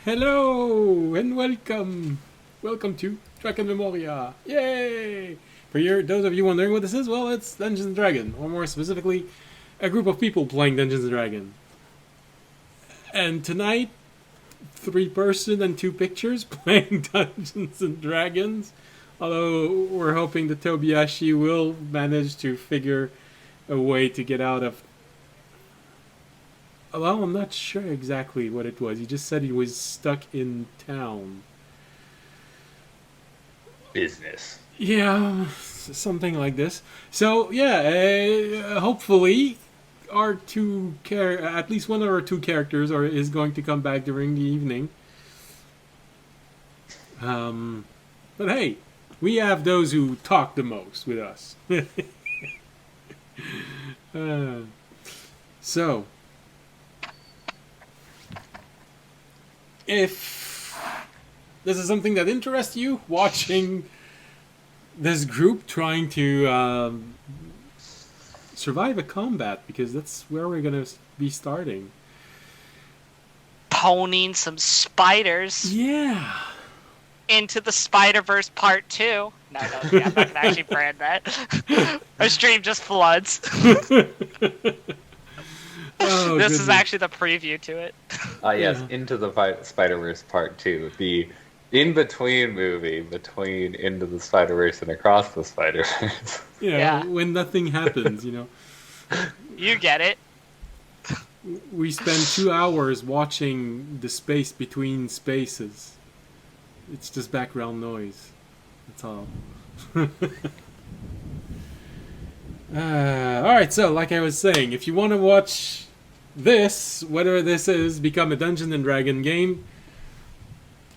Hello and welcome. Welcome to Drakenmemoria. Yay! For those of you wondering what this is, well, it's Dungeons and Dragons, or more specifically, a group of people playing Dungeons and Dragons. And tonight, 3-person and 2 pictures playing Dungeons and Dragons. Although we're hoping that Tobiyashi will manage to figure a way to get out of. Well, I'm not sure exactly what it was. He just said he was stuck in town. Business. Yeah, something like this. So, yeah, hopefully our at least one of our 2 characters is going to come back during the evening. But hey, we have those who talk the most with us. So, if this is something that interests you, watching this group trying to survive a combat, because that's where we're going to be starting. Poning some spiders. Yeah. Into the Spider-Verse Part 2. No, yeah, I'm not going to actually brand that. Our stream just floods. Oh, this is actually the preview to it. Yes, Yeah. Into the Spider-Verse Part 2. The in-between movie between Into the Spider-Verse and Across the Spider-Verse. Yeah, when nothing happens, You get it. We spend 2 hours watching the space between spaces. It's just background noise. That's all. Alright, so like I was saying, if you want to watch this, whatever this is, become a Dungeon and Dragon game,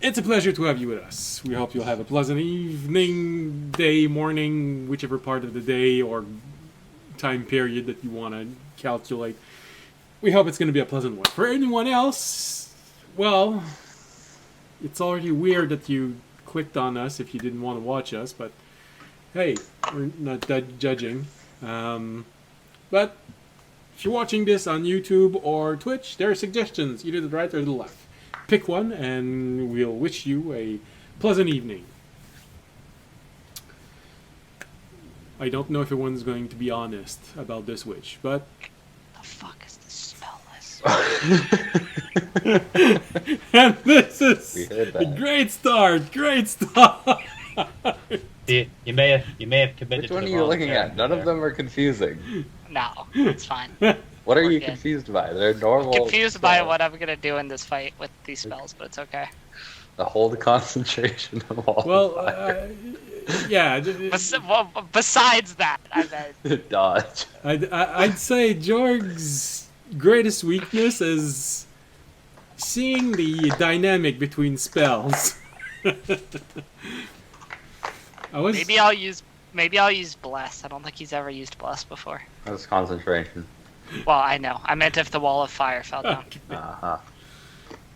it's a pleasure to have you with us. We hope you'll have a pleasant evening, day, morning, whichever part of the day or time period that you want to calculate. We hope it's going to be a pleasant one. For anyone else, well, it's already weird that you clicked on us if you didn't want to watch us, but hey, we're not judging. But if you're watching this on YouTube or Twitch, there are suggestions, either the right or the left. Pick one, and we'll wish you a pleasant evening. I don't know if everyone's going to be honest about this wish, but... The fuck is this spell list? And this is a great start! You may have committed. Which to one the are you wrong looking at? character None there. of them are confusing. No, it's fine. What are We're you good. confused by? They're normal. Confused by spells. what I'm going to do in this fight with these spells, but it's okay. The whole concentration of all Well, yeah. Besides that, I meant... dodge. I'd say Jorg's greatest weakness is seeing the dynamic between spells. Maybe I'll use Bless. I don't think he's ever used Bless before. That's concentration. Well, I know. I meant if the wall of fire fell down. Uh-huh.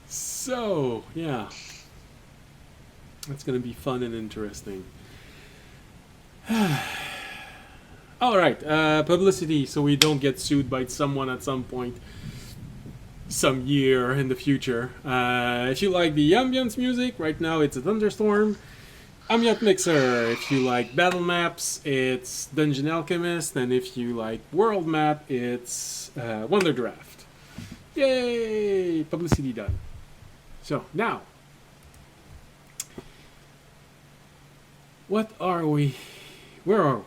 So, yeah. It's going to be fun and interesting. Alright, publicity so we don't get sued by someone at some point, some year in the future. If you like the ambiance music, right now it's a thunderstorm. Ambient Mixer. If you like battle maps, it's Dungeon Alchemist, and if you like world map, it's WonderDraft. Yay! Publicity done. So, now, what are we? Where are we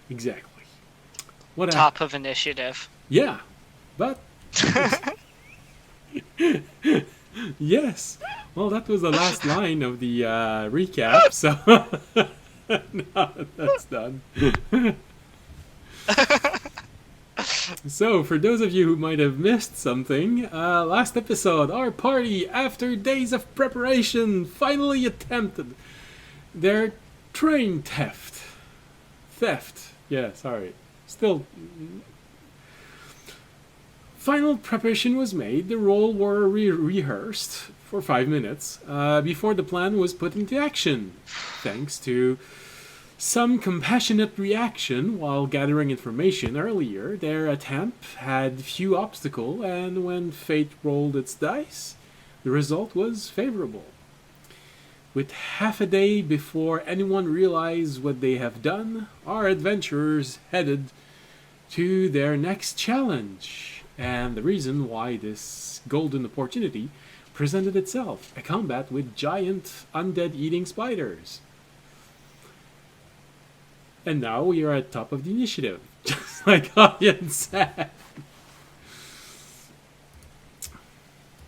exactly? What Top of initiative. Yeah, but yes. Well, that was the last line of the recap, so now that's done. So, for those of you who might have missed something, last episode, our party, after days of preparation, finally attempted their train theft. Yeah, sorry. Still... Final preparation was made, the roles were rehearsed for 5 minutes before the plan was put into action, thanks to some compassionate reaction while gathering information earlier. Their attempt had few obstacles, and when fate rolled its dice, The result was favorable. With half a day before anyone realized what they have done, our adventurers headed to their next challenge. And the reason why this golden opportunity presented itself, a combat with giant undead eating spiders. And now we are at top of the initiative, just like Ian said.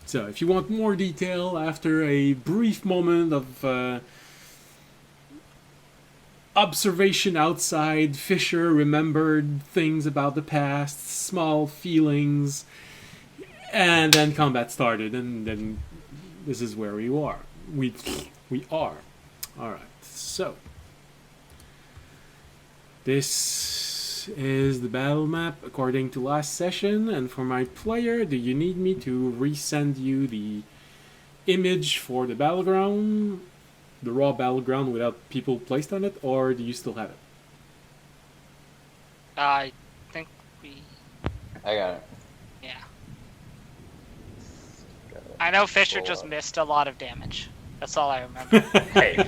So if you want more detail after a brief moment of observation outside, Fisher remembered things about the past, small feelings, and then combat started, and then this is where we are. We are. Alright, so this is the battle map according to last session, and for my player, do you need me to resend you the image for the battleground, the raw battleground without people placed on it, or do you still have it? I think we... I got it. Yeah. I know Fisher just missed a lot of damage. That's all I remember. Hey.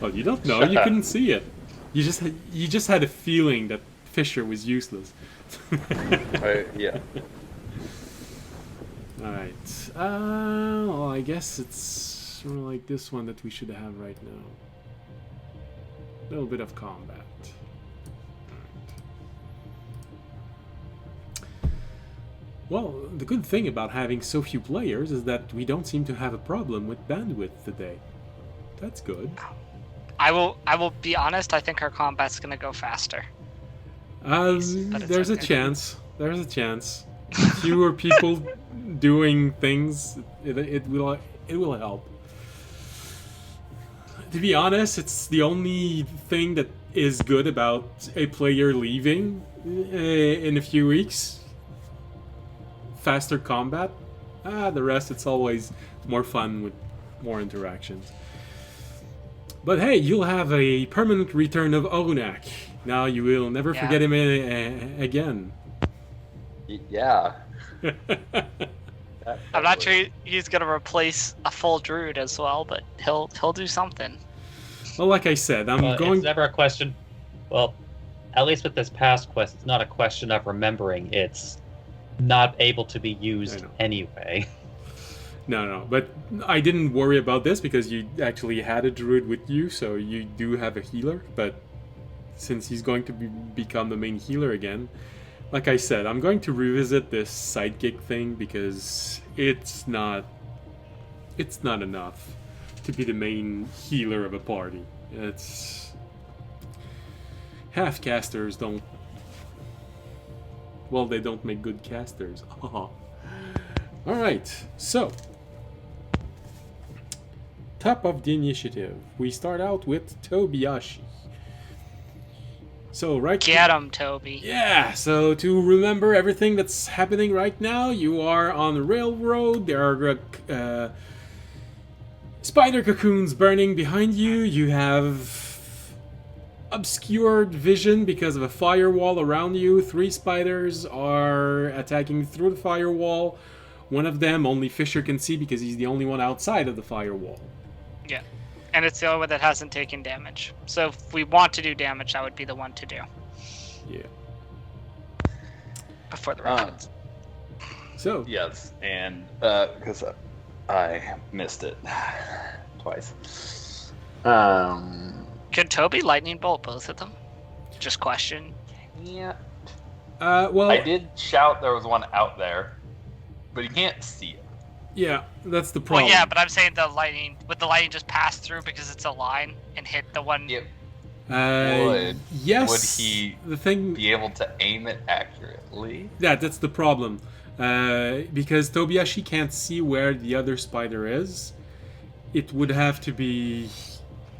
Well, you don't know. You couldn't see it. You just had a feeling that Fisher was useless. Yeah. Alright. Well, I guess it's sort of like this one that we should have right now. A little bit of combat. Alright. Well, the good thing about having so few players is that we don't seem to have a problem with bandwidth today. That's good. I will be honest, I think our combat's gonna go faster. But it's There's a okay. chance. There's a chance. Fewer people doing things, it will help. To be honest, it's the only thing that is good about a player leaving in a few weeks. Faster combat. The rest, it's always more fun with more interactions. But hey, you'll have a permanent return of Orunak. Now you will never forget him again. Yeah. I'm not sure he's gonna replace a full druid as well, but he'll do something. Well, like I said, It's never a question. Well, at least with this past quest, it's not a question of remembering. It's not able to be used anyway. No, but I didn't worry about this because you actually had a druid with you, so you do have a healer. But since he's going to become the main healer again, like I said, I'm going to revisit this sidekick thing because it's not enough to be the main healer of a party. It's half casters don't. Well, they don't make good casters. All right, so. Top of the initiative. We start out with Tobiyashi. So Get him, Toby. Yeah, so to remember everything that's happening right now, you are on the railroad. There are spider cocoons burning behind you. You have obscured vision because of a firewall around you. 3 spiders are attacking through the firewall. One of them only Fisher can see because he's the only one outside of the firewall. Yeah. And it's the only one that hasn't taken damage. So if we want to do damage, that would be the one to do. Yeah. Before the round. So. Yes, and because I missed it twice. Could Toby lightning bolt both of them? Just question. Yeah. Well. I did shout there was one out there, but you can't see it. Yeah, that's the problem. Well, yeah, but I'm saying would the lightning just pass through because it's a line and hit the one? Yep. Yes. Would he be able to aim it accurately? Yeah, that's the problem. Because Tobiyashi can't see where the other spider is. It would have to be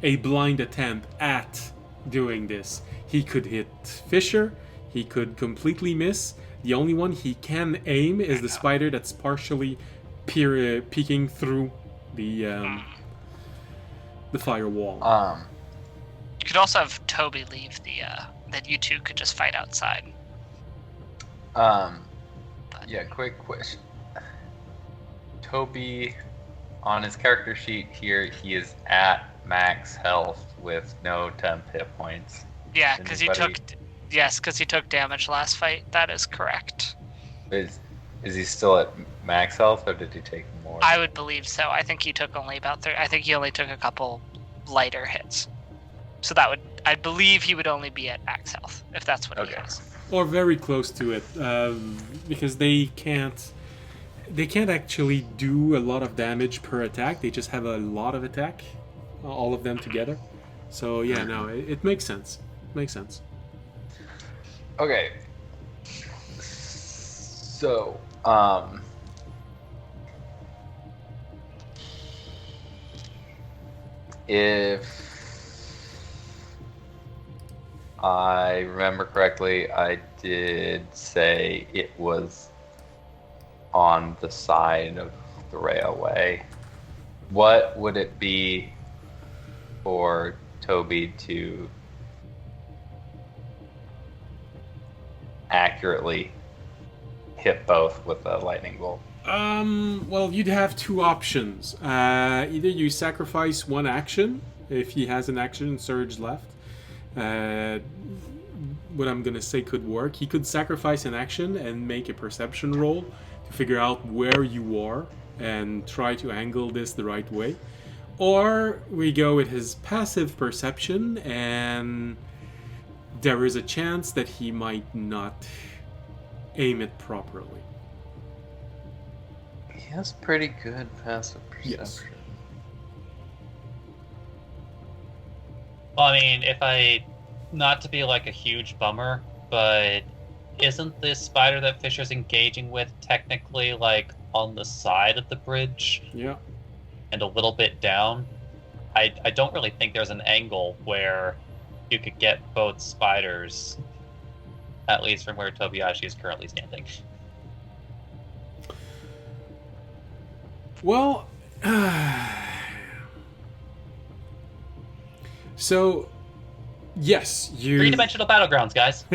a blind attempt at doing this. He could hit Fisher. He could completely miss. The only one he can aim is the spider that's partially peeking through the firewall. You could also have Toby leave that you two could just fight outside. Yeah, quick question. Toby, on his character sheet here, he is at max health with no temp hit points. Yeah, because he Anybody- took. Yes, because he took damage last fight. That is correct. Is he still at max health, or did he take more? I would believe so. I think he took only about 30. I think he only took a couple lighter hits. So that would. I believe he would only be at max health if that's what he Okay. has. Or very close to it, because they can't actually do a lot of damage per attack. They just have a lot of attack, all of them together. So yeah, no, it makes sense. Makes sense. Okay. So, if I remember correctly, I did say it was on the side of the railway. What would it be for Toby to accurately hit both with a lightning bolt? Well, you'd have two options. Either you sacrifice one action, if he has an action surge left. What I'm gonna say could work. He could sacrifice an action and make a perception roll to figure out where you are and try to angle this the right way. Or we go with his passive perception, and there is a chance that he might not aim it properly. He has pretty good passive perception. Yes. Well, I mean, not to be like a huge bummer, but isn't this spider that Fisher's engaging with technically like on the side of the bridge Yeah. and a little bit down? I don't really think there's an angle where you could get both spiders, at least from where Tobiyashi is currently standing. Well, so yes, you. Three-dimensional battlegrounds, guys.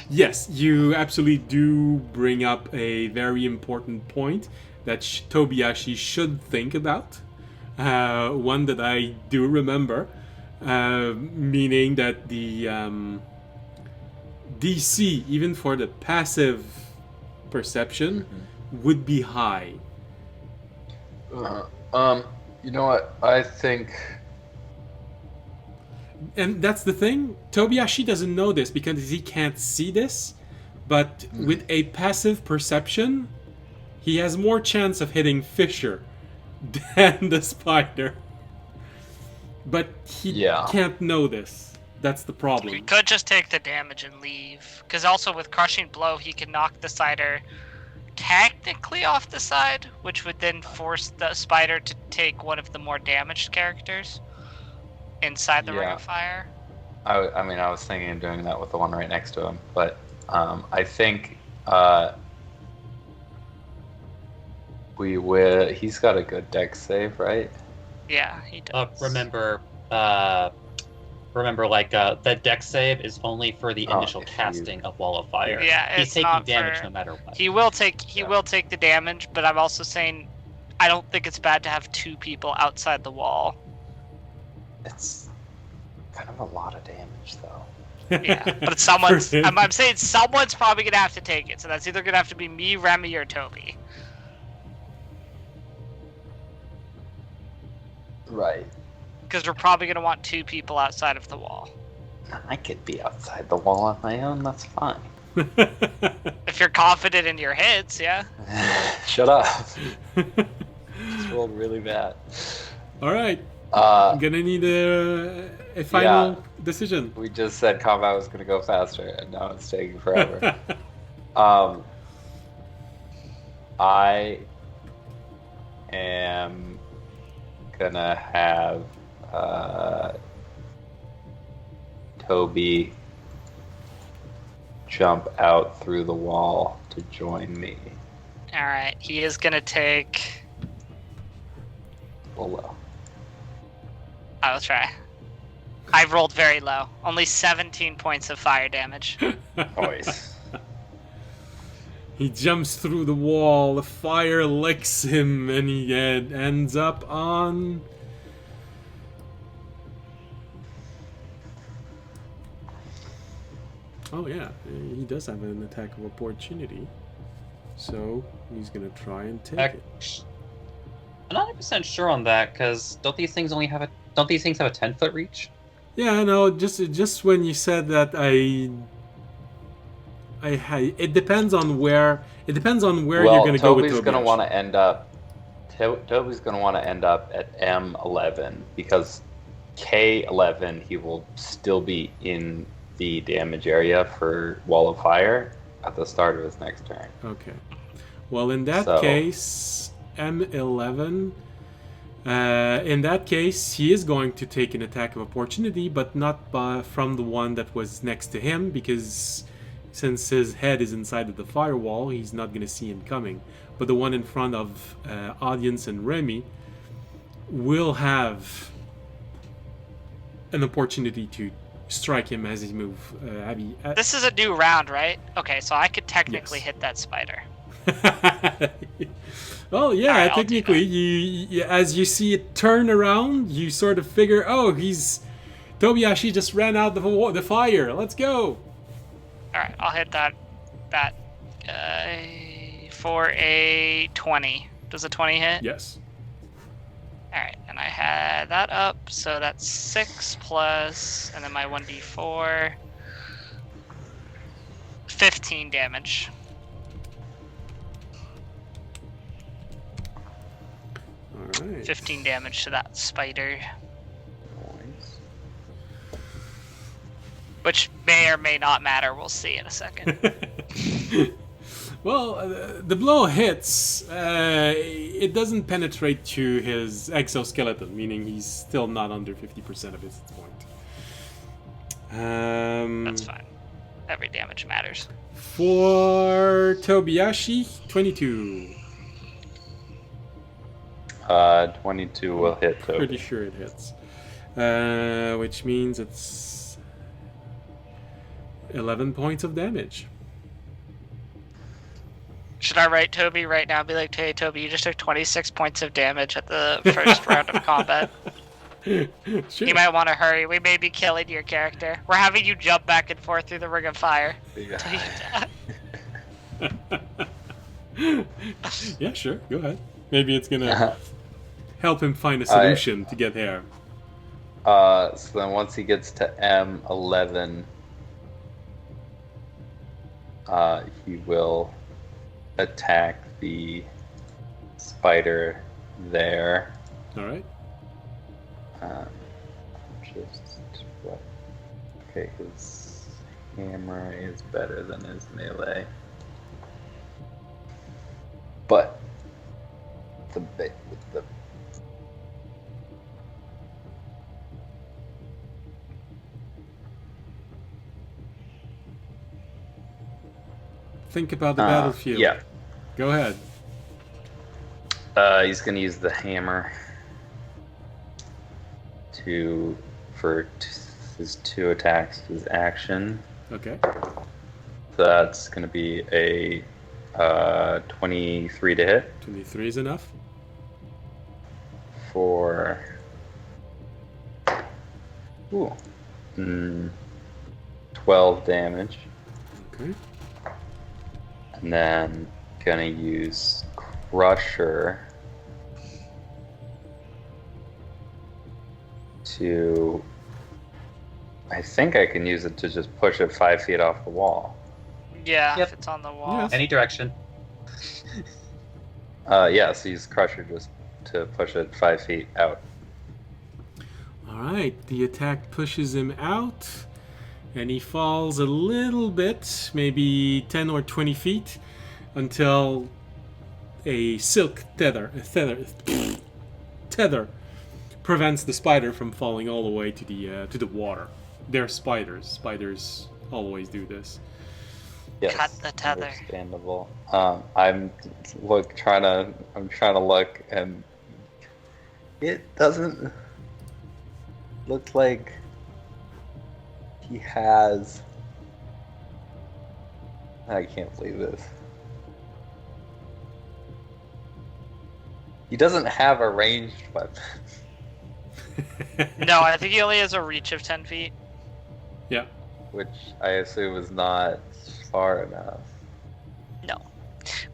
Yes, you absolutely do bring up a very important point that Tobiyashi should think about. One that I do remember, meaning that the DC, even for the passive perception, would be high. You know what? I think And that's the thing. Tobiyashi doesn't know this because he can't see this. But with a passive perception, he has more chance of hitting Fisher than the spider. But he can't know this. That's the He problem. could just take the damage and leave. Because also with Crushing Blow, he can knock the spider technically off the side, which would then force the spider to take one of the more damaged characters inside the Ring of Fire. I mean, I was thinking of doing that with the one right next to him, but I think we will. He's got a good dex save, right? Yeah, he does. Remember, like the dex save is only for the initial casting of Wall of Fire. Yeah, he's it's taking not damage for- no matter what. He will take the damage, but I'm also saying I don't think it's bad to have two people outside the wall. It's kind of a lot of damage, though. Yeah, but someone's. For him. I'm saying someone's probably gonna have to take it. So that's either gonna have to be me, Remy, or Toby. Right. Because we're probably gonna want two people outside of the wall. I could be outside the wall on my own. That's fine. If you're confident in your hits, yeah. Shut up. Just rolled really bad. All right. I'm gonna need a final decision. We just said combat was going to go faster, and now it's taking forever. I am gonna have Toby jump out through the wall to join me Alright, he is gonna take. below. I'll try. I've rolled very low. Only 17 points of fire damage. Voice. He jumps through the wall, the fire licks him, and he ends up on... Oh yeah, he does have an attack of opportunity. So, he's gonna try and take it. I'm not 100% sure on that, because don't these things have a 10-foot reach? Yeah, no, just when you said that it depends on where you're gonna go with Toby's Toby. gonna want to end up. Toby's gonna want to end up at M11 because K11 he will still be in the damage area for Wall of Fire at the start of his next turn. Okay. Well, in that case, M11. In that case, he is going to take an attack of opportunity, but not from the one that was next to him, because since his head is inside of the firewall, he's not going to see him coming. But the one in front of Audience and Remy will have an opportunity to strike him as he moves. This is a new round, right? Okay, so I could technically hit that spider. Well, yeah, Alright, technically, you as you see it turn around, you sort of figure, oh, Tobiyashi just ran out the fire. Let's go. All right, I'll hit that for a 20. Does a 20 hit? Yes. All right, and I had that up, so that's 6 plus, and then my 1d4, 15 damage. All right. 15 damage to that spider. Nice. Which may or may not matter. We'll see in a second. Well, the blow hits. It doesn't penetrate to his exoskeleton, meaning he's still not under 50% of his point. That's fine. Every damage matters. For Tobiyashi, 22. 22 will hit Toby. Pretty sure it hits. Which means it's 11 points of damage. Should I write Toby right now? Be like, hey, Toby, you just took 26 points of damage at the first round of combat. Sure. You might want to hurry. We may be killing your character. We're having you jump back and forth through the ring of fire. Yeah. Yeah, sure. Go ahead. Maybe it's gonna help him find a solution to get there. So then once he gets to M11, he will attack the spider there. All right. Okay, his hammer is better than his melee. But with the Think about the battlefield. Yeah. Go ahead. He's gonna use the hammer for his 2 attacks, his action. Okay. So that's gonna be a 23 to hit 23 is enough. for 12 damage. Okay. And then gonna use Crusher to... I think I can use it to just push it 5 feet off the wall. Yeah, Yep. if it's on the wall. Yes. Any direction. Yeah, so use Crusher just to push it 5 feet out. All right. The attack pushes him out, and he falls a little bit, maybe 10 or 20 feet, until a silk tether prevents the spider from falling all the way to the water. They're spiders. Spiders always do this. Yes, Cut the tether. Understandable. I'm trying to look, and it doesn't look like he has. I can't believe this. He doesn't have a ranged weapon. No, I think he only has a reach of 10 feet. Yeah. Which I assume is not far enough. No.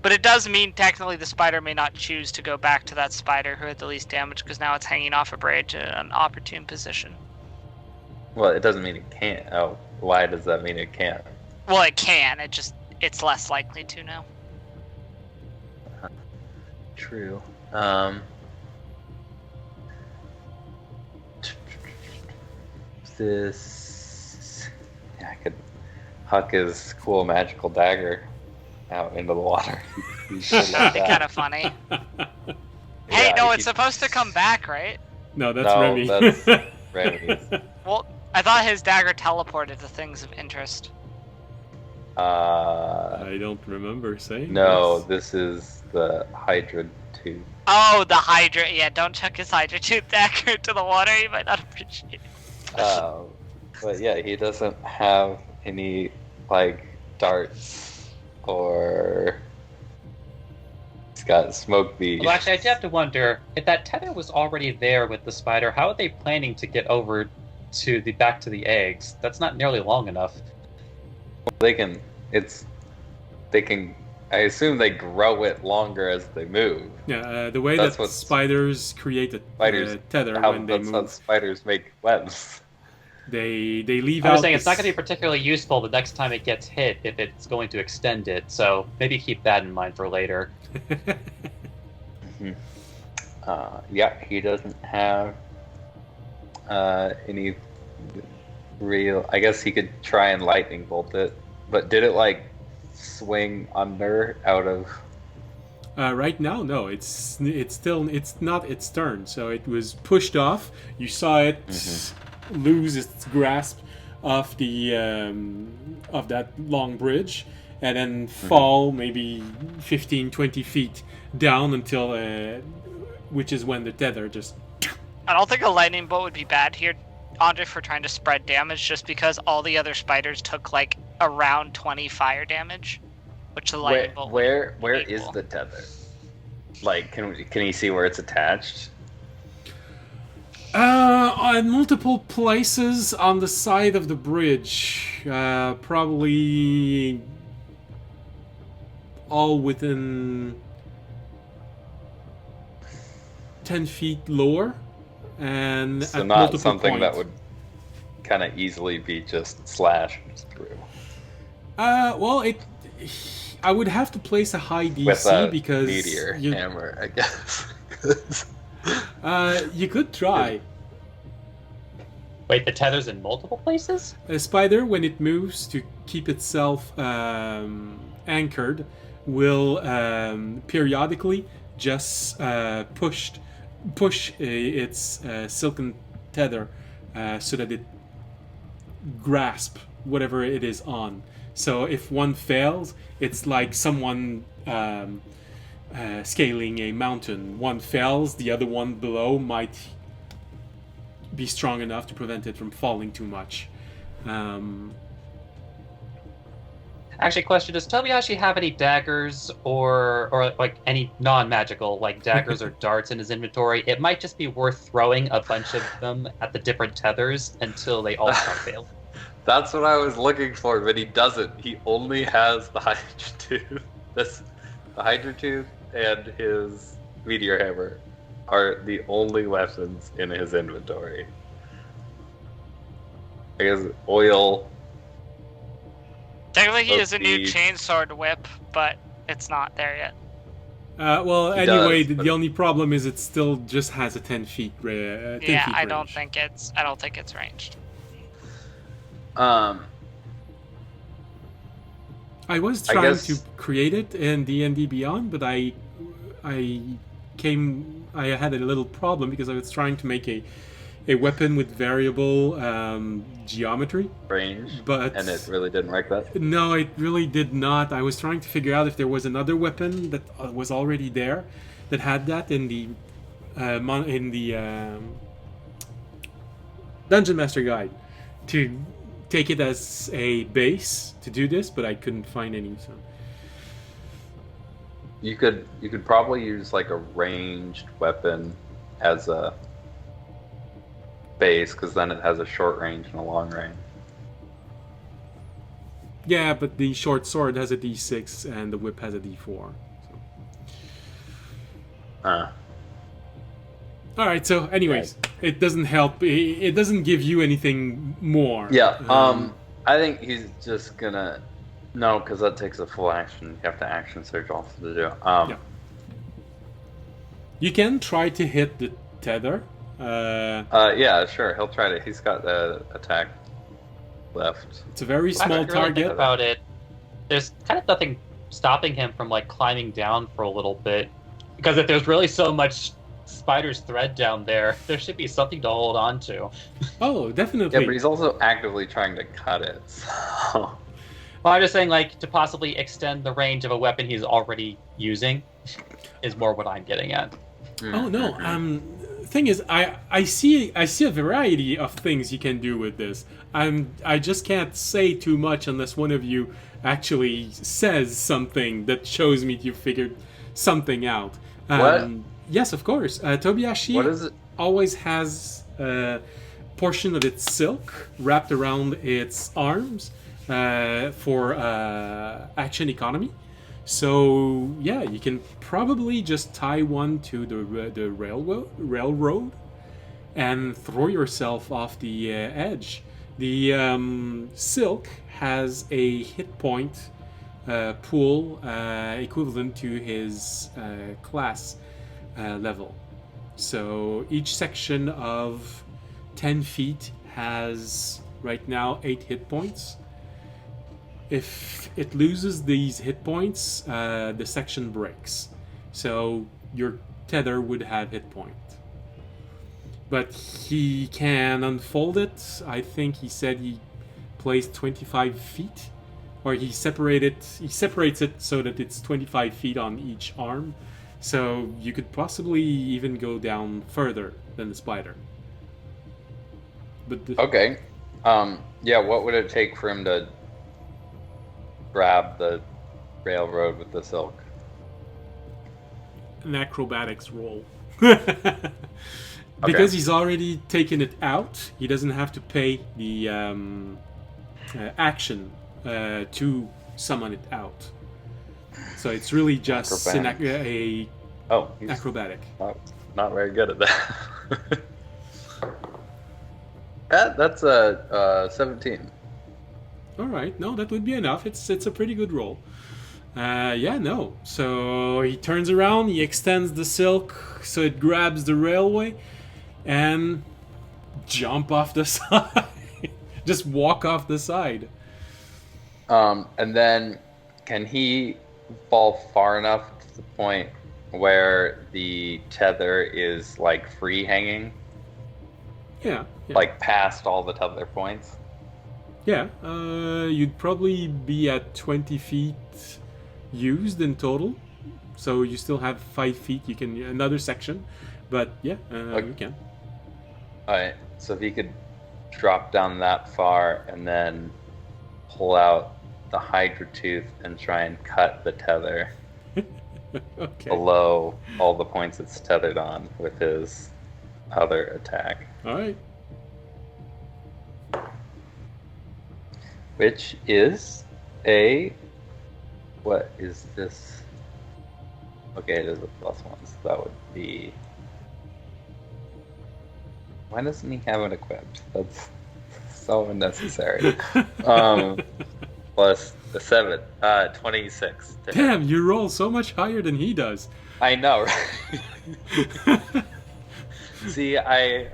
But it does mean technically the spider may not choose to go back to that spider who had the least damage because now it's hanging off a bridge in an opportune position. Well, it doesn't mean it can't. Oh, why does that mean it can't? Well, it can. It's less likely to now. True. This. Yeah, I could huck his cool magical dagger out into the water. That'd be kind of funny. Hey, Yeah, no, he it's supposed to come back, right? No, that's No, Remy. that's Remy's. Well, I thought his dagger teleported to things of interest. I don't remember saying No, this. this is the Hydra tooth. Oh, the Hydra. Yeah, don't chuck his Hydra tooth dagger into the water. You might not appreciate it. But yeah, he doesn't have any like darts or he's got smoke bead. Well, actually, I do have to wonder if that tether was already there with the spider. How are they planning to get over to the back to the eggs? That's not nearly long enough. They can. I assume they grow it longer as they move. Yeah, the way That's that what's- spiders create a Spiders tether when they That's how move, spiders make webs. they leave I out. was saying it's not going to be particularly useful the next time it gets hit if it's going to extend it. So maybe keep that in mind for later. Yeah, he doesn't have any real. I guess he could try and lightning bolt it, but did it like swing under out of? Right now, no. It's not its turn. So it was pushed off. You saw it lose its grasp of the of that long bridge, and then fall maybe 15, 20 feet down until, which is when the tether just. I don't think a lightning bolt would be bad here, Andre, for trying to spread damage, just because all the other spiders took like around 20 fire damage, which the lightning bolt. Where would is equal. the tether? Like, can he see where it's attached? On multiple places on the side of the bridge, probably all within 10 feet lower, and So at not multiple something that points. would kind of easily be just slashed through. Well, I would have to place a high DC With a because meteor hammer, I guess. you could try. Wait, the tether's in multiple places? A spider, when it moves to keep itself anchored, will periodically just push its silken tether so that it grasp whatever it is on. So if one fails, it's like someone scaling a mountain. One fails, the other one below might be strong enough to prevent it from falling too much. Actually, question: does Tobiyashi have any daggers or like any non-magical like daggers or darts in his inventory? It might just be worth throwing a bunch of them at the different tethers until they all start failing. That's what I was looking for, but he doesn't. He only has the Hydra tooth. The Hydra tooth and his meteor hammer are the only weapons in his inventory. I guess oil. Technically, he Both has a new the- chainsword whip, but it's not there yet. Well, He anyway, does, but- the only problem is it still just has a 10 feet. 10 Yeah, feet I don't range. think it's ranged. Um, I was I trying guess- to create it in D&D Beyond, but I had a little problem because I was trying to make a weapon with variable geometry, range, but and it really didn't like that. no, it really did not. I was trying to figure out if there was another weapon that was already there that had that in the Dungeon Master Guide to take it as a base to do this, but I couldn't find any. So You could probably use like a ranged weapon as a base, because then it has a short range and a long range. Yeah, but the short sword has a D6 and the whip has a D4. So. Alright, so anyways, it doesn't help. It doesn't give you anything more. Yeah, I think he's just gonna... No, because that takes a full action. You have to action surge also to do. Yeah. You can try to hit the tether. Yeah, sure. He'll try to... He's got the attack left. It's a very small If I really target. think about it, there's kind of nothing stopping him from like climbing down for a little bit. Because if there's really so much spider's thread down there, there should be something to hold on to. Oh, definitely. Yeah, but he's also actively trying to cut it. So... Well, I'm just saying, like, to possibly extend the range of a weapon he's already using is more what I'm getting at. Oh no. Thing is, I see a variety of things you can do with this. I just can't say too much unless one of you actually says something that shows me you figured something out. What? Yes, of course. Tobiashi What is it? always has a portion of its silk wrapped around its arms for action economy. So yeah, you can probably just tie one to the railroad and throw yourself off the edge. The silk has a hit point pool equivalent to his class level. So each section of 10 feet has right now 8 hit points. If it loses these hit points, the section breaks. So your tether would have hit point. But he can unfold it. I think he said he placed 25 feet. Or he separates it so that it's 25 feet on each arm. So you could possibly even go down further than the spider. But Okay. Yeah, what would it take for him to grab the railroad with the silk? An acrobatics roll. Because he's already taken it out, he doesn't have to pay the action to summon it out. So it's really just He's acrobatic. Not very good at that. That's a 17. All right, no, that would be enough. It's a pretty good roll. Yeah, no. So he turns around, he extends the silk so it grabs the railway, and jump off the side. Just walk off the side. And then can he fall far enough to the point where the tether is like free hanging? Yeah. Like past all the tether points? Yeah, you'd probably be at 20 feet used in total. So you still have 5 feet. You can another section, but yeah, you can. All right. So if he could drop down that far and then pull out the Hydra tooth and try and cut the tether Okay. below all the points it's tethered on with his other attack, All right. which is a... What is this? Okay, it is a +1, so that would be... Why doesn't he have it equipped? That's so unnecessary. Plus the 7, 26. to hit. Damn, you roll so much higher than he does. I know, right? See, I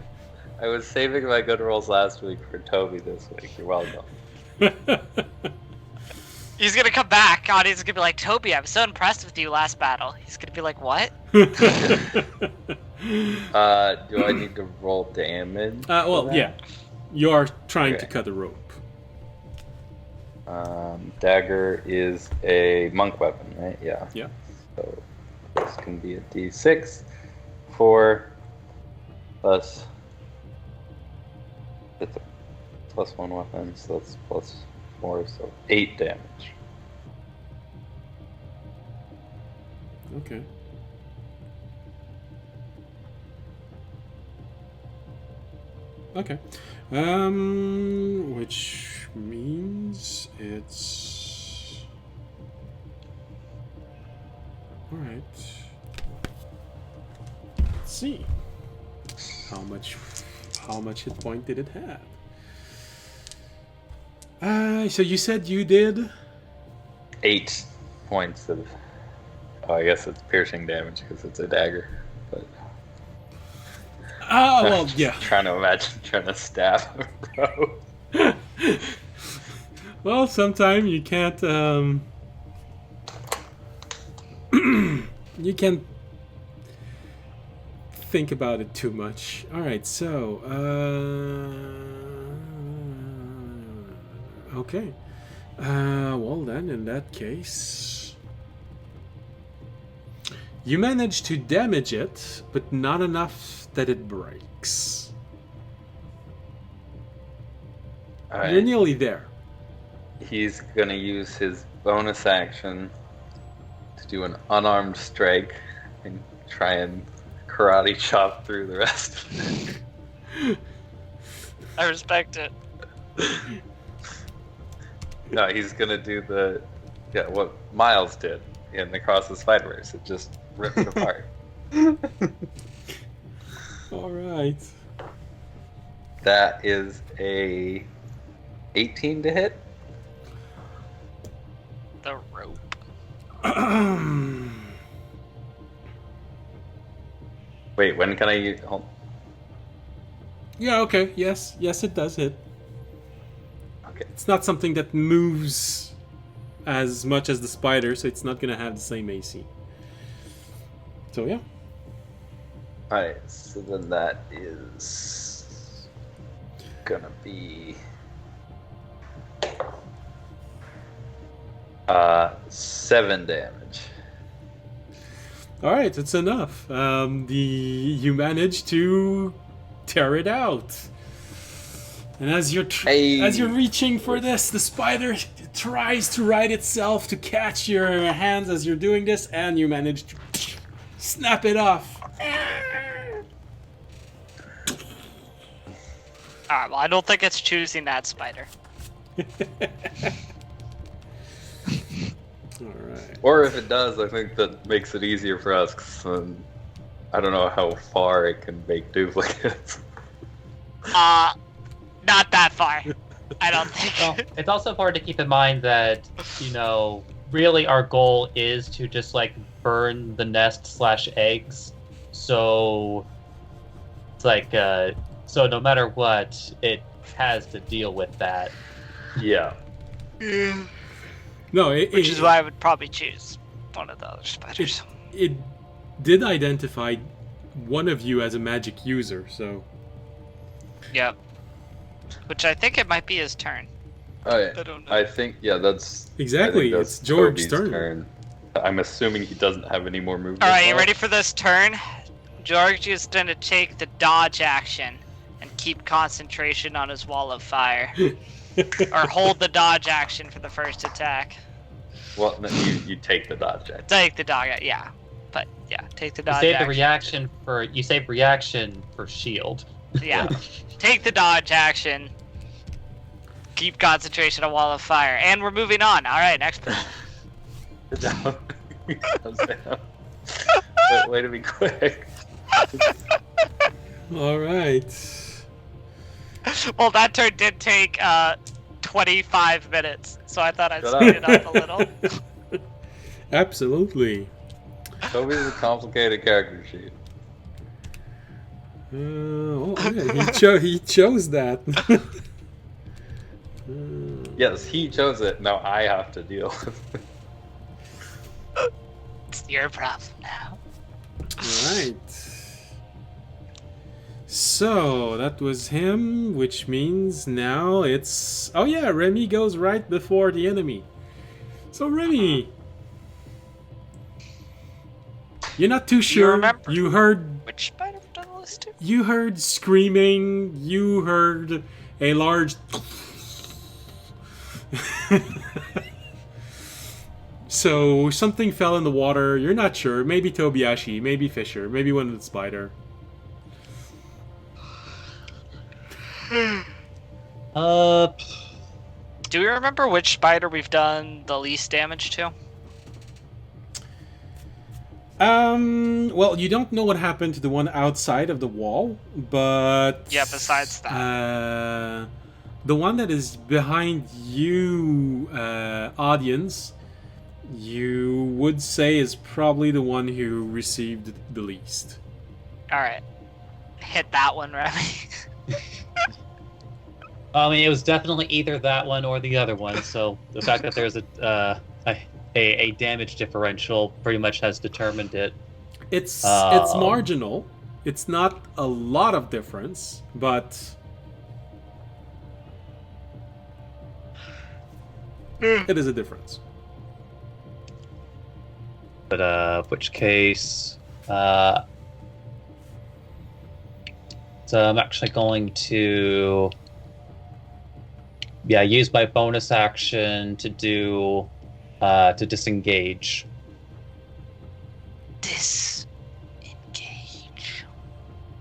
was saving my good rolls last week for Toby this week. You're welcome. He's gonna come back. Audience is gonna be like, Toby, I'm so impressed with you last battle. He's gonna be like, what? Do I need to roll damage? Well, for that? yeah. You're trying to Okay. cut the rope. Dagger is a monk weapon, right? Yeah. Yeah. So this can be a d6, 4 plus. It's a +1 weapon, so that's +4, so 8 damage. Okay. Okay. Which means it's... Alright. Let's see. How much hit point did it have? So you said you did? 8 points of... Oh, I guess it's piercing damage because it's a dagger. But Oh, well, yeah. trying to imagine trying to stab a bro. Well, sometimes you can't, you can think about it too much. Alright, so, okay. Well then, in that case... You manage to damage it, but not enough that it breaks. Alright. You're nearly there. He's gonna use his bonus action to do an unarmed strike and try and karate chop through the rest of it. I respect it. No, he's gonna do what Miles did in Across the Spider-Verse. It just ripped it apart. Alright. That is a 18 to hit. The rope. Wait, when can I use... Hold. Yeah, okay. Yes, it does hit. Okay. It's not something that moves as much as the spider, so it's not gonna have the same AC. So yeah. Alright, so then that is gonna be 7 damage. Alright, it's enough. You manage to tear it out. And as you're as you're reaching for this, the spider tries to right itself to catch your hands as you're doing this, and you manage to snap it off. Alright, well, I don't think it's choosing that spider. Alright. Or if it does, I think that makes it easier for us, 'cause, I don't know how far it can make duplicates. Not that far. I don't think. Well, it's also important to keep in mind that, really our goal is to just, burn the nest/eggs. So, it's so no matter what, it has to deal with that. Yeah. No, Which is why I would probably choose one of the other spiders. It did identify one of you as a magic user, so... Yep. Which I think it might be his turn. I don't know. I think, that's... Exactly, I think that's it's George's Toby's turn. I'm assuming he doesn't have any more movement. Alright, you ready for this turn? George is going to take the dodge action and keep concentration on his wall of fire. Or hold the dodge action for the first attack. Well, no, you take the dodge action. Take the dodge, yeah. But, yeah, take the You dodge save action. you save reaction for shield. Yeah. Take the dodge action. Keep concentration on wall of fire. And we're moving on. Alright, next person. Good job. Thumbs down. Way to be quick. Alright. Well, that turn did take 25 minutes, so I thought I'd Shut speed it up a little. Absolutely. Toby's a complicated character sheet. He chose that. Yes, he chose it. Now I have to deal with it. It's your problem now. Alright. So, that was him, which means now it's... Oh yeah, Remy goes right before the enemy. So Remy... You're not too sure. remember? You heard... Which spider we've done the list to? You heard screaming. You heard a large... So something fell in the water. You're not sure. Maybe Tobiashi, maybe Fisher, maybe one of the spider. Do we remember which spider we've done the least damage to? Well, you don't know what happened to the one outside of the wall, but... Yeah, besides that. The one that is behind you, audience, you would say is probably the one who received the least. Alright. Hit that one, Remy. I mean, it was definitely either that one or the other one. So the fact that there's a damage differential pretty much has determined it. It's marginal. It's not a lot of difference, but it is a difference. But which case, so I'm actually going to, use my bonus action to do to disengage. Disengage.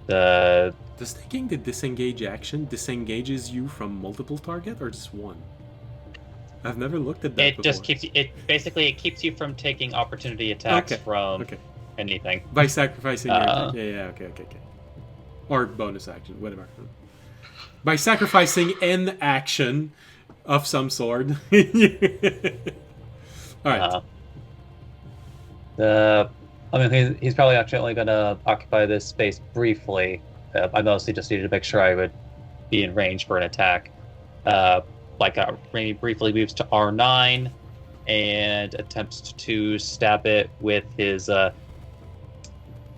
Does taking the disengage action disengages you from multiple target or just one? I've never looked at that It before. just keeps you. It basically keeps you from taking opportunity attacks from anything by sacrificing your Uh, okay. Or bonus action, whatever. By sacrificing an action of some sort. Alright. I mean, he's probably actually only going to occupy this space briefly. I mostly just needed to make sure I would be in range for an attack. Rainy briefly moves to R9 and attempts to stab it with his,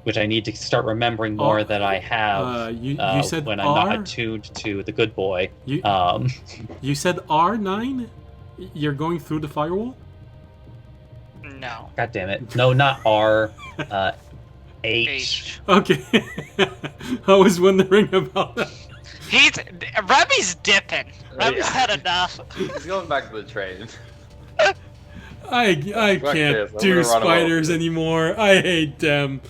which I need to start remembering more that I have. You said when R? I'm not attuned to the good boy. You said R9? You're going through the firewall? No. God damn it! No, not R. H. Okay. I was wondering about that. Remy's dipping. Remy's had enough. He's going back to the train. I can't do spiders anymore. I hate them.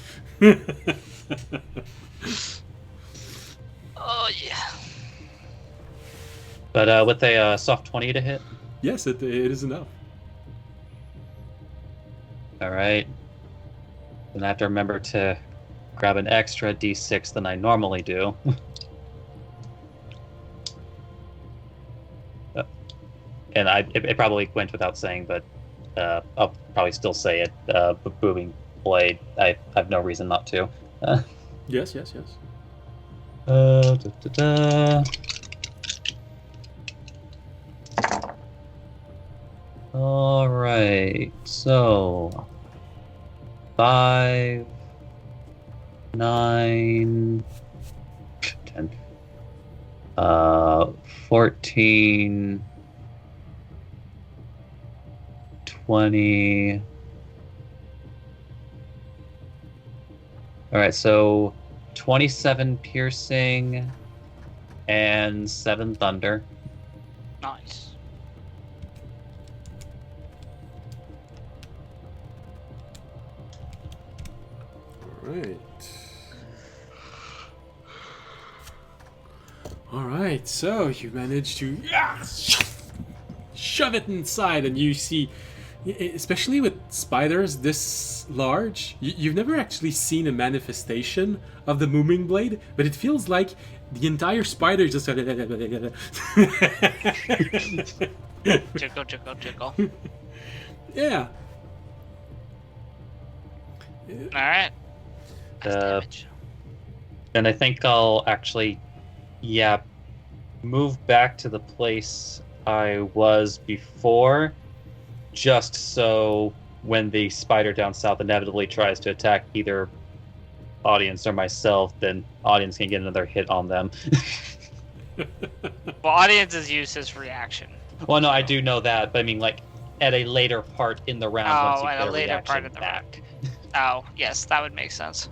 Oh yeah. But with a soft 20 to hit. Yes, it is enough. All right. Then I have to remember to grab an extra d6 than I normally do. And it probably went without saying, but I'll probably still say it. Booming blade. I have no reason not to. Yes. All right. So 5, 9, 10, 14, 20. All right, so 27 piercing and 7 thunder. Nice. All right, so you managed to shove it inside, and you see, especially with spiders this large, you've never actually seen a manifestation of the booming blade, but it feels like the entire spider just Jiggle. Yeah. Alright. Damage. And I think I'll actually, move back to the place I was before, just so when the spider down south inevitably tries to attack either audience or myself, then audience can get another hit on them. Well, audience's use his reaction. Well, no, I do know that, but I mean, like, at a later part in the round, once you at get a later part of the round. Oh, yes, that would make sense.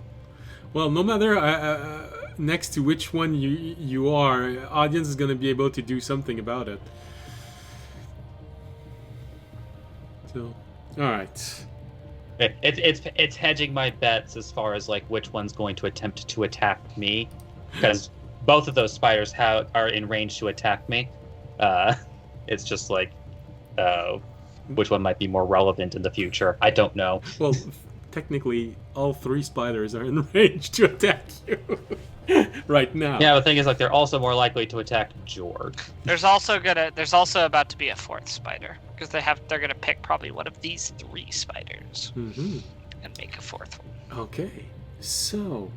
Well, no matter next to which one you are, audience is going to be able to do something about it. So, All right. It's hedging my bets as far as like which one's going to attempt to attack me, because both of those spiders are in range to attack me. It's just like which one might be more relevant in the future. I don't know. Well, technically, all 3 spiders are in range to attack you right now. Yeah, the thing is, like, they're also more likely to attack Jorg. There's also about to be a 4th spider because they're gonna pick probably one of these 3 spiders Mm-hmm. and make a 4th one. Okay, so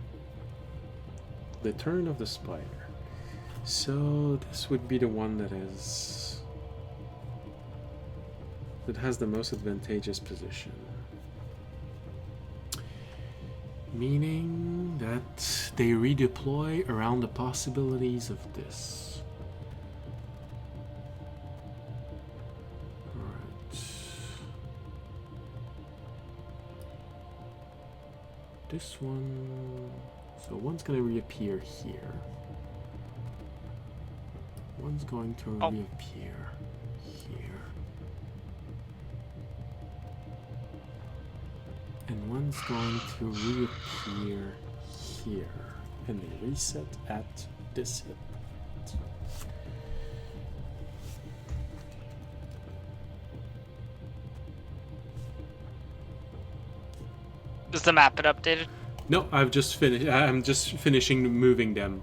the turn of the spider. So this would be the one that has the most advantageous position. Meaning that they redeploy around the possibilities of this. Alright. This one... So one's going to reappear here. One's going to reappear here. And one's going to reappear here. And they reset at this hit point. Is the map been updated? No, I've just finished. I'm just finishing moving them.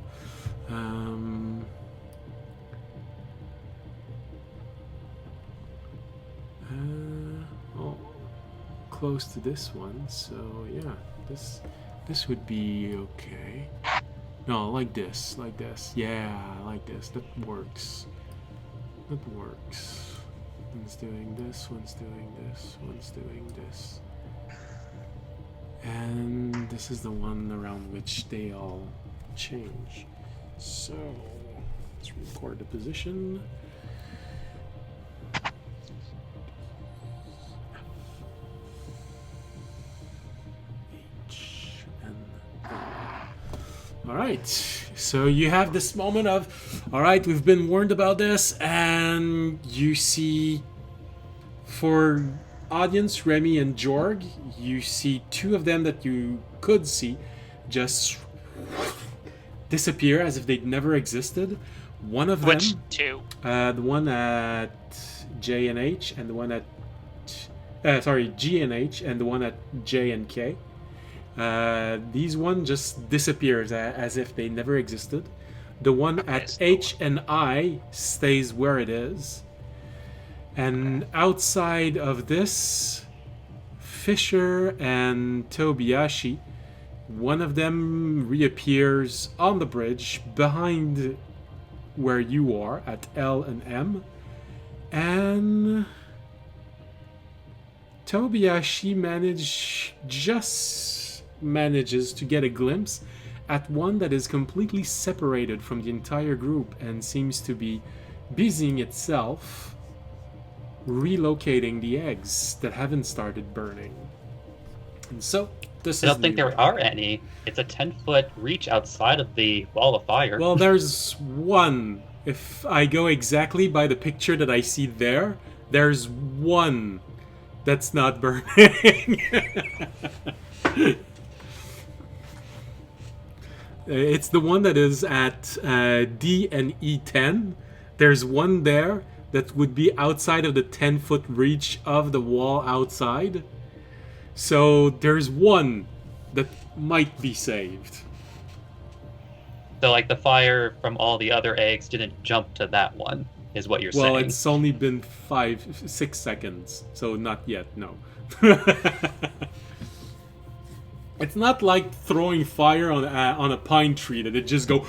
Close to this one, so yeah, this would be okay. No, like this. Yeah, like this. That works. One's doing this, one's doing this, one's doing this. And this is the one around which they all change. So let's record the position. Alright, so you have this moment of, alright, we've been warned about this, and you see, for audience, Remy and Jorg, you see 2 of them that you could see just disappear as if they'd never existed. One of them... Which 2? The one at J and H, and the one at... G and H, and the one at J and K. These one just disappears as if they never existed. The one at H and I stays where it is. And outside of this, Fisher and Tobiyashi, one of them reappears on the bridge behind where you are at L and M. And Tobiyashi manages to get a glimpse at one that is completely separated from the entire group and seems to be busying itself relocating the eggs that haven't started burning. And so this I don't think there are any. It's a 10-foot reach outside of the wall of fire. Well, there's one. If I go exactly by the picture that I see there, there's one that's not burning. It's the one that is at D and E10. There's one there that would be outside of the 10-foot reach of the wall outside. So there's one that might be saved. So, like, the fire from all the other eggs didn't jump to that one, is what you're saying. Well, it's only been 5-6 seconds, so not yet, no. It's not like throwing fire on a pine tree that it just go...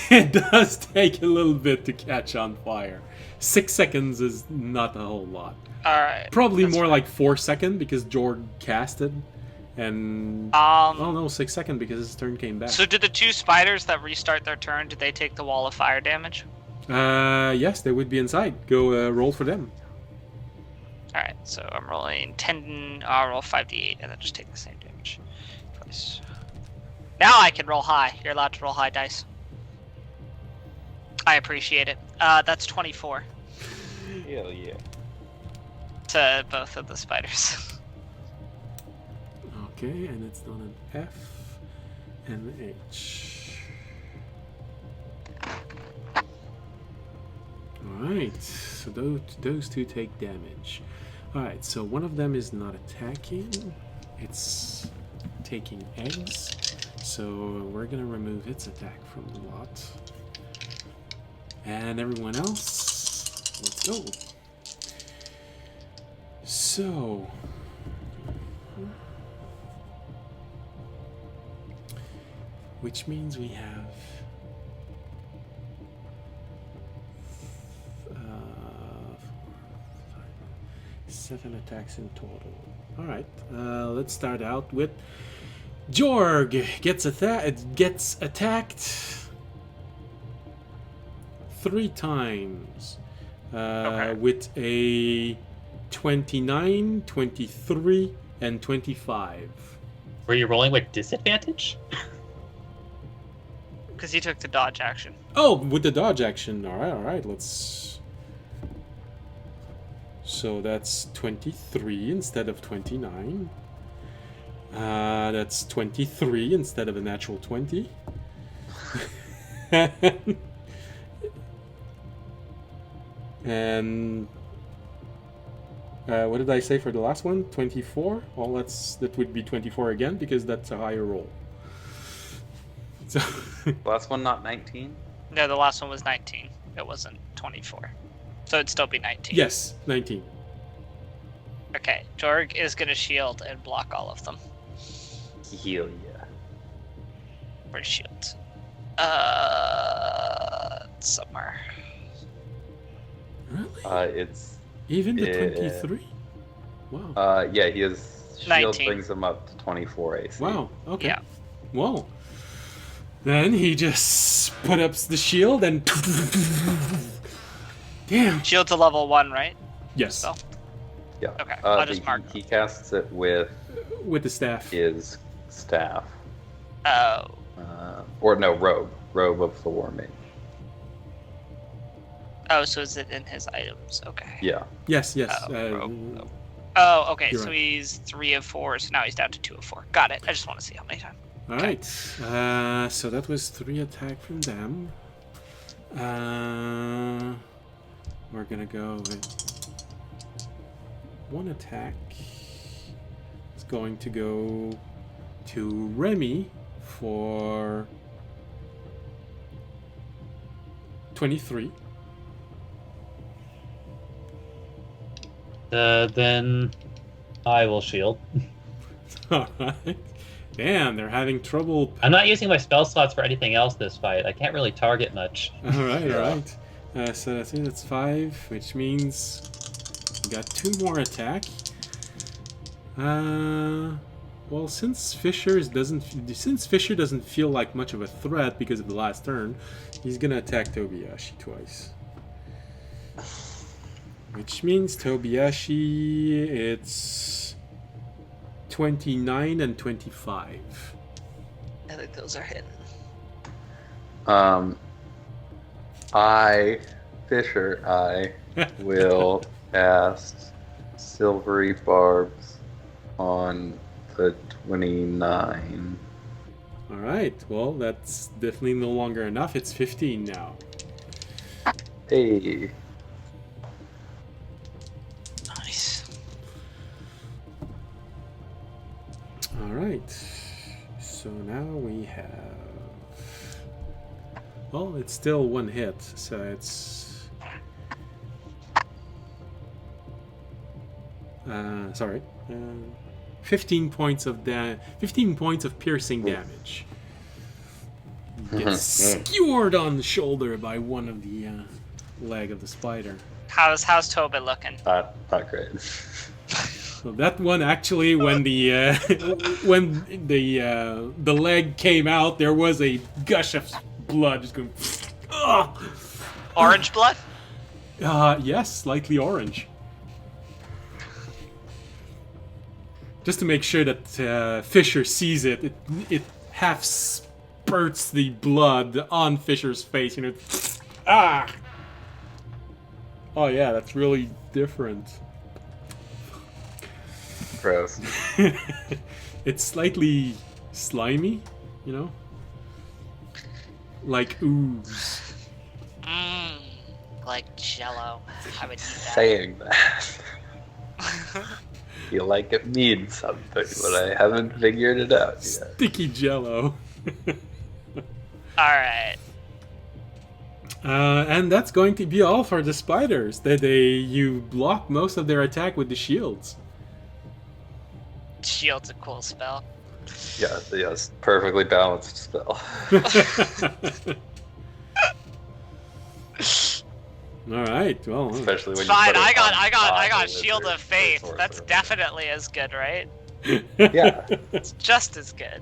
It does take a little bit to catch on fire. 6 seconds is not a whole lot. Alright. Probably more like 4 seconds because Jorg casted. And... oh no, 6 seconds because his turn came back. So did the 2 spiders that restart their turn, did they take the wall of fire damage? Yes, they would be inside. Go roll for them. Alright, so I'm rolling 10, I'll roll 5d8 and then just take the same damage twice. Now I can roll high. You're allowed to roll high dice. I appreciate it. That's 24. Hell yeah. to both of the spiders. Okay, and it's done an F and an H. Alright, so those two take damage. Alright, so one of them is not attacking. It's taking eggs. So we're gonna remove its attack from the lot. And everyone else, let's go. So... which means we have 7 attacks in total. Alright, let's start out with Jorg gets attacked 3 times with a 29, 23, and 25. Were you rolling with disadvantage? Because he took the dodge action. Oh, with the dodge action. Alright, let's... So that's 23 instead of 29. That's 23 instead of a natural 20. And... what did I say for the last one? 24? Well, that would be 24 again, because that's a higher roll. So... Last one, not 19? No, the last one was 19. It wasn't 24. So it'd still be 19. Yes, 19. Okay, Jorg is going to shield and block all of them. Heal, yeah. Where's shield? Somewhere. Really? It's... Even the 23? Wow. Yeah, he has... Shield 19. brings him up to 24 AC. Wow, okay. Yeah. Whoa. Then he just put up the shield and... Damn. Shield to level 1, right? Yes. So, Yeah. Okay, I'll just mark he casts it with With the staff. his staff. oh. Or no, robe. Robe of the War Mage. Oh, so is it in his items? Okay. Yeah. Yes, yes. Oh, okay, You're so right. he's 3 of 4, so now he's down to 2 of 4. Got it. I just want to see how many times. Alright. So that was 3 attack from them. We're gonna go with 1 attack. It's going to go to Remy for 23. Then I will shield. Alright. Damn, they're having trouble. I'm not using my spell slots for anything else this fight. I can't really target much. Alright, alright. So I think that's 5, which means we got 2 more attack. Well, since Fisher doesn't feel like much of a threat because of the last turn, he's gonna attack Tobiyashi twice. Which means Tobiyashi, it's 29 and 25. I think those are hidden. Fisher, will cast Silvery Barbs on the 29. Alright, well, that's definitely no longer enough. It's 15 now. Hey. Nice. Alright, so now we have... Well, it's still 1 hit, so it's... 15 points of 15 points of piercing damage. Gets skewered on the shoulder by one of the leg of the spider. How's Tobin looking? Not great. So that one actually, when the the leg came out, there was a gush of blood just going. Ugh! Orange blood? Yes, slightly orange. Just to make sure that Fisher sees it, it half spurts the blood on Fisher's face. You know, ah. Oh yeah, that's really different. gross. It's slightly slimy, you know? Like ooze. Mmm, like Jello. I would eat that. Saying that. Feel like it means something, but I haven't figured it out yet. Sticky jello. Alright. And that's going to be all for the spiders. You block most of their attack with the shields. Shield's a cool spell. Yes, perfectly balanced spell. All right. Well, Especially when It's fine. you put I it on got top Shield wizard of Faith. or That's sorcerer. definitely as good, right? Yeah. It's just as good.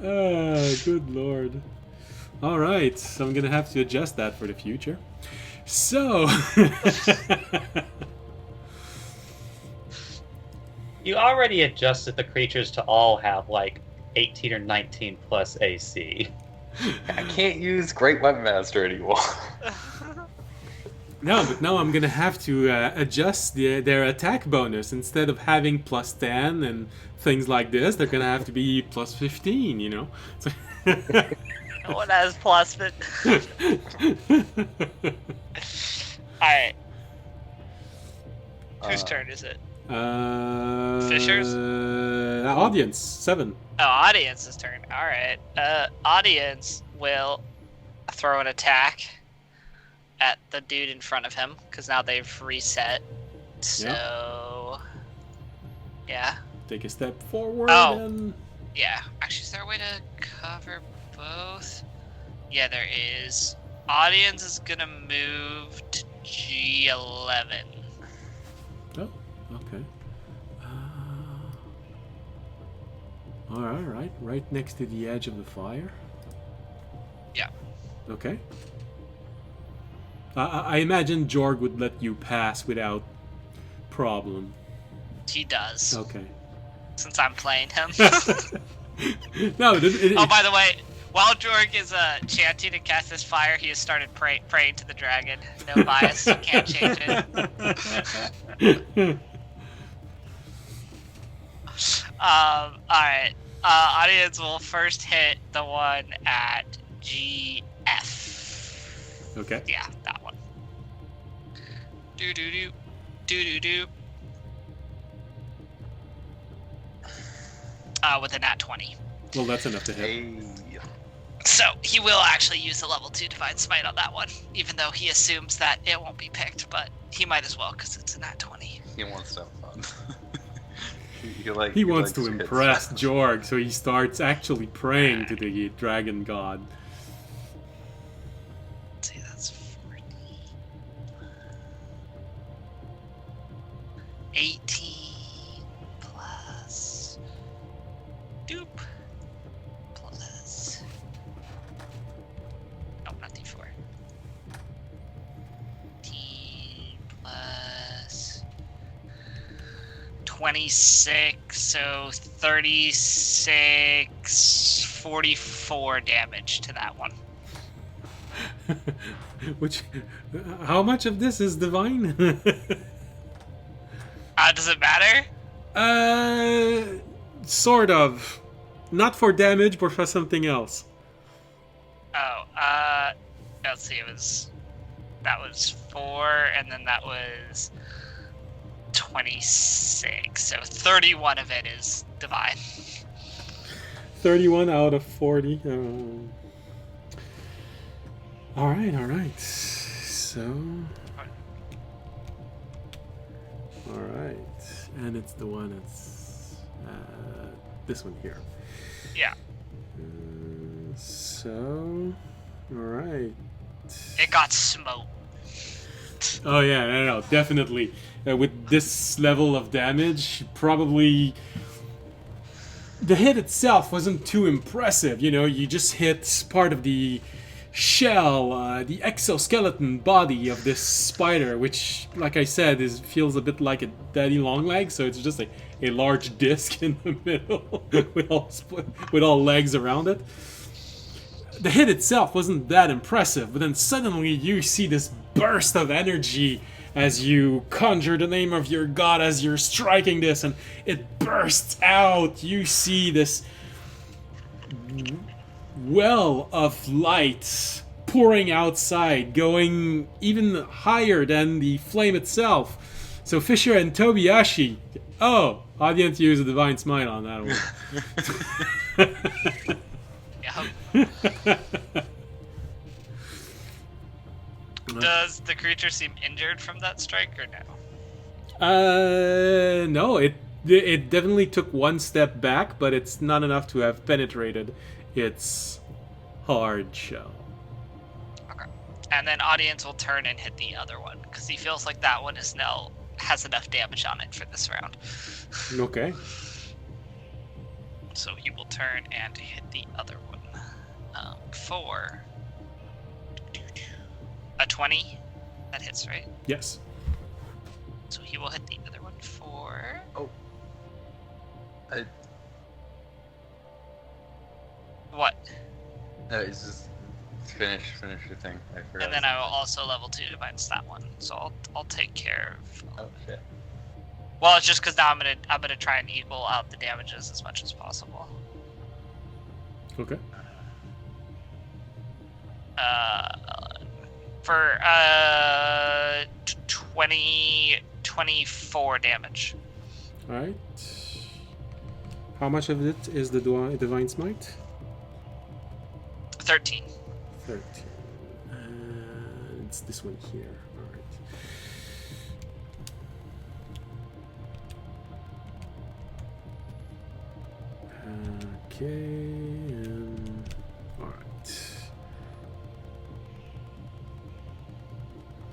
Good lord. All right. So I'm gonna have to adjust that for the future. So. You already adjusted the creatures to all have like 18 or 19 plus AC. I can't use Great Weapon Master anymore. No, but now I'm gonna have to adjust their attack bonus. Instead of having plus 10 and things like this, they're gonna have to be plus 15, you know? So No one has plus, but. Alright. Whose turn is it? Fishers? Audience, 7. Oh, Audience's turn. Alright. Audience will throw an attack at the dude in front of him, because now they've reset. So. Yeah. Take a step forward Oh. and... Yeah. Actually, is there a way to cover both? Yeah, there is. Audience is gonna move to G11. Oh, okay. Alright, right next to the edge of the fire. Yeah. Okay. I imagine Jorg would let you pass without problem. He does. Okay. Since I'm playing him. No, Oh, by the way, while Jorg is chanting to cast this fire, he has started praying to the dragon. No bias, you can't change it. Alright. Audience will first hit the one at GF. Okay. Yeah, that one. Do-do-do. Do-do-do. With a nat 20. Well, that's enough to hit. Hey. So, he will actually use the level 2 Divine Smite on that one, even though he assumes that it won't be picked, but he might as well, because it's a nat 20. He wants to have fun. He wants likes to hits. impress Jorg, so he starts actually praying to the dragon god. Let's see, that's 40. 18 plus... Doop. Plus... Oh, not D4. 18 plus... 26, so 36... 44 damage to that one. Which, how much of this is divine? Does it matter? Sort of. Not for damage, but for something else. Oh, let's see, that was 4, and then that was 26, so 31 of it is divine. 31 out of 40. Alright. So... Alright. And it's the one that's... this one here. Yeah. So... Alright. It got smoked. Oh yeah, no, definitely. With this level of damage, probably... The hit itself wasn't too impressive, you know, you just hit part of the shell, the exoskeleton body of this spider, which, like I said, feels a bit like a daddy long leg, so it's just a large disc in the middle with all legs around it. The hit itself wasn't that impressive, but then suddenly you see this burst of energy as you conjure the name of your god as you're striking this, and it bursts out. You see this well of light pouring outside, going even higher than the flame itself. So Fisher and Tobiyashi, audience use a divine smite on that one. Yep. Does the creature seem injured from that strike or no? No, it definitely took one step back, but it's not enough to have penetrated its hard shell. Okay. And then audience will turn and hit the other one because he feels like that one is now has enough damage on it for this round. Okay. So he will turn and hit the other one for a 20. That hits, right? Yes. So he will hit the other one for. Oh. What? No, it's just finish your thing. I forgot. And then I will also level 2 divine that one. So I'll take care of. Oh shit. Well, it's just because now I'm gonna try and equal out the damages as much as possible. Okay. For 24 damage. All right. How much of it is the divine smite? 13. 13. It's this one here. All right. Okay. All right.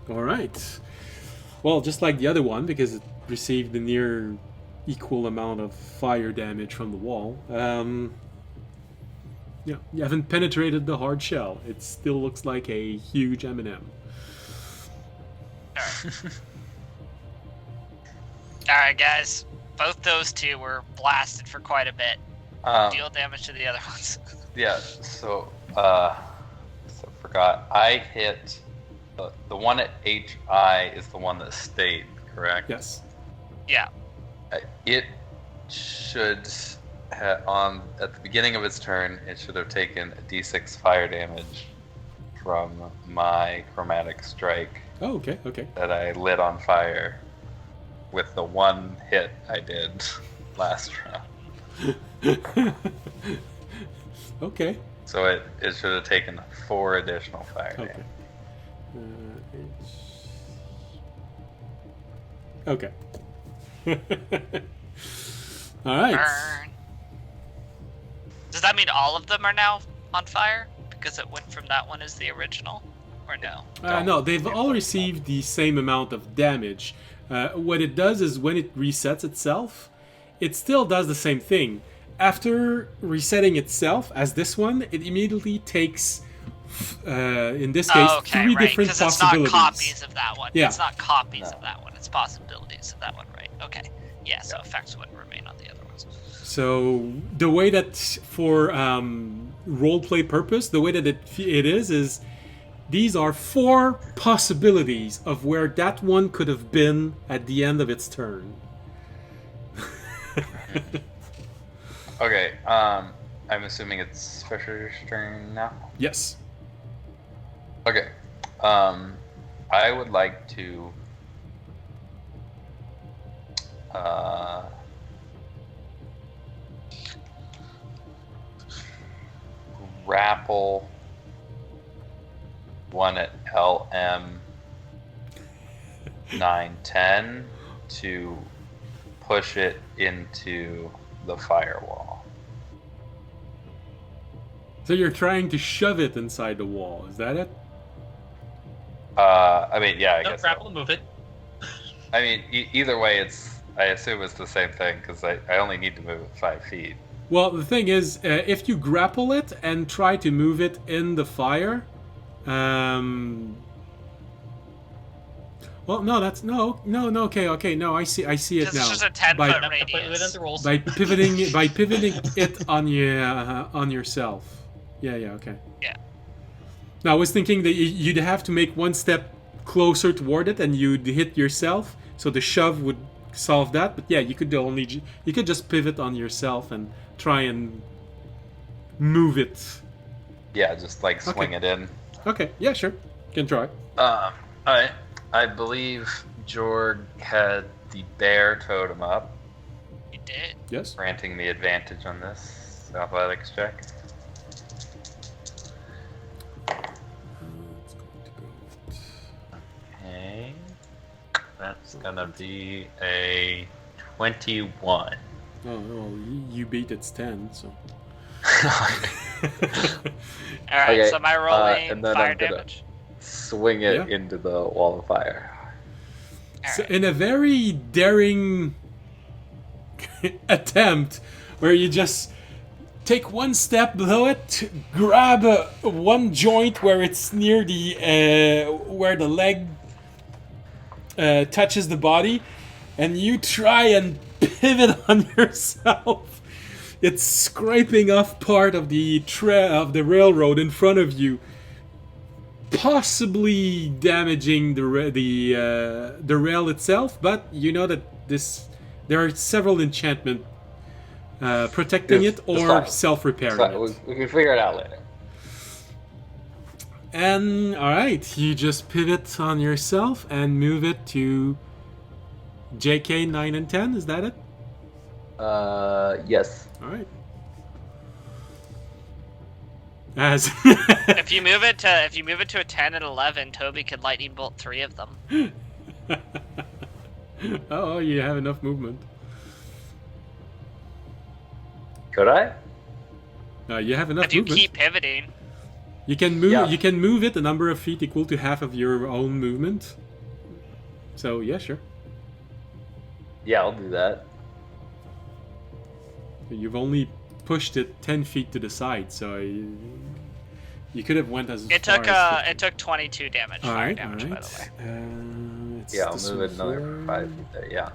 All right. Well, just like the other one, because it received the near equal amount of fire damage from the wall. Yeah, you haven't penetrated the hard shell. It still looks like a huge M&M. Alright, guys. Both those two were blasted for quite a bit. Deal damage to the other ones. Yeah, so forgot. I hit the one at HI is the one that stayed, correct? Yes. Yeah. It should at the beginning of its turn, it should have taken a D6 fire damage from my chromatic strike. Oh, okay, okay. That I lit on fire with the one hit I did last round. Okay. So it should have taken 4 additional fire Okay. damage. Okay. All right. Burn. Does that mean all of them are now on fire? Because it went from that one as the original? Or no? No, they've all received the same amount of damage. What it does is when it resets itself, it still does the same thing. After resetting itself, as this one, it immediately takes, in this case, 3 different possibilities. It's not copies of that one. Yeah. It's not copies of that one. It's possibilities of that one, right? Okay. Yeah, so effects wouldn't remain on the other ones. So the way that, for roleplay purpose, the way that it is these are 4 possibilities of where that one could have been at the end of its turn. Okay, I'm assuming it's Fisher's turn now? Yes. Okay, I would like to grapple one at LM 910 to push it into the firewall. So you're trying to shove it inside the wall, is that it? I mean, yeah, I Don't guess grapple so. and move it. I mean, either way, I assume it's the same thing, because I only need to move it 5 feet. Well, the thing is, if you grapple it and try to move it in the fire, well, no, that's no, okay, no, I see it Because now. it's just a 10-foot radius. The rules. By pivoting it on yourself. Yeah, okay. Yeah. Now I was thinking that you'd have to make one step closer toward it and you'd hit yourself. So the shove would solve that. But yeah, you could just pivot on yourself and try and move it. Yeah, just like swing it in. Okay, yeah, sure. Can try. Alright. I believe Jorg had the bear totem up, You did. Yes. granting the advantage on this athletics check. It's going to go. Okay. That's gonna be a 21. Oh, you beat its 10, so. Alright, Okay, so am I rolling and then fire I'm gonna- damage? Swing it Yeah. into the wall of fire. So Alright. in a very daring attempt, where you just take one step below it, grab one joint where it's near the where the leg touches the body, and you try and pivot on yourself. It's scraping off part of the railroad in front of you, possibly damaging the rail itself. But you know that there are several enchantment protecting It's it or fine. self-repairing So it. we can figure it out later. And alright, you just pivot on yourself and move it to JK 9 and 10, is that it? Yes. Alright. As If you move it to a 10 and 11, Toby could lightning bolt 3 of them. Oh, you have enough movement. Could I? You have enough If you movement. keep pivoting, You can move. Yeah. You can move it a number of feet equal to half of your own movement. So yeah, sure. Yeah, I'll do that. You've only pushed it 10 feet to the side, so you could have went as it far took as 50. it took 22 damage. All Fire right, damage, all by right. the way. It's Yeah, I'll this move one it another here. 5 feet there. Yeah.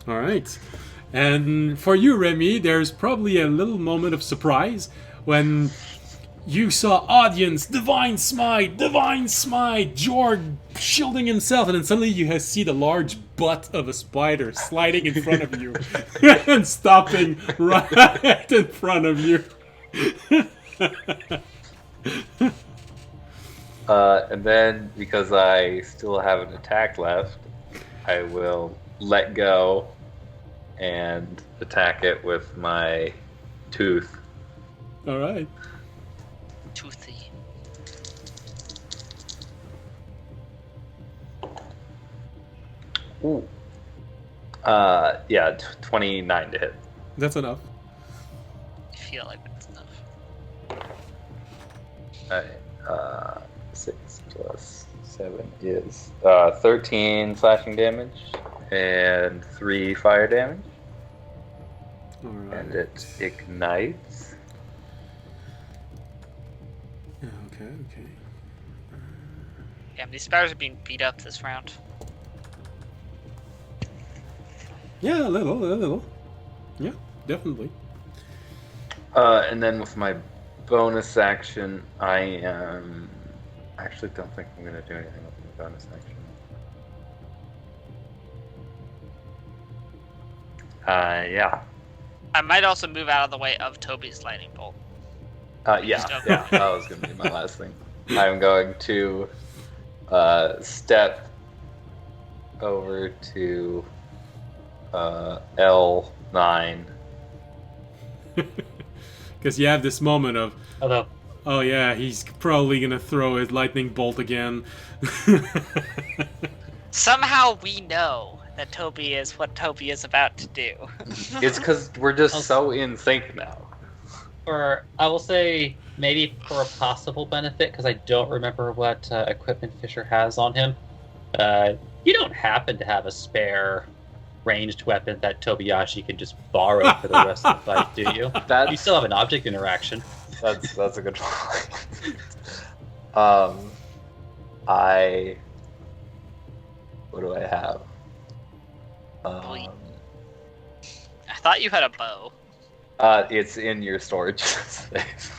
All right. And for you, Remy, there's probably a little moment of surprise when you saw audience, divine smite, Jorg shielding himself, and then suddenly you see the large butt of a spider sliding in front of you and stopping right in front of you. And then, because I still have an attack left, I will let go and attack it with my tooth. All right. Toothy. Ooh. Yeah, 29 to hit. That's enough. I feel like that's enough. Alright, 6 plus 7 is 13 slashing damage and 3 fire damage. All right. And it ignites. Okay. Damn, these spiders are being beat up this round. Yeah, a little. Yeah, definitely. And then with my bonus action, I actually don't think I'm going to do anything with my bonus action. Yeah. I might also move out of the way of Toby's lightning bolt. Yeah, that was going to be my last thing. I'm going to step over to L9. Because you have this moment of, Although, oh yeah, he's probably gonna throw his lightning bolt again. Somehow we know that Toby is what Toby is about to do. It's because we're just so in sync now. I will say, maybe for a possible benefit, because I don't remember what equipment Fisher has on him. You don't happen to have a spare ranged weapon that Tobiyashi can just borrow for the rest of the fight, do you? You still have an object interaction. That's a good point. What do I have? I thought you had a bow. It's in your storage space.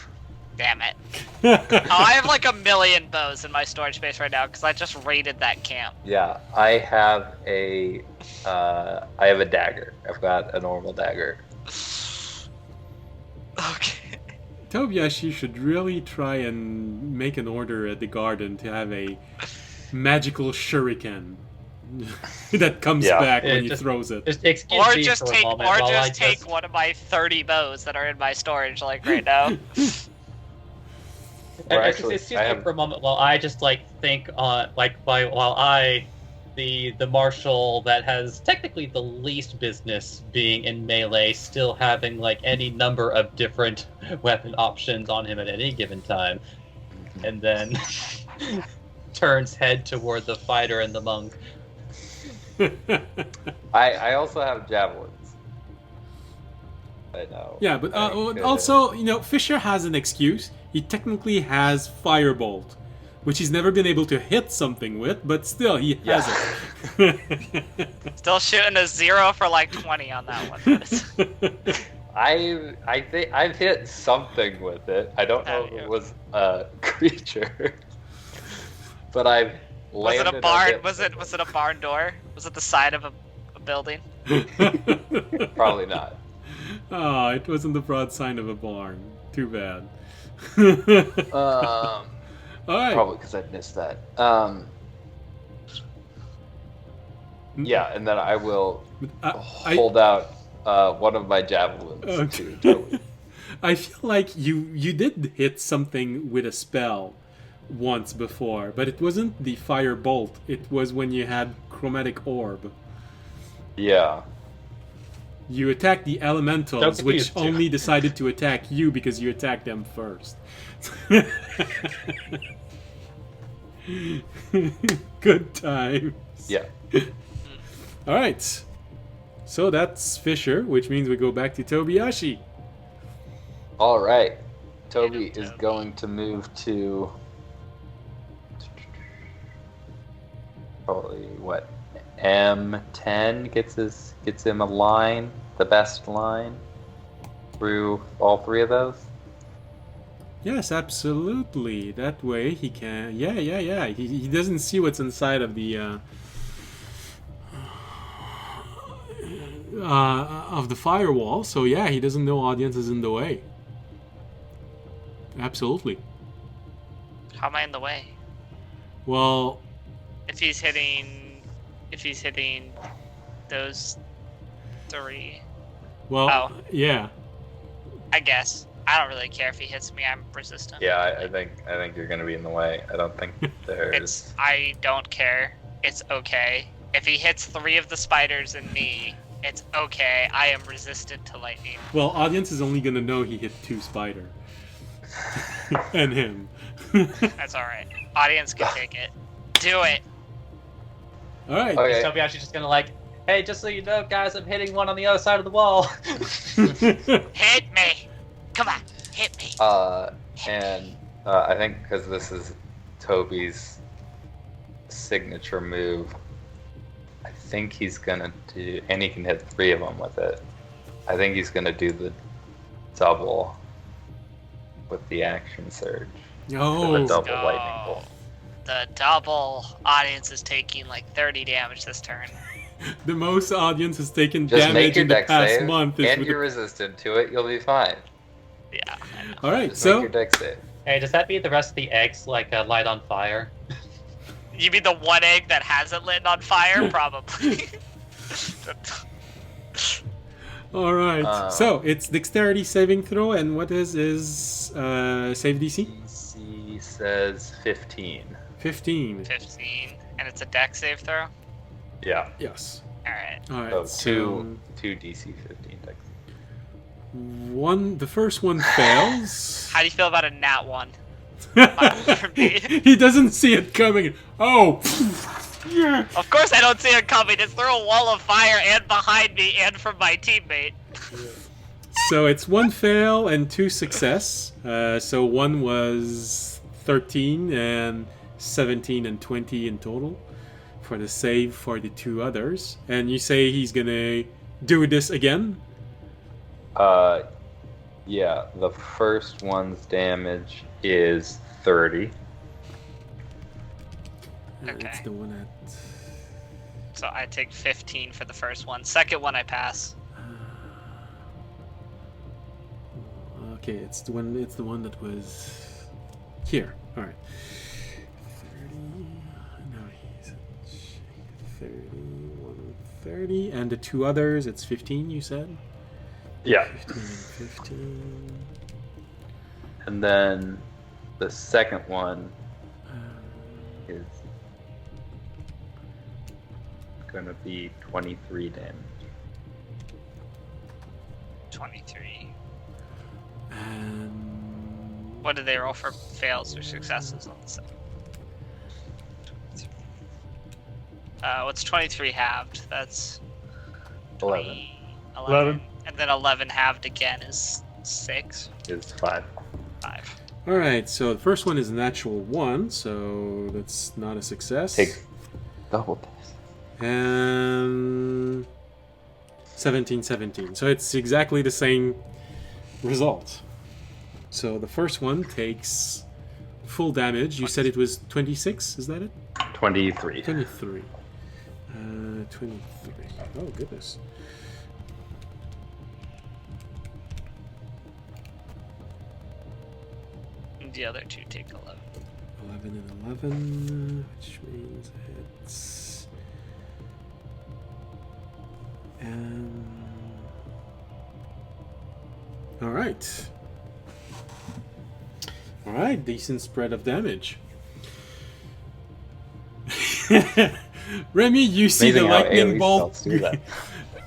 Damn it. I have like 1,000,000 bows in my storage space right now because I just raided that camp. Yeah, I have a dagger. I've got a normal dagger. Okay. Tobiashi should really try and make an order at the garden to have a magical shuriken that comes back when he throws it. Just excuse Or me just for a take, moment while I just... one of my 30 bows that are in my storage, like right now. Or actually, Excuse me for a moment while I just think on the marshal that has technically the least business being in melee, still having like any number of different weapon options on him at any given time, and then turns head toward the fighter and the monk. I also have javelins. I know. Yeah, but also, Fisher has an excuse. He technically has Firebolt, which he's never been able to hit something with, but still, he has it. Still shooting a 0 for like 20 on that one. I think I've hit something with it. I don't know if it was a creature, but I've Was landed it a barn? hit. Was it a barn door? Was it the side of a building? Probably not. Oh, it wasn't the broad sign of a barn. Too bad. All right. Probably because I missed that. Yeah, and then I will hold out one of my javelins to Toby. I feel like you did hit something with a spell once before, but it wasn't the fire bolt. It was when you had chromatic orb. Yeah. You attacked the elementals, Don't which confuse you. only decided to attack you because you attacked them first. Good times. Yeah. All right. So that's Fisher, which means we go back to Tobiashi. All right. Toby is going to move to probably what M10 gets him a line, the best line through all three of those. Yes, absolutely. That way he can. Yeah. He doesn't see what's inside of the firewall. So yeah, he doesn't know audience is in the way. Absolutely. How am I in the way? Well, If he's hitting those 3, well, yeah. I guess. I don't really care if he hits me. I'm resistant. Yeah, I think you're going to be in the way. I don't think there's. I don't care. It's okay. If he hits 3 of the spiders and me, it's okay. I am resistant to lightning. Well, audience is only gonna know he hit 2 spider. And him. That's alright. Audience can take it. Do it. Alright. Okay. Tobiashi's just gonna hey, just so you know, guys, I'm hitting one on the other side of the wall. Hit me. Come on. Hit me. And I think because this is Toby's signature move, I think he's gonna do, and he can hit 3 of them with it. I think he's gonna do the double with the action surge. Oh. The double lightning bolt. The double audience is taking like 30 damage this turn. The most audience has taken Just make damage your in the deck past save, month. Is and with you're resistant to it. You'll be fine. Yeah, I know. Alright, Just make so your deck save. Hey, does that mean the rest of the eggs light on fire? You mean the one egg that hasn't lit on fire? Probably. alright. So it's dexterity saving throw, and what is save DC? DC says 15. 15. 15. And it's a deck save throw? Yeah. Yes. Alright. Alright. So two DC 15 deck. The first one fails. How do you feel about a nat 1? He doesn't see it coming. Oh. Yeah. Of course I don't see it coming. It's through a wall of fire and behind me and from my teammate. So it's 1 fail and 2 success. So one was 13 and 17 and 20 in total for the save for the 2 others. And you say he's gonna do this again? Yeah, the first one's damage is 30. Okay. It's the one at... So I take 15 for the first one. Second one I pass. Okay, it's the one. It's the one that was here. All right. 30. No, he's at 30. 130, and the two others. It's 15. You said. Yeah. 15 and 15. And then the second one is gonna be 23 damage. 23. And What do they roll for fails or successes on the second? What's 23 halved? That's 11 11. And then 11 halved again is 6. is 5. 5. all right. So the first one is a natural 1, so that's not a success. Take double this. And 17, 17. So it's exactly the same result. So the first one takes full damage. You said it was 26, is that it? 23. 23. 23. Oh, goodness. And the other two take 11. 11 and 11, which means it's... Alright. Alright, decent spread of damage. Remy, you see the Amazing how lightning AoE bolt. spells do that.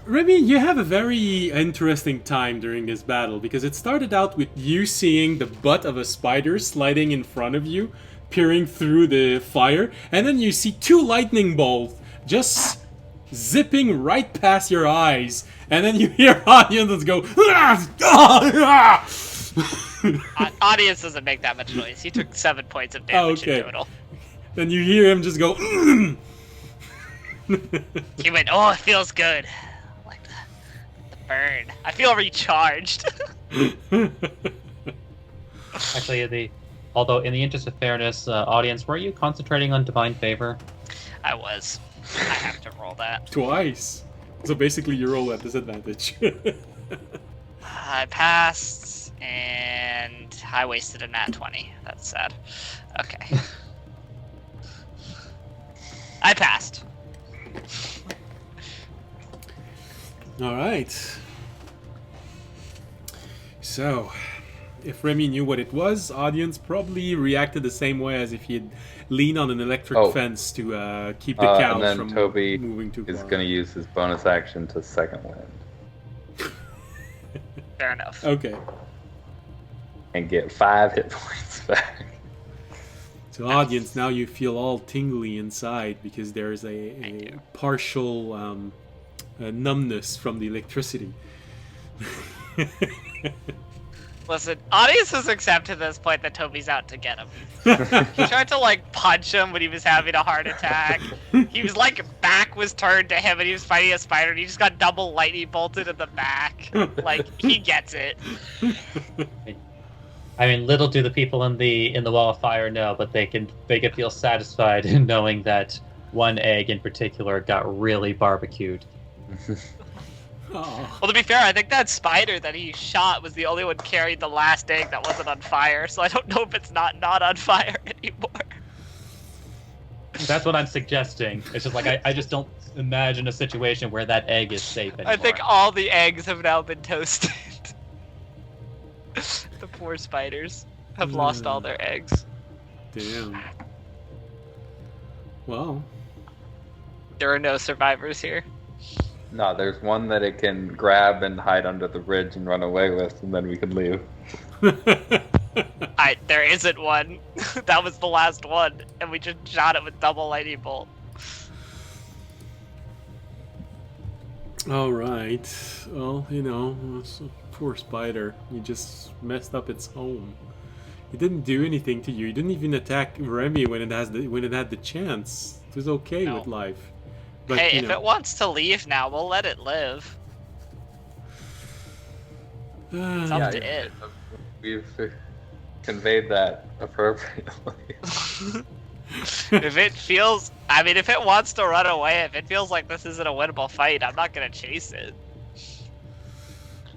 Remy, you have a very interesting time during this battle because it started out with you seeing the butt of a spider sliding in front of you, peering through the fire, and then you see two lightning bolts just zipping right past your eyes, and then you hear audiences go, Audience doesn't make that much noise. He took 7 points of damage Okay. in total. Then you hear him just go, He went, oh, it feels good. Like the burn. I feel recharged. Actually, although in the interest of fairness, audience, were you concentrating on divine favor? I was. I have to roll that. twice. So basically you roll at disadvantage. I passed, and I wasted a nat 20. That's sad. Okay. I passed. Alright. So, if Remy knew what it was, audience probably reacted the same way as if he'd lean on an electric fence to keep the cows and then from Toby moving too far. is going to use his bonus action to second wind Fair enough. Okay. and get 5 hit points back. So, audience, now you feel all tingly inside because there's a partial numbness from the electricity. Listen, audience has accepted at this point that Toby's out to get him. He tried to like punch him when he was having a heart attack. He was like back was turned to him and he was fighting a spider and he just got double lightning bolted in the back. Like he gets it. I mean, little do the people in the wall of fire know, but they can feel satisfied in knowing that one egg in particular got really barbecued. Oh. Well, to be fair, I think that spider that he shot was the only one carrying the last egg that wasn't on fire. So I don't know if it's not on fire anymore. That's what I'm suggesting. It's just like I just don't imagine a situation where that egg is safe anymore. I think all the eggs have now been toasted. The poor spiders have lost all their eggs. Damn. Well. There are no survivors here. No, there's one that it can grab and hide under the bridge and run away with, and then we can leave. There isn't one. That was the last one, and we just shot it with double lightning bolt. All right. Well, you know, it's a poor spider. You just messed up its home. It didn't do anything to you. You didn't even attack Remy when it had the chance. It was okay No. with life. But, Hey, you if know, it wants to leave now, we'll let it live. It's up Ah, to it. We've conveyed that appropriately. If it feels, I mean, if it wants to run away, if it feels like this isn't a winnable fight, I'm not gonna chase it.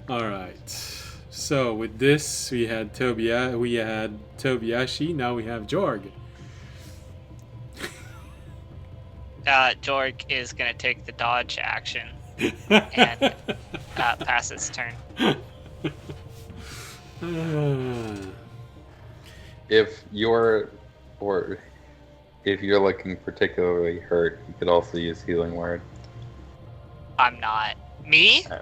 all right. So with this, we had Tobiashi. Now we have Jorg. Jorg is gonna take the dodge action and pass its turn. If you're looking particularly hurt, you could also use Healing Word. I'm not. Me? Yeah.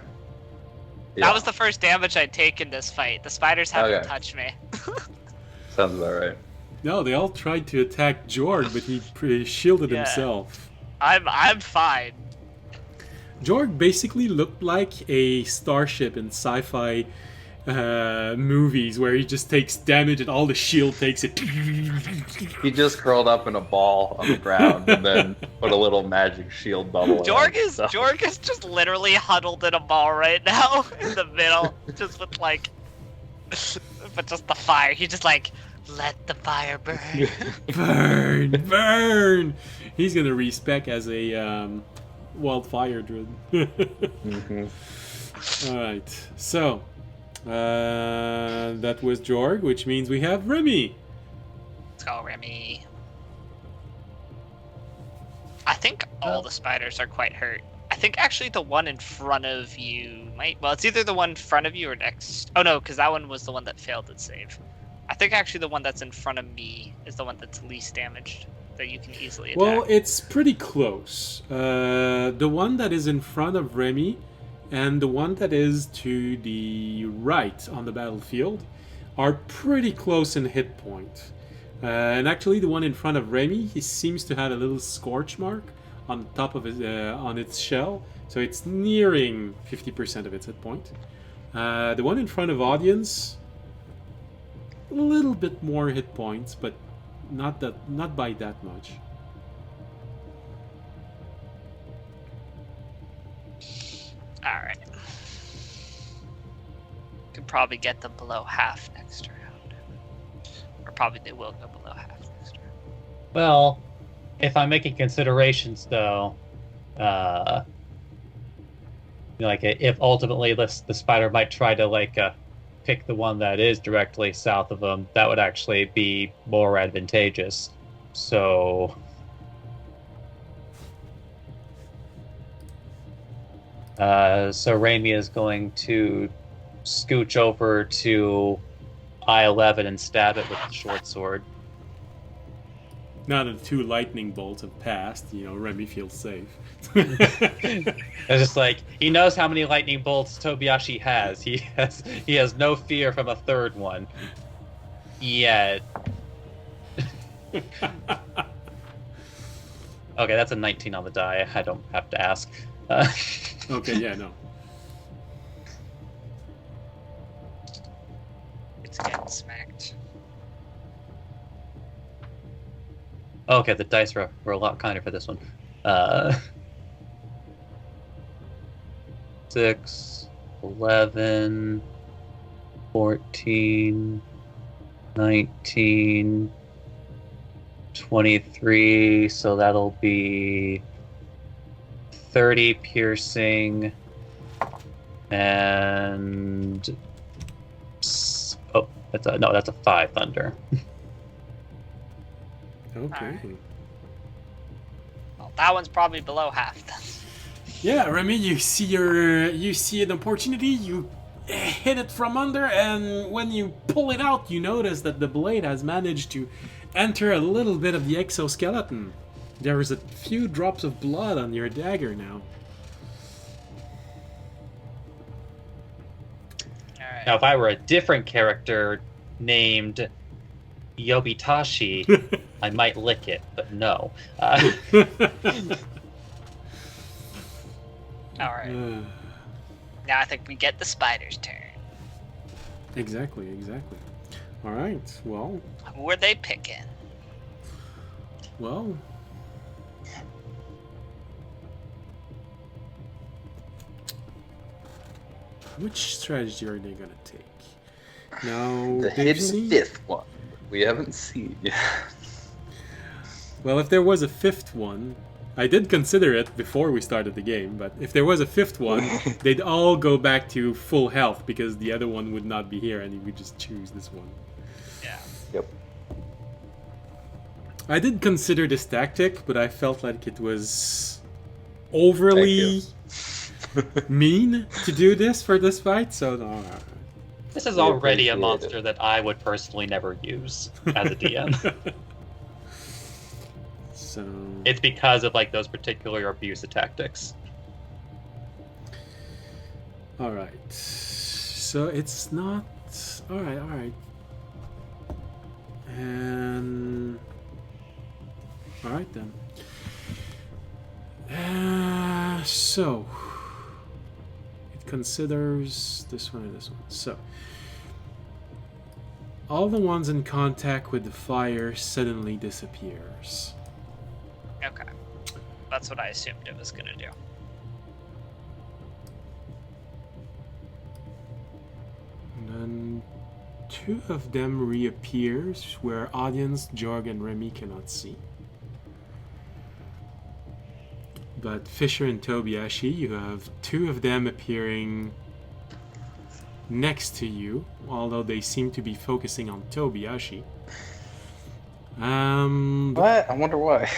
That was the first damage I'd taken this fight. The spiders haven't Okay. touched me. Sounds about right. No, they all tried to attack Jorg, but he shielded Yeah. himself. I'm fine. Jorg basically looked like a starship in sci-fi movies where he just takes damage and all the shield takes it. He just curled up in a ball on the ground and then put a little magic shield bubble. Jorg around is himself. just literally huddled in a ball right now in the middle, just with like, but just the fire. He's just like, let the fire burn. Burn, burn. He's gonna respec as a wildfire druid. Mhm. All right, so that was Jorg, which means we have Remy. Let's go, Remy. I think all the spiders are quite hurt. I think actually the one in front of you might. Well, it's either the one in front of you or next. Oh no, because that one was the one that failed its save. I think actually the one that's in front of me is the one that's least damaged, that you can easily attack. Well, it's pretty close. The one that is in front of Remy and the one that is to the right on the battlefield are pretty close in hit point. And actually, the one in front of Remy, he seems to have a little scorch mark on the top of his on its shell, so it's nearing 50% of its hit point. The one in front of Audience, a little bit more hit points, but not by that much. Alright. Could probably get them below half next round. Or probably they will go below half next round. Well, if I'm making considerations, though, like if ultimately the spider might try to pick the one that is directly south of them, that would actually be more advantageous. So, Raimi is going to scooch over to I-11 and stab it with the short sword. Now that the two lightning bolts have passed, Remy feels safe. It's just like he knows how many lightning bolts Tobiashi has. He has no fear from a third one. Yet. Okay, that's a 19 on the die. I don't have to ask. Okay, yeah, no. It's getting smacked. Okay, the dice were a lot kinder for this one. 6, 11, 14, 19, 23, so that'll be 30 piercing, and that's a 5 thunder. Okay. Well, that one's probably below half then. Yeah, Remy, you see an opportunity, you hit it from under, and when you pull it out, you notice that the blade has managed to enter a little bit of the exoskeleton. There is a few drops of blood on your dagger now. Alright. Now, if I were a different character named Yobitashi, I might lick it, but no. Alright. Now I think we get the spider's turn. Exactly. All right. Well, Who are they picking? which strategy are they gonna take? Now, The they've hidden seen... fifth one we haven't seen yet. Well, if there was a fifth one, I did consider it before we started the game, but if there was a fifth one, they'd all go back to full health because the other one would not be here and you would just choose this one. Yeah. Yep. I did consider this tactic, but I felt like it was overly mean to do this for this fight, so no. This is We already a appreciate monster it. that I would personally never use as a DM. So It's because of like those particular abusive tactics. all right. So it's not all right. And all right then. So it considers this one and this one. So all the ones in contact with the fire suddenly disappears. Okay. That's what I assumed it was gonna do. And then two of them reappears where audience, Jorg, and Remy cannot see. But Fisher and Tobiashi, you have two of them appearing next to you, although they seem to be focusing on Tobiashi. What? I wonder why.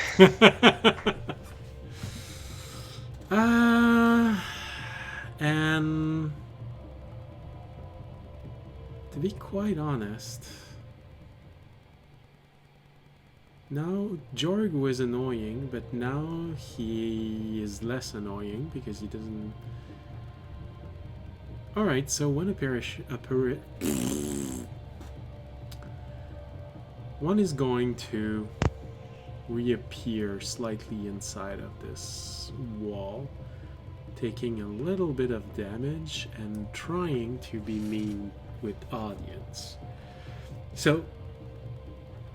And to be quite honest, now Jorg was annoying, but now he is less annoying because he doesn't. All right, so one one is going to reappear slightly inside of this wall, taking a little bit of damage and trying to be mean with audience. So,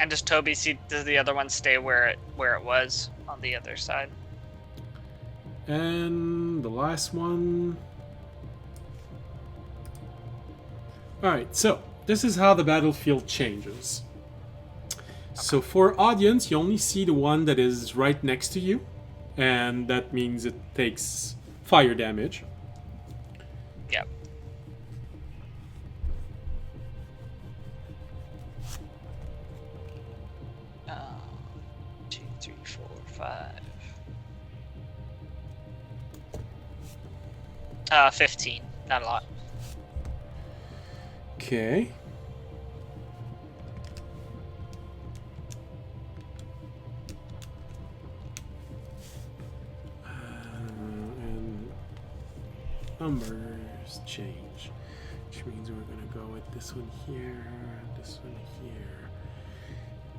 And does Toby see? Does the other one stay where it was on the other side? and the last one. Alright, so this is how the battlefield changes. So for audience, you only see the one that is right next to you, and that means it takes fire damage. Yep. 2, 3, 4, 5. 15. Not a lot. Okay. And numbers change, which means we're gonna go with this one here, this one here,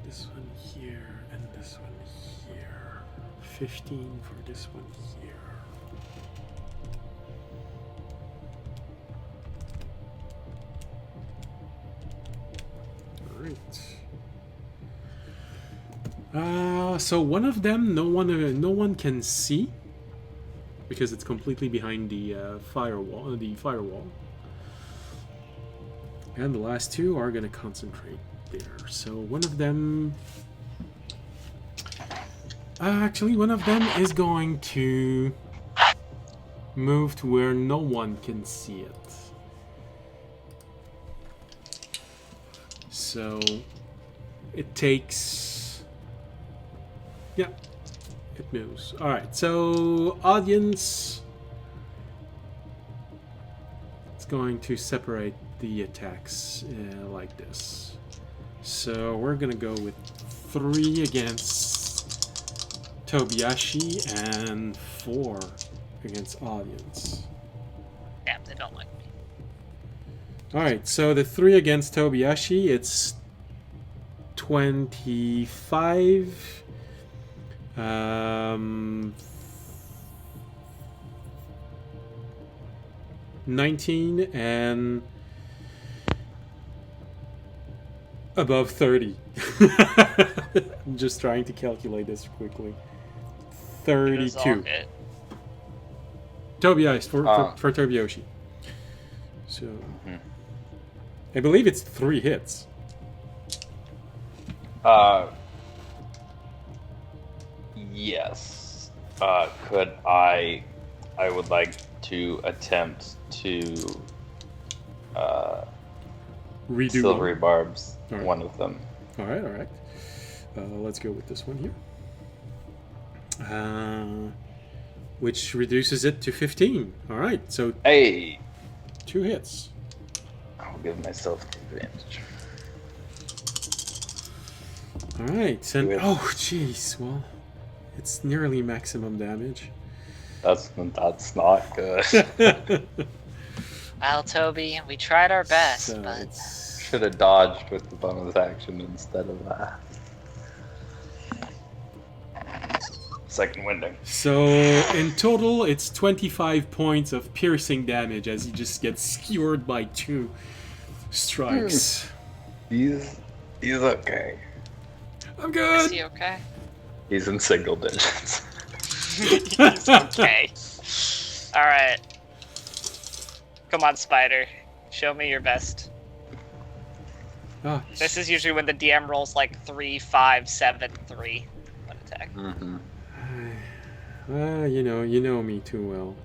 this one here, and this one here. 15 for this one here. So one of them, no one can see because it's completely behind the firewall. And the last two are gonna concentrate there. So one of them, actually, one of them is going to move to where no one can see it. So it takes, yeah, it moves. All right, so audience, it's going to separate the attacks like this. So we're gonna go with 3 against Tobiashi and 4 against audience. Damn, they don't like me. Alright, so the 3 against Tobiashi, it's 25. 19 and above 30. I'm just trying to calculate this quickly. It was all 32. good. Tobiashi for Tobiashi. So, I believe it's 3 hits. Yes. Could I would like to attempt to Redo silvery one. barbs All right. one of them. All right. Let's go with this one here. Which reduces it to 15. All right, so Hey, 2 hits. I'll give myself the advantage. All right, and Good. oh, jeez. Well, it's nearly maximum damage. That's not good. Well, Toby, we tried our best, So but it's- Should have dodged with the bonus action instead of that. Second winding. So in total, it's 25 points of piercing damage as he just gets skewered by 2 strikes. He's okay. I'm is good. he okay? He's in single digits. He's okay. Alright. Come on, Spider. Show me your best. Ah, This is usually when the DM rolls like 3, 5, 7, 3 on attack. Mm-hmm. you know me too well.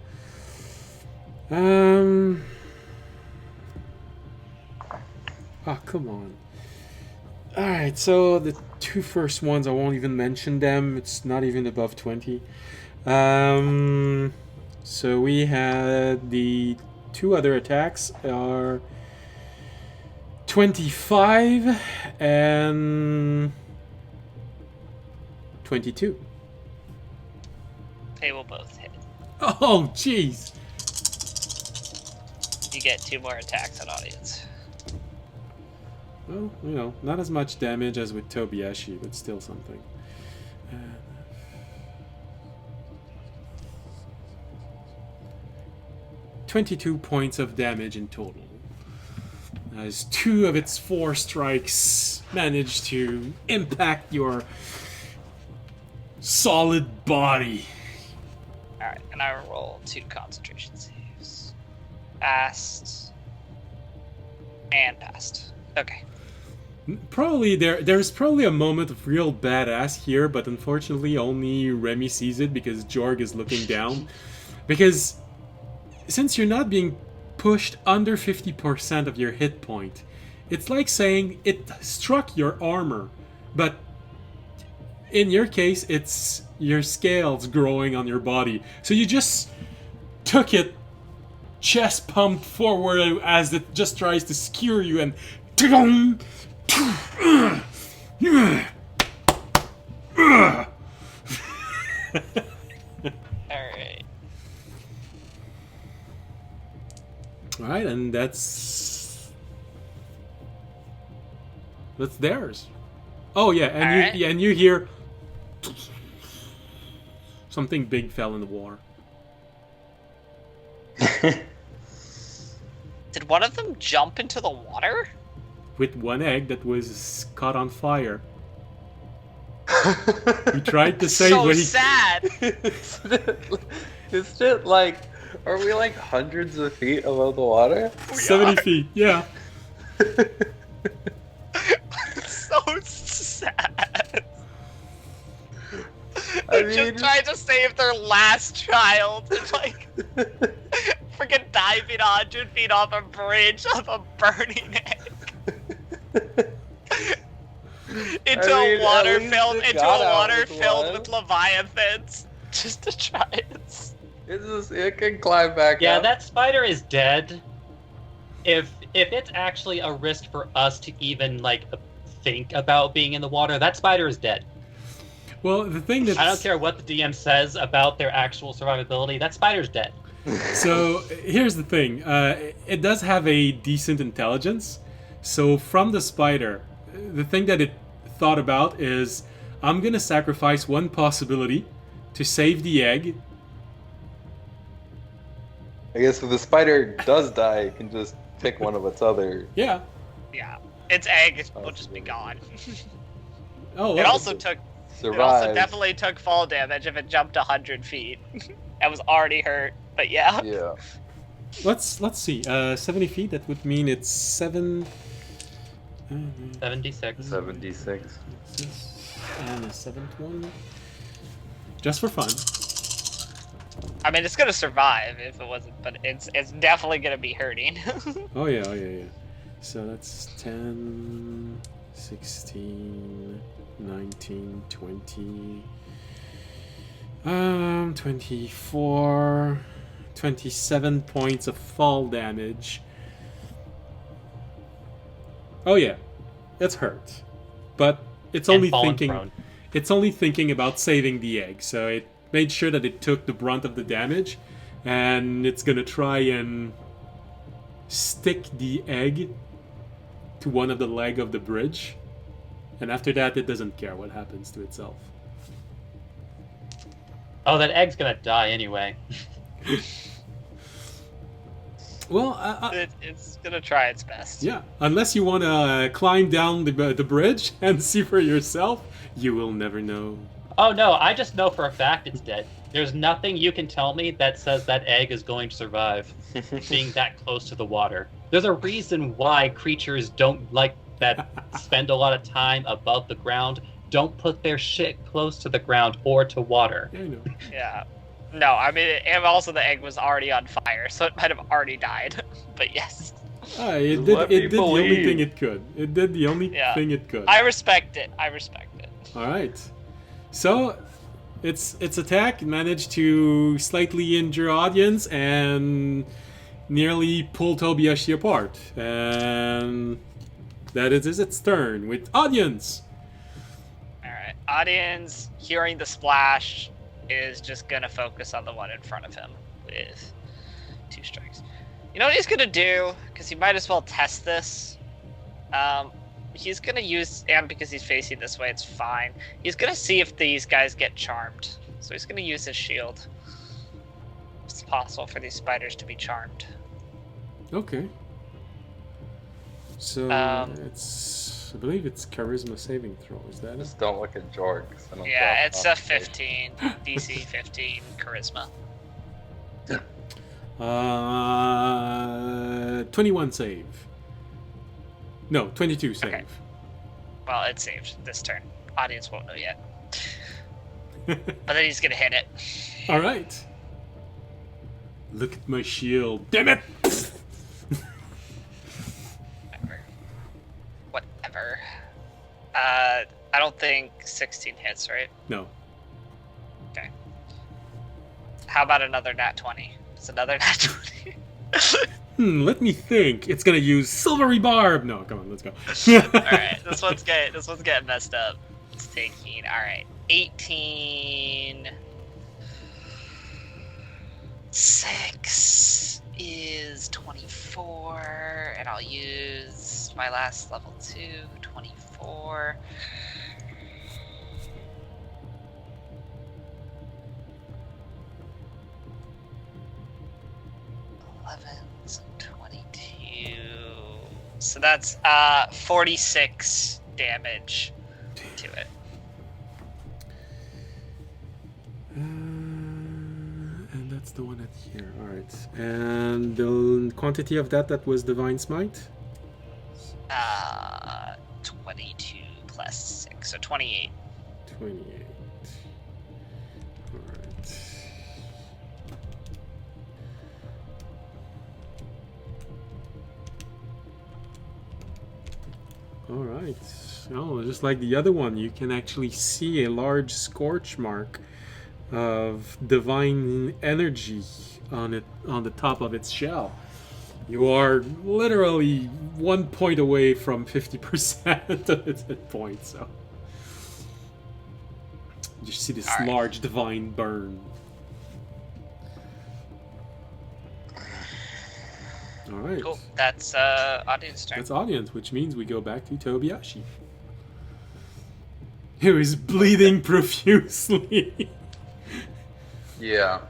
Oh, come on. Alright, so the 2 first ones, I won't even mention them. It's not even above 20. So we had the 2 other attacks are 25 and 22. They will both hit. Oh, jeez. You get 2 more attacks on audience. Well, not as much damage as with Tobiashi, but still something. 22 points of damage in total. As 2 of its 4 strikes manage to impact your solid body. Alright, and I will roll 2 concentration saves. Passed. And passed. Okay. Probably there's probably a moment of real badass here, but unfortunately only Remy sees it because Jorg is looking down. Because since you're not being pushed under 50% of your hit point, it's like saying it struck your armor, but in your case it's your scales growing on your body. So you just took it chest pumped forward as it just tries to skewer you and Alright. Alright, and that's theirs. Oh yeah, and Alright. and you hear something big fell in the water. Did one of them jump into the water? With one egg that was caught on fire. He tried to save So what he sad! Is it like, are we like hundreds of feet above the water? 70 feet, yeah. So sad. I They're just mean- trying to save their last child. And, like, freaking diving 100 feet off a bridge of a burning egg. Into I mean, a water at least filled it into got a out water with filled one. with leviathans just to try it. It can climb back Yeah, up. that spider is dead. If it's actually a risk for us to even like think about being in the water, that spider is dead. Well, the thing that I don't care what the DM says about their actual survivability. That spider's dead. So here's the thing. It does have a decent intelligence. So from the spider, the thing that it thought about is, I'm gonna sacrifice one possibility to save the egg. I guess if the spider does die, it can just pick one of its other. Yeah. Yeah, its egg will just be gone. Oh, It well, also took. It also Survive. definitely took fall damage if it jumped 100 feet. I was already hurt, but yeah. Yeah. Let's see. 70 feet. That would mean it's 7. 76. 76. And a 7th one. Just for fun. I mean, it's gonna survive if it wasn't, but it's definitely gonna be hurting. Oh yeah, yeah. So that's 10, 16, 19, 20, 24, 27 points of fall damage. Oh yeah, it's hurt, but it's And only fallen thinking. prone. It's only thinking about saving the egg, so it made sure that it took the brunt of the damage, and it's gonna try and stick the egg to one of the leg of the bridge, and after that it doesn't care what happens to itself. Oh, that egg's gonna die anyway. Well, It's gonna try its best. yeah, unless you want to climb down the bridge and see for yourself, you will never know. Oh no, I just know for a fact it's dead. There's nothing you can tell me that says that egg is going to survive being that close to the water. There's a reason why creatures don't like that spend a lot of time above the ground, don't put their shit close to the ground or to water. Yeah, I know. Yeah. No, I mean, and also the egg was already on fire, so it might have already died. But yes, It Let me did the only believe. thing it could. It did the only Yeah. thing it could. I respect it. I respect it. All right. So, its attack managed to slightly injure audience and nearly pull Tobiyashi apart. And that is its turn with audience. All right, audience hearing the splash is just gonna focus on the one in front of him with 2 strikes. You know what he's gonna do? Because he might as well test this. He's gonna use, and because he's facing this way, it's fine. He's gonna see if these guys get charmed. So he's gonna use his shield. It's possible for these spiders to be charmed. Okay. So, I believe it's charisma saving throw. Is that it? Just don't look at Jorg. 'cause I don't Yeah, drop it's off a the page. 15, DC 15 charisma. 21 save. No, 22 save. Okay. Well, it saved this turn. Audience won't know yet. But then he's gonna hit it. All right. Look at my shield. Damn it! Whatever. I don't think 16 hits, right? No. Okay. How about another nat 20? It's another nat 20. Let me think. It's gonna use silvery barb. No, come on, let's go. Alright, this one's getting messed up. It's taking, alright. 18. 6 is 24, and I'll use my last level 2, 24. So 22. So that's 46 damage to it. And that's the one at here. All right. And the quantity of that was divine smite. 22 plus 6, so 28. 28. All right. All right. Oh, just like the other one, you can actually see a large scorch mark of divine energy on it, on the top of its shell. You are literally 1 point away from 50% of its hit points. So you see this All right. large divine burn. All right. Cool. That's audience turn. That's audience, which means we go back to Tobiyashi. Who is bleeding profusely. Yeah.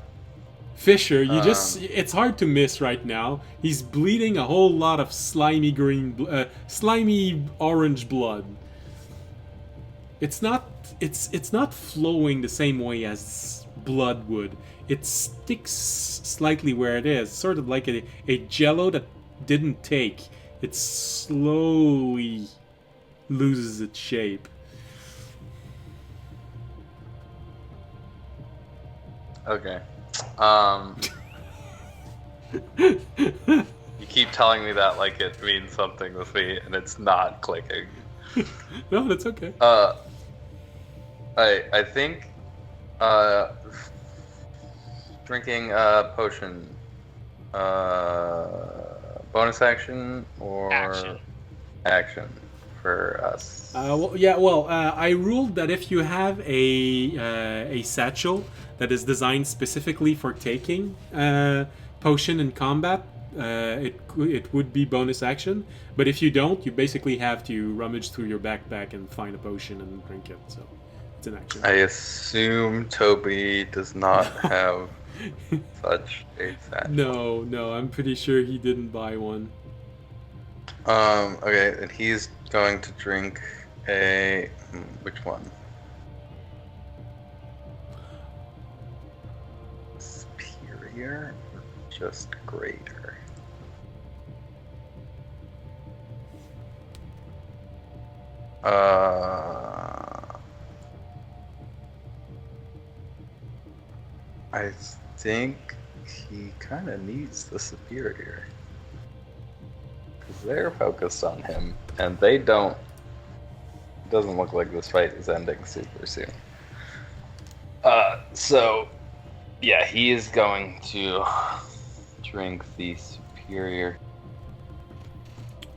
Fisher, you it's hard to miss right now. He's bleeding a whole lot of slimy slimy orange blood. It's not flowing the same way as blood would. It sticks slightly where it is, sort of like a jello that didn't take. It slowly loses its shape. Okay. You keep telling me that like it means something with me, and it's not clicking. No, that's okay. I think drinking a potion, bonus action or action for us. I ruled that if you have a satchel that is designed specifically for taking potion in combat, it would be bonus action. But if you don't, you basically have to rummage through your backpack and find a potion and drink it. So it's an action. I assume Toby does not have such a satchel. No, I'm pretty sure he didn't buy one. Okay, and he's going to drink a... which one? Superior or just greater? I think he kind of needs the superior. Because they're focused on him, and they don't... It doesn't look like this fight is ending super soon. So, yeah, he is going to drink the superior.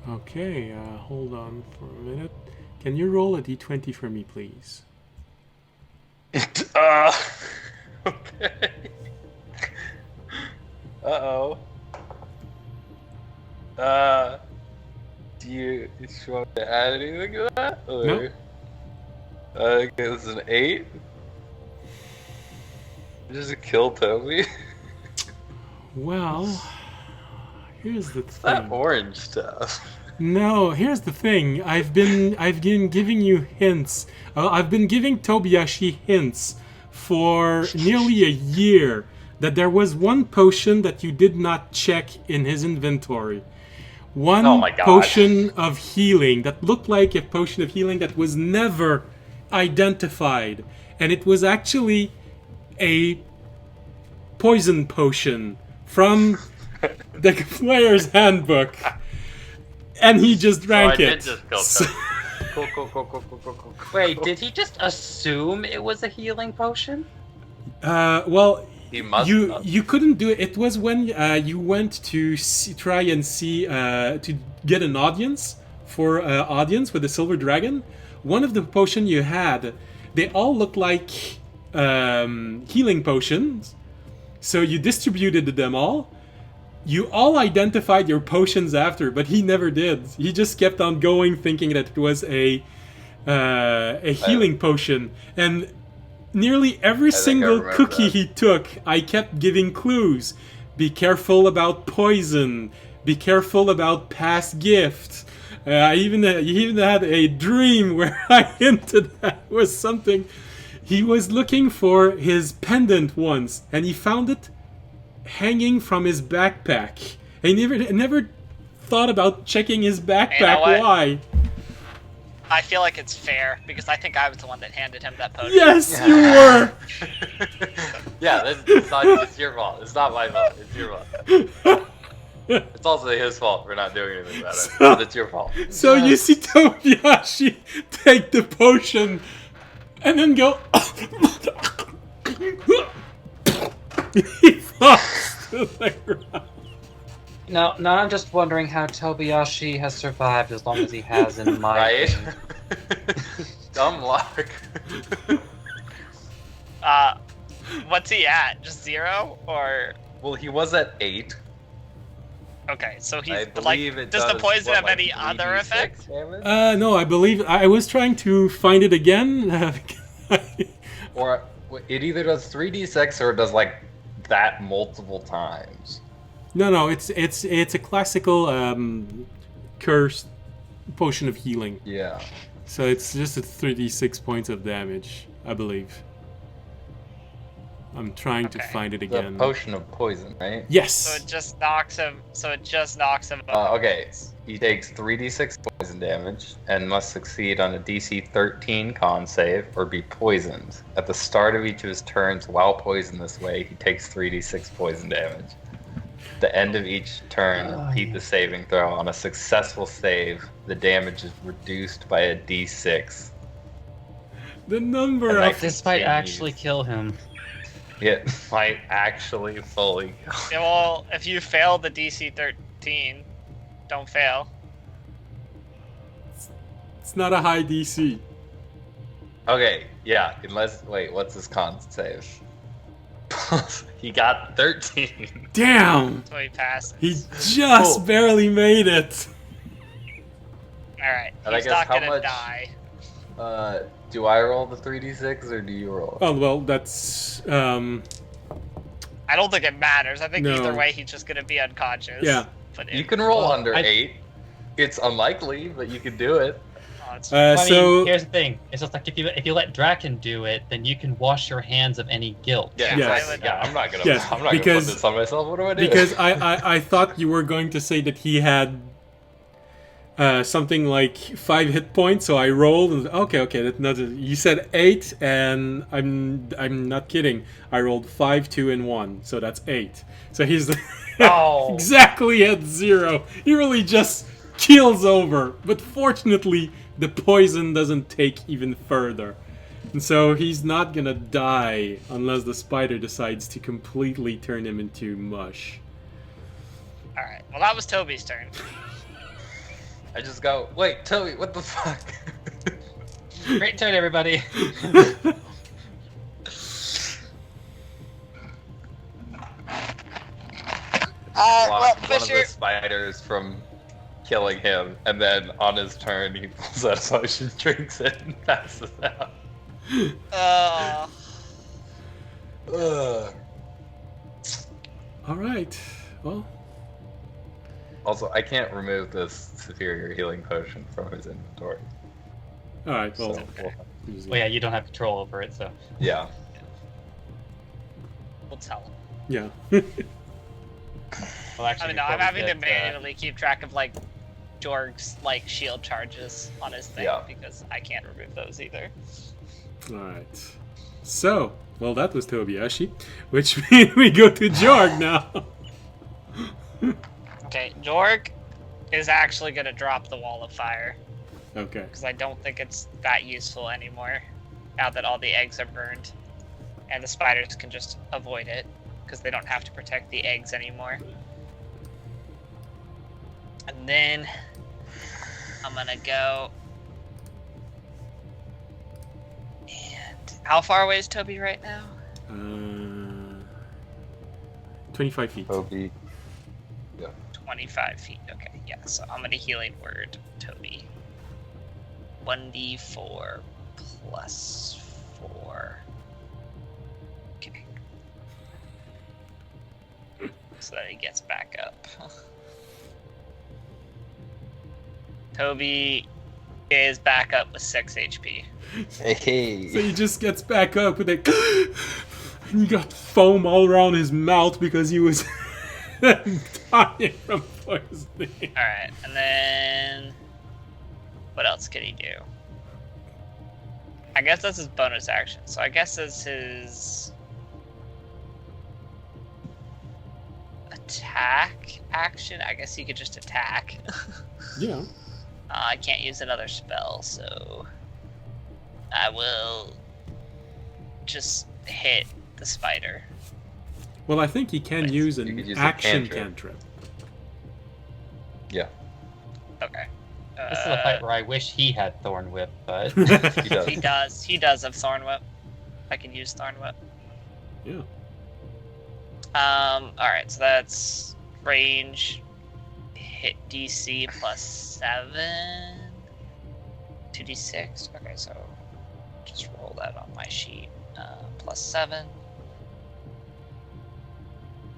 Okay, hold on for a minute. Can you roll a d20 for me, please? Okay. Uh-oh. Do you want to add anything to that? Or... No. Okay, this is an 8. Just to kill Toby. Well, here's the thing. That orange stuff. No, here's the thing. I've been giving you hints. I've been giving Tobiyashi hints for nearly a year that there was one potion that you did not check in his inventory. One potion of healing that looked like a potion of healing that was never identified. And it was actually a poison potion from the player's handbook. And he just drank it. Just kill Toby. Cool. Wait, did he just assume it was a healing potion? Well, He must you couldn't do it. It was when you went to try and see to get an audience for audience with the silver dragon. One of the potion you had, they all looked like healing potions. So you distributed them all. You all identified your potions after, but he never did. He just kept on going, thinking that it was a healing potion. And nearly every single cookie he took, I kept giving clues. Be careful about poison. Be careful about past gifts. He even had a dream where I hinted that was something. He was looking for his pendant once, and he found it hanging from his backpack. He never thought about checking his backpack. You know what? Why? I feel like it's fair because I think I was the one that handed him that potion. Yes, you were. Yeah, it's your fault. It's not my fault. It's your fault. It's also his fault for not doing anything about it. But it's your fault. So you see Tobiyashi take the potion and then go. He falls to the ground. Now I'm just wondering how Tobiyashi has survived as long as he has in my Right? opinion. Dumb luck. What's he at? Just 0 or? Well, he was at 8. Okay, so I he's believe like. it Does the poison have any other 3d6 effect? damage? No, I believe I was trying to find it again. Or it either does 3d6 or it does like that multiple times. No, it's a classical cursed potion of healing. Yeah. So it's just a 3d6 points of damage, I believe. I'm trying to Okay. find it The again. potion of poison, right? Yes. So it just knocks him. Okay. He takes 3d6 poison damage and must succeed on a DC 13 con save or be poisoned. At the start of each of his turns, while poisoned this way, he takes 3d6 poison damage. At the end of each turn, repeat the saving throw. On a successful save, the damage is reduced by a d6. The number And of like- This might Continues. actually kill him. It might actually fully go. Yeah, well, if you fail the DC 13, don't fail. it's not a high DC. Okay, yeah, unless... Wait, what's his con save? He got 13. Damn. So he passes. He just Cool. barely made it. All right. And I He's guess not how gonna much- die. Do I roll the 3d6 or do you roll? Oh well, that's I don't think it matters. I think No. either way, he's just gonna be unconscious. yeah. But You can roll Well, under I- 8. It's unlikely, but you can do it. it's I mean, So here's the thing: it's just like if you let Draken do it, then you can wash your hands of any guilt. Yeah, Yes. I would, I'm not gonna. Yes, I'm not because- gonna put this on myself. What do I do? because I thought you were going to say that he had something like 5 hit points, so I rolled and okay, that's not. You said 8, and I'm not kidding. I rolled 5, 2, and 1, so that's 8. So he's Oh. exactly at 0. He really just keels over, but fortunately the poison doesn't take even further. And so he's not gonna die unless the spider decides to completely turn him into mush. All right. Well, that was Toby's turn. I just go. Wait, Toby, what the fuck? Great turn, everybody. Block one of the spiders from killing him, and then on his turn he pulls out a potion, drinks it, and passes out. Ugh. All right. Well, Also, I can't remove this superior healing potion from his inventory. all right. Well, So, Well, yeah, you don't have control over it, so. yeah. We'll tell him. yeah. Well, actually, I mean, no, before I'm we having to get, manually keep track of like Jorg's like shield charges on his thing Yeah. because I can't remove those either. All right. So, well, that was Tobiyashi, which means we go to Jorg now. Okay, Jorg is actually gonna drop the wall of fire Okay. because I don't think it's that useful anymore now that all the eggs are burned, and the spiders can just avoid it because they don't have to protect the eggs anymore. And then I'm gonna go. And how far away is Toby right now? 25 feet. Toby. 25 feet. Okay, yeah. So I'm gonna healing word Toby. 1d4 plus 4. Okay. So that he gets back up. Toby is back up with 6 HP. Hey. So he just gets back up with a, and you got foam all around his mouth because he was dying from poisoning. Alright, and then what else can he do? I guess that's his bonus action. So I guess as his attack action, I guess he could just attack. Yeah. I can't use another spell, so I will just hit the spider. Well, I think he can Nice. use You an could use a action cantrip. cantrip. Yeah. Okay. This is a fight where I wish he had Thorn Whip, but He does. He does. He does have Thorn Whip. I can use Thorn Whip. Yeah. Alright, so that's range, hit DC plus 7, 2d6. Okay, so just roll that on my sheet. Plus 7,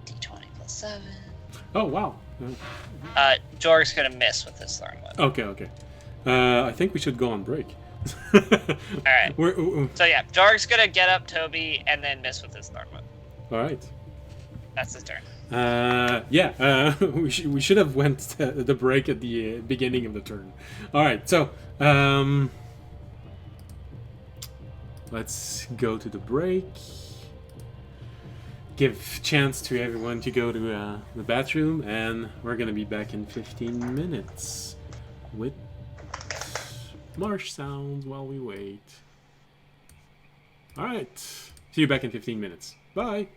d20 plus 7. Oh wow. Jorg's gonna miss with his Thorn Whip. Okay. I think we should go on break. Alright. We're, So yeah, Jorg's gonna get up Toby and then miss with his Thorn Whip. All right. That's his turn. We should have went to the break at the beginning of the turn. All right, so let's go to the break. Give chance to everyone to go to the bathroom, and we're gonna be back in 15 minutes with marsh sounds while we wait. All right, see you back in 15 minutes. Bye.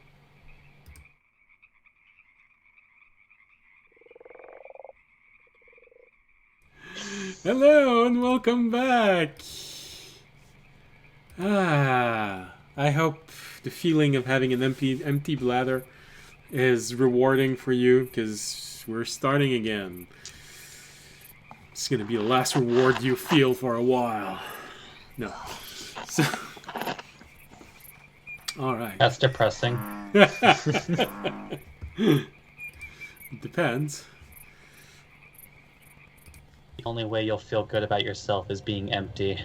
Hello and welcome back. I hope the feeling of having an empty bladder is rewarding for you, because we're starting again. It's gonna be the last reward you feel for a while. No. So, all right. That's depressing. Depends. The only way you'll feel good about yourself is being empty.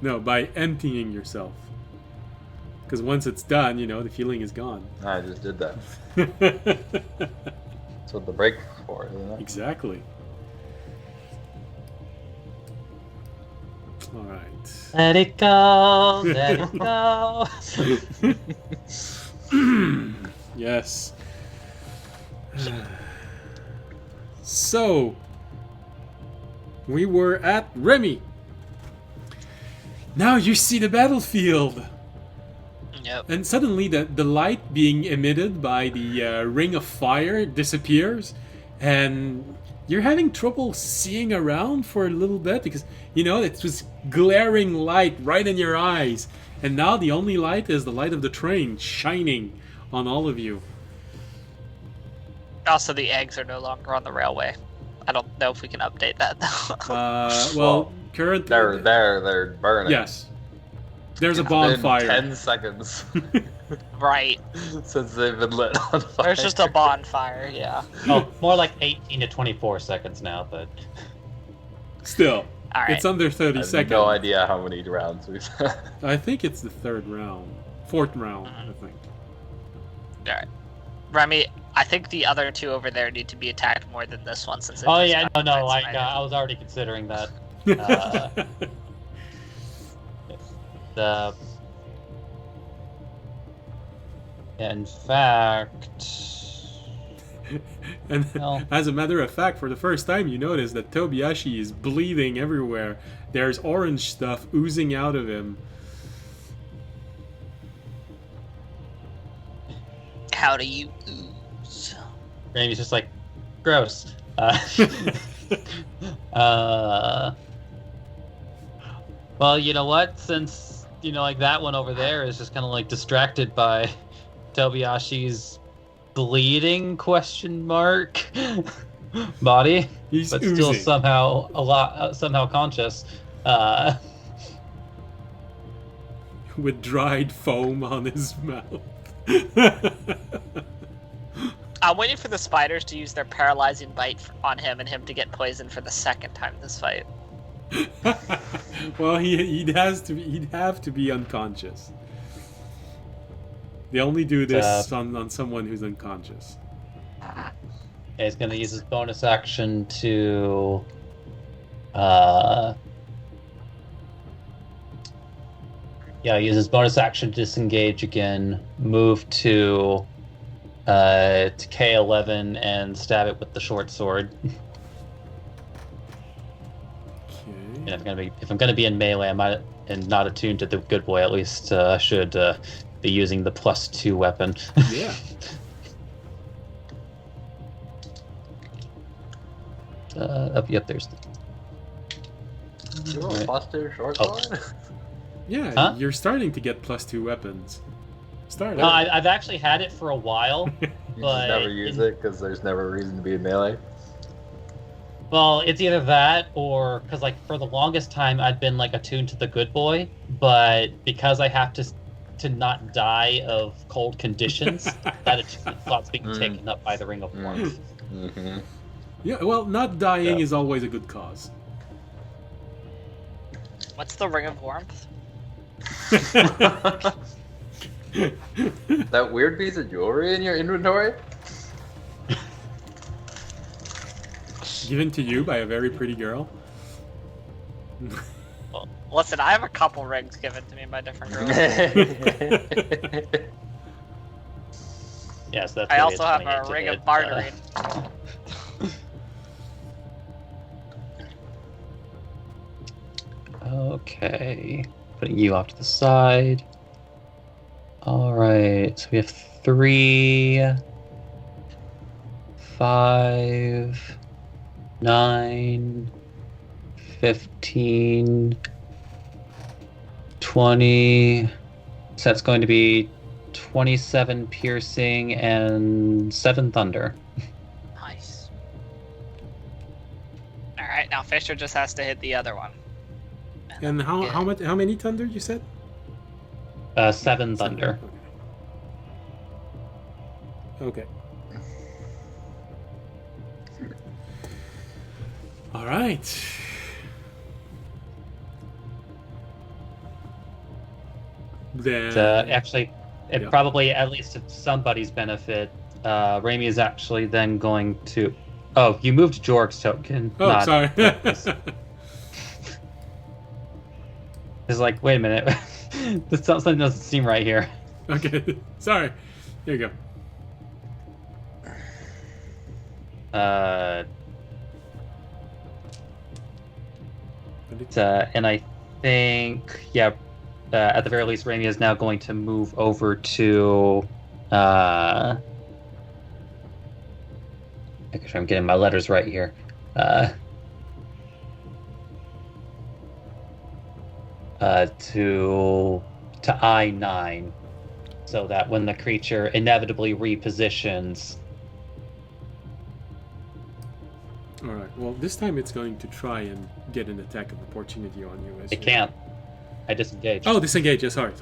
No, by emptying yourself. Because once it's done, the feeling is gone. I just did that. That's what the break is for, isn't it? Exactly. All right. Let it go, let it go. Yes. So, we were at Remy. Now you see the battlefield. Yep. And suddenly the light being emitted by the ring of fire disappears, and you're having trouble seeing around for a little bit, because it was glaring light right in your eyes, and now the only light is the light of the train shining on all of you. Also, the eggs are no longer on the railway. I don't know if we can update that though. Well, currently They're burning. yes, there's a It's been bonfire. 10 seconds Right. since they've been lit on fire. There's just a bonfire, yeah. Oh, more like 18 to 24 seconds now, but Still, All right. it's under 30 I have seconds. no idea how many rounds we've had. I think it's the fourth round, I think. All right. Remy, I think the other two over there need to be attacked more than this one, since. oh yeah, no, I was already considering that. In fact, And well, as a matter of fact, for the first time, you notice that Tobiyashi is bleeding everywhere. There's orange stuff oozing out of him. How do you ooze? Randy's just like, gross. Well, you know what? Since that one over there is just kind of like distracted by Tobiyashi's bleeding ? Body, He's but oozing. still somehow conscious. With dried foam on his mouth. I'm waiting for the spiders to use their paralyzing bite on him and him to get poisoned for the second time this fight. Well, he'd have to be unconscious. They only do this on someone who's unconscious. He's going to use his bonus action to use his bonus action to disengage again, move to K11 and stab it with the short sword. Okay. And if I'm gonna be in melee, and not attuned to the good boy, at least I should be using the +2 weapon. Yeah. Yep, there's. You want Right. +2 short Oh. sword? Yeah, Huh? you're starting to get +2 weapons. Start No, I've actually had it for a while. You But just never use it because there's never a reason to be in melee. Well, it's either that or because, like, for the longest time I'd been like attuned to the good boy, but because I have to not die of cold conditions, that attunement slot's being taken up by the Ring of Warmth. Mm-hmm. Yeah, well, not dying Yeah. is always a good cause. What's the Ring of Warmth? That weird piece of jewelry in your inventory? Given to you by a very pretty girl. Well, listen, I have a couple rings given to me by different girls. Yes, that's. I really also have 28 a to ring hit, of bartering. Okay, putting you off to the side. All right, so we have 3, 5, 9, 15, 20. So that's going to be 27 piercing and 7 thunder. Nice. Alright, now Fisher just has to hit the other one. And how much? How many thunder you said? 7 thunder. Okay. All right. Then Actually, it Yeah. probably, at least to somebody's benefit, Raimi is actually then going to. Oh, you moved Jorg's token. Oh, not sorry. It's like, wait a minute. This something doesn't seem right here. Okay, sorry. Here you go. And I think, yeah, at the very least, Raimi is now going to move over to. Making sure I'm getting my letters right here. To I-9, so that when the creature inevitably repositions. All right. Well, this time it's going to try and get an attack of opportunity on you. It can't. I disengaged. Oh, disengage. Yeah, sorry.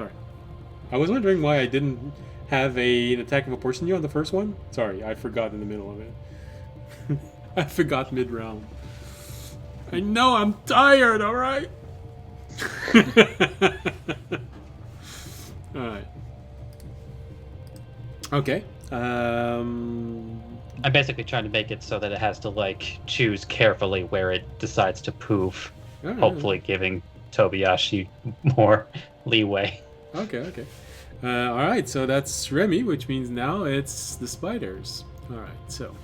I was wondering why I didn't have an attack of opportunity on the first one. Sorry, I forgot in the middle of it. I forgot mid-round. I know I'm tired. All right. All right. Okay. I'm basically trying to make it so that it has to like choose carefully where it decides to poof, All right. hopefully giving Tobiyashi more leeway. Okay. All right. So that's Remy, which means now it's the spiders. All right. So,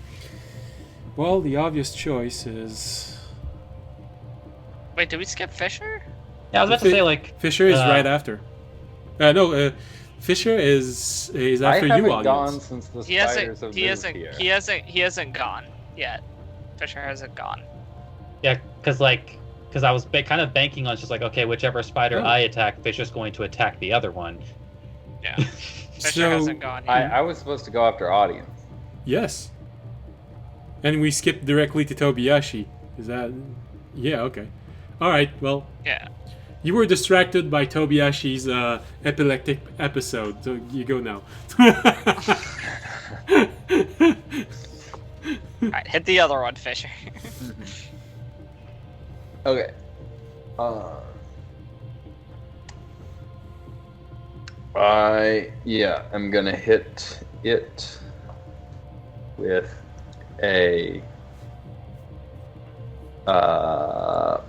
well, the obvious choice is Wait, did we skip Fisher? Yeah, I was about to say like Fisher is right after. Fisher is I after haven't you, gone audience. since the He spiders hasn't. have moved here. He hasn't gone yet. Fisher hasn't gone. yeah, because I was kind of banking on just like, okay, whichever spider Oh. I attack, Fisher's going to attack the other one. Yeah. Fisher So- hasn't gone yet. I was supposed to go after audience. Yes. And we skip directly to Tobiyashi. Is that? Yeah. Okay. All right. Well, Yeah. you were distracted by Tobiyashi's epileptic episode, so you go now. Alright, hit the other one, Fisher. Okay. I'm gonna hit it with a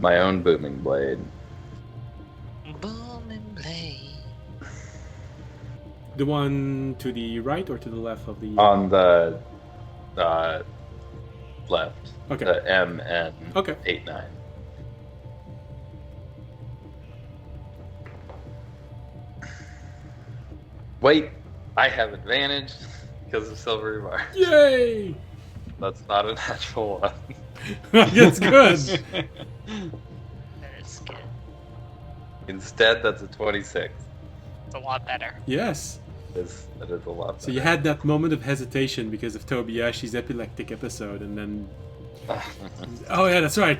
my own booming blade. Booming blade. The one to the right or to the left of the? On the left. Okay. The MN Okay. 89. Wait, I have advantage because of silvery bar. Yay! That's not a natural one. That's good. That is good. Instead, that's a 26. It's a lot better. Yes. That is a lot. So you had that moment of hesitation because of Tobiyashi's epileptic episode, and then. Oh yeah, that's right.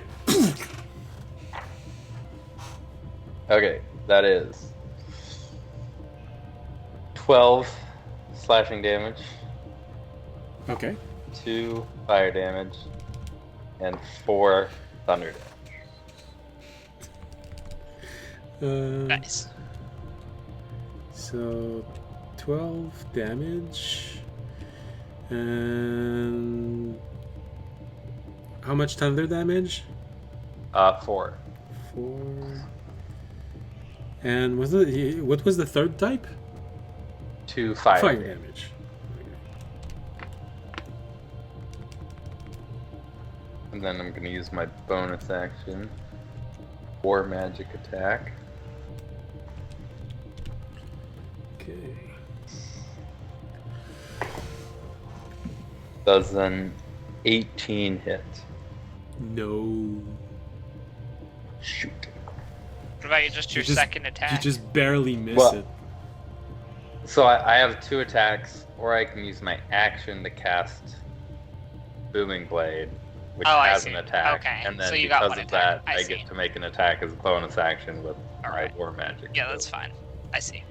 Okay, that is 12 slashing damage, Okay. 2 fire damage, and 4 thunder damage. Uh, Nice. So 12 damage. And how much thunder damage? 4. 4. And what was the third type? 2 fire. Fire damage. And then I'm going to use my bonus action. War magic attack. Okay. Does an 18 hit. No. Shoot. What about just your second attack? You just barely miss Well, it. So I have 2 attacks, or I can use my action to cast Booming Blade, which Oh, I has see. an attack. Okay, And then so you got because one of attack. that, I I see. get to make an attack as a bonus action with my Alright. War Magic. Yeah, that's fine. I see.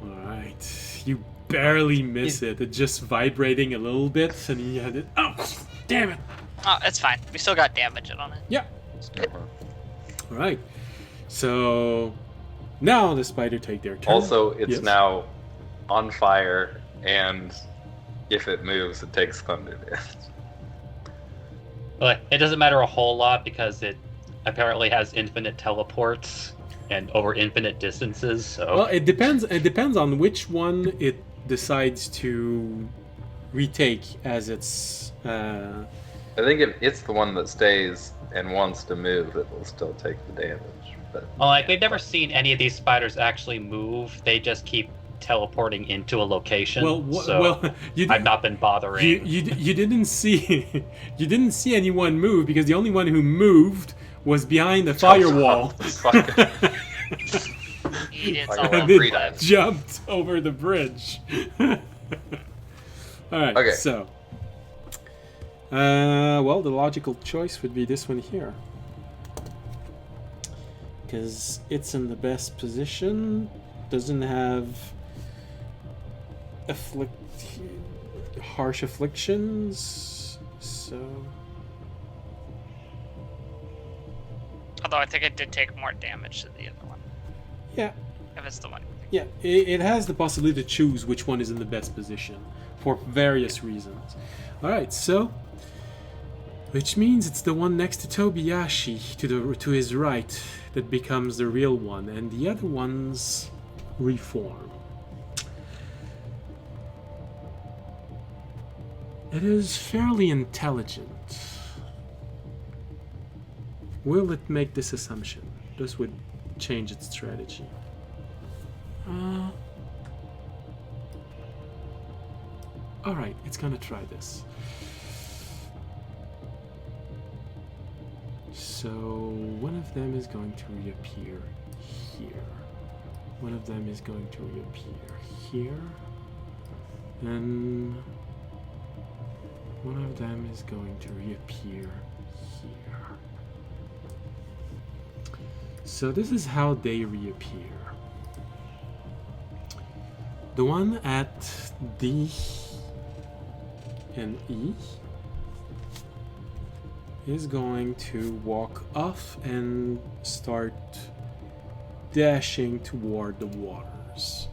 Alright. You barely miss it. It's just vibrating a little bit, and you had it. Oh, damn it! Oh, it's fine. We still got damage on it. Yeah. Alright. So now the spider take their turn. Also, it's Yes. now on fire, and if it moves, it takes thunder damage. But it doesn't matter a whole lot because it apparently has infinite teleports and over infinite distances. So Well, it depends. It depends on which one it decides to retake as its. I think if it's the one that stays and wants to move, it will still take the damage. But well, like we've never seen any of these spiders actually move. They just keep teleporting into a location. So I've not been bothering. You didn't see you didn't see anyone move because the only one who moved was behind the firewall. He did Like all a that. And then free dive. jumped over the bridge. All right. Okay. So, well, the logical choice would be this one here, because it's in the best position. Doesn't have harsh afflictions, so. Although I think it did take more damage than the other one. Yeah, If it's the one. yeah. It has the possibility to choose which one is in the best position for various reasons. All right, so which means it's the one next to Tobiyashi to his right that becomes the real one, and the other ones reform. It is fairly intelligent. Will it make this assumption? This would change its strategy. Alright, it's gonna try this. So one of them is going to reappear here. One of them is going to reappear here. And one of them is going to reappear here. So this is how they reappear. The one at D and E is going to walk off and start dashing toward the waters.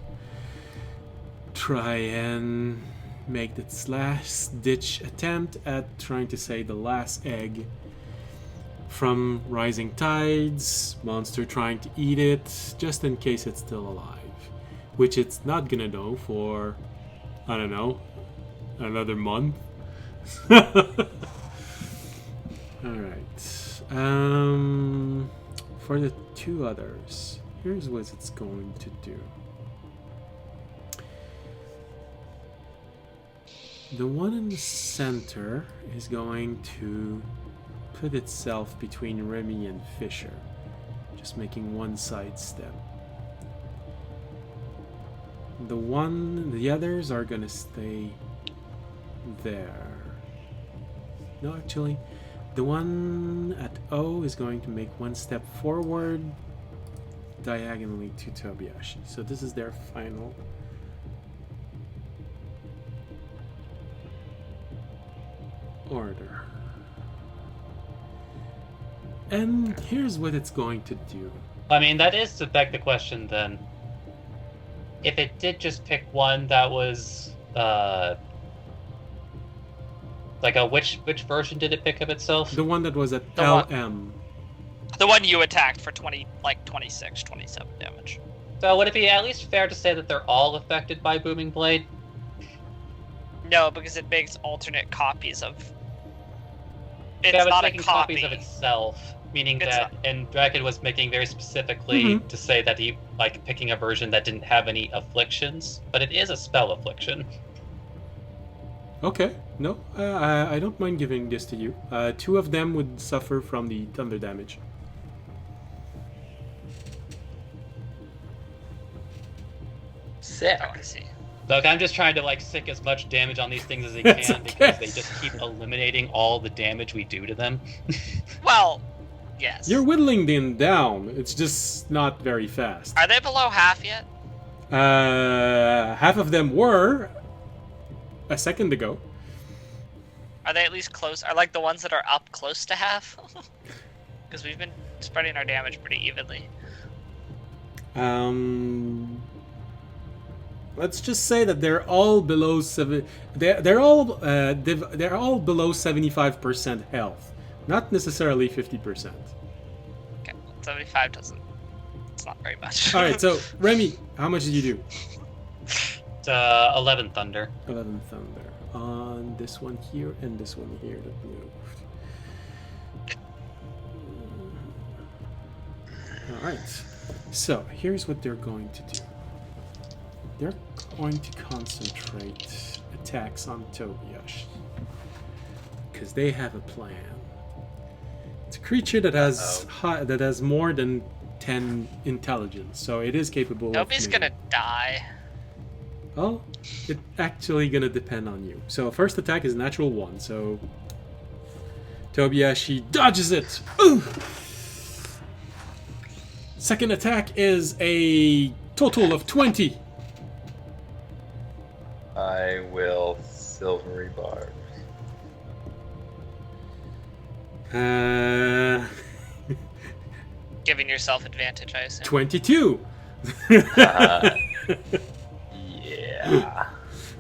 Try and make its last ditch attempt at trying to save the last egg from rising tides, monster trying to eat it, just in case it's still alive. Which it's not gonna know for, I don't know, another month. Alright. For the two others, here's what it's going to do. The one in the center is going to put itself between Remy and Fisher, just making one side step. The others are gonna stay there. No, actually, the one at O is going to make one step forward diagonally to Tobiyashi. So this is their final order. And here's what it's going to do. I mean, that is to beg the question then. if it did just pick one that was like a which version did it pick of itself? The one that was at The one- LM. The one you attacked for 26, 27 damage. So would it be at least fair to say that they're all affected by Booming Blade? No, because it makes alternate copies of. It's Yeah, but not a making copy. copies of itself, meaning It's that, and Draken was making very specifically to say that he picking a version that didn't have any afflictions, but it is a spell affliction. Okay, no, I don't mind giving this to you. 2 of them would suffer from the thunder damage. Sick. Oh, I see. Look, I'm just trying to sick as much damage on these things as I It's can okay. because they just keep eliminating all the damage we do to them. Well, yes. You're whittling them down. It's just not very fast. Are they below half yet? Half of them were a second ago. Are they at least close? Are like the ones that are up close to half? Because we've been spreading our damage pretty evenly. Let's just say that they're all below they're all below 75% health, not necessarily 50%. Okay, 75 doesn't. It's not very much. All right, so Remy, how much did you do? It's 11 Thunder. 11 thunder on this one here and this one here that moved. All right. So here's what they're going to do. They're going to concentrate attacks on Tobiash because they have a plan. It's a creature that has more than 10 intelligence, so it is capable. Nobody's of gonna die. Well, it's actually gonna depend on you. So first attack is natural 1. So Tobiash, he dodges it. Ooh! Second attack is a total of 20. I will silvery barbs. Giving yourself advantage, I assume. 22. Yeah.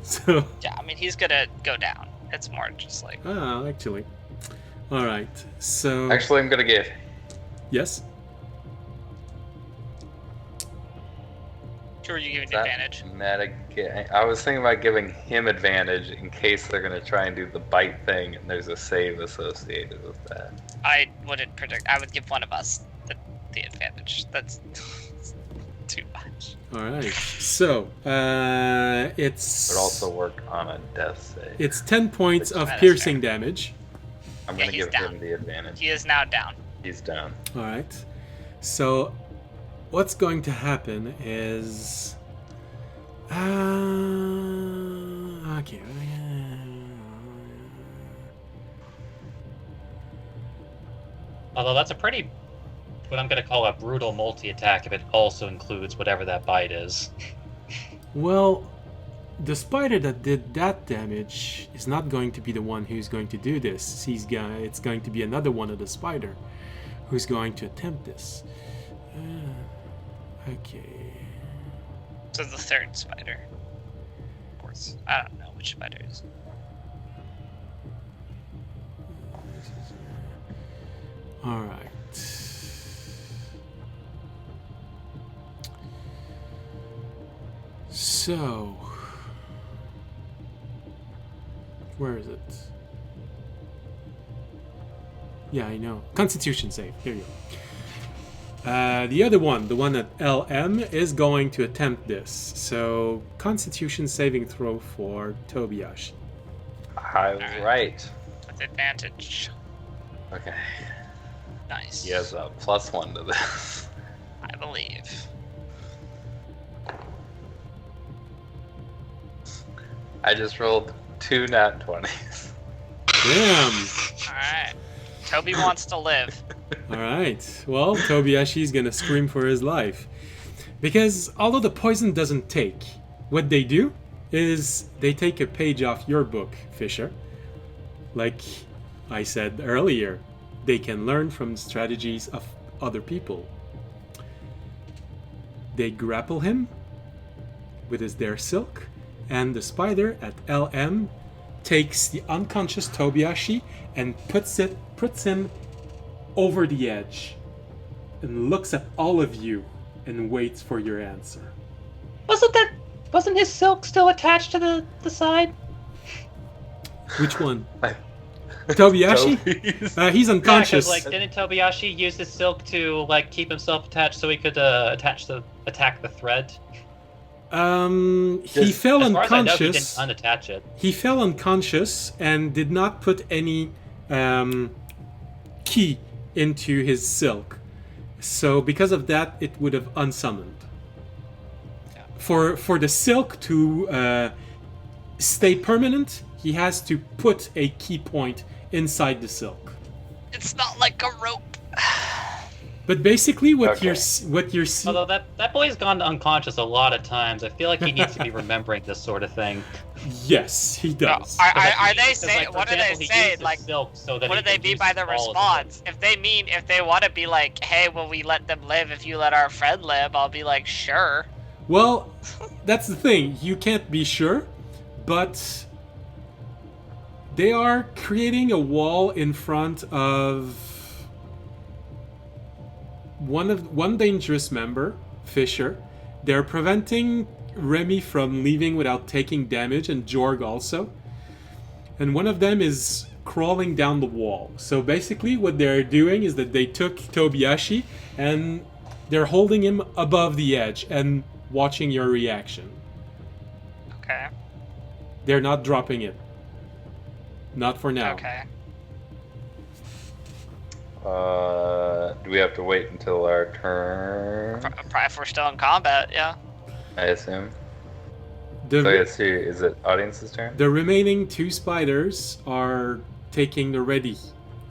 So. Yeah, I mean, he's gonna go down. It's more just like. Ah, actually. All right. So. Actually, I'm gonna give. Yes. Who are you giving That advantage? I was thinking about giving him advantage in case they're gonna try and do the bite thing, and there's a save associated with that. I wouldn't predict. I would give one of us the advantage. That's too much. All right. So, it's. But also work on a death save. It's 10 points of That is piercing fair. damage. I'm Yeah, gonna he's give down. him the advantage. He is now down. He's down. All right. So, what's going to happen is. Okay. Although that's a pretty, what I'm going to call a brutal multi-attack if it also includes whatever that bite is. Well, the spider that did that damage is not going to be the one who's going to do this. It's going to be another one of the spider who's going to attempt this. Okay. So the third spider. Fourth. I don't know which spider it is. All right. So, where is it? Yeah, I know. Constitution save. Here you go. The other one, the one at LM, is going to attempt this. So, Constitution saving throw for Tobiash. I was right. With advantage. Okay. Nice. He has a +1 to this. I believe. I just rolled 2 nat 20s. Damn! Alright. Toby wants to live. Alright. Well, Tobiashi's gonna scream for his life. Because although the poison doesn't take, what they do is they take a page off your book, Fisher. Like I said earlier, they can learn from strategies of other people. They grapple him, with his their silk, and the spider at LM takes the unconscious Tobiashi and puts him over the edge and looks at all of you and waits for your answer. Wasn't his silk still attached to the side? Which one? Tobiashi? He's unconscious. Yeah, 'cause, didn't Tobiashi use his silk to keep himself attached so he could attack the thread? He fell as far as I know, he unconscious. didn't unattach it. He fell unconscious and did not put any key into his silk. So because of that, it would have unsummoned. Yeah. For the silk to stay permanent, he has to put a key point inside the silk. It's not like a rope. But basically, what Okay. you're seeing. Although that boy's gone unconscious a lot of times, I feel like he needs to be remembering this sort of thing. Yes, he does. Are they Because, saying? for What do they example, he say? used his Like, silk so that what he do they could mean use by the all of response? If they want to be like, hey, will we let them live if you let our friend live? I'll be like, sure. Well, that's the thing. You can't be sure, but they are creating a wall in front of one dangerous member, Fisher. They're preventing Remy from leaving without taking damage, and Jorg also. And one of them is crawling down the wall. So basically what they're doing is that they took Tobiashi and they're holding him above the edge and watching your reaction. Okay. They're not dropping it. Not for now. Okay. Do we have to wait until our turn? Probably if we're still in combat, yeah. I assume. The, So let's see, is it audience's turn? the remaining two spiders are taking the ready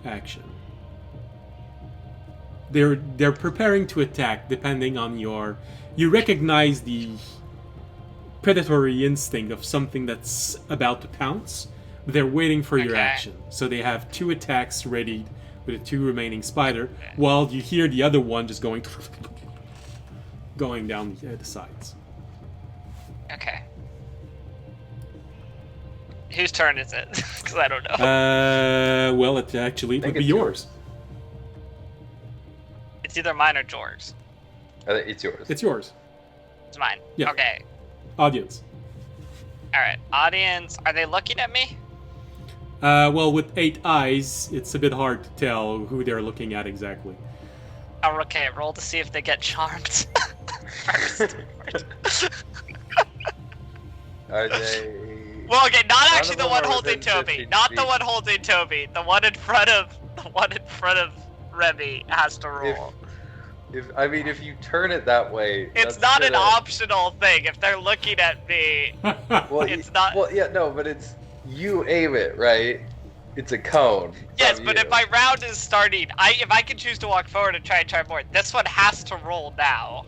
action. They're preparing to attack depending on your... You recognize the predatory instinct of something that's about to pounce. They're waiting for your Okay. action. So they have two attacks ready with the two remaining spider, while you hear the other one just going down the sides. Okay. Whose turn is it? Because I don't know. Well, it actually think would be it's yours. It's either mine or Jorg's. It's yours. It's yours. It's mine. Yeah. Okay. Audience. All right. Audience, are they looking at me? Well, with 8 eyes, it's a bit hard to tell who they're looking at exactly. Oh, okay. Roll to see if they get charmed. First. Are they... Well, okay, not None actually of the them one are holding within Toby. 15 Not the feet. one holding Toby. The one in front of Remy has to roll. If you turn it that way... It's that's not an gonna- optional thing. If they're looking at me, Well, it's not- Well, yeah, no, but it's... You aim it, right? It's a cone. yes, from but you. if my round is starting, if I can choose to walk forward and try and charm more, this one has to roll now.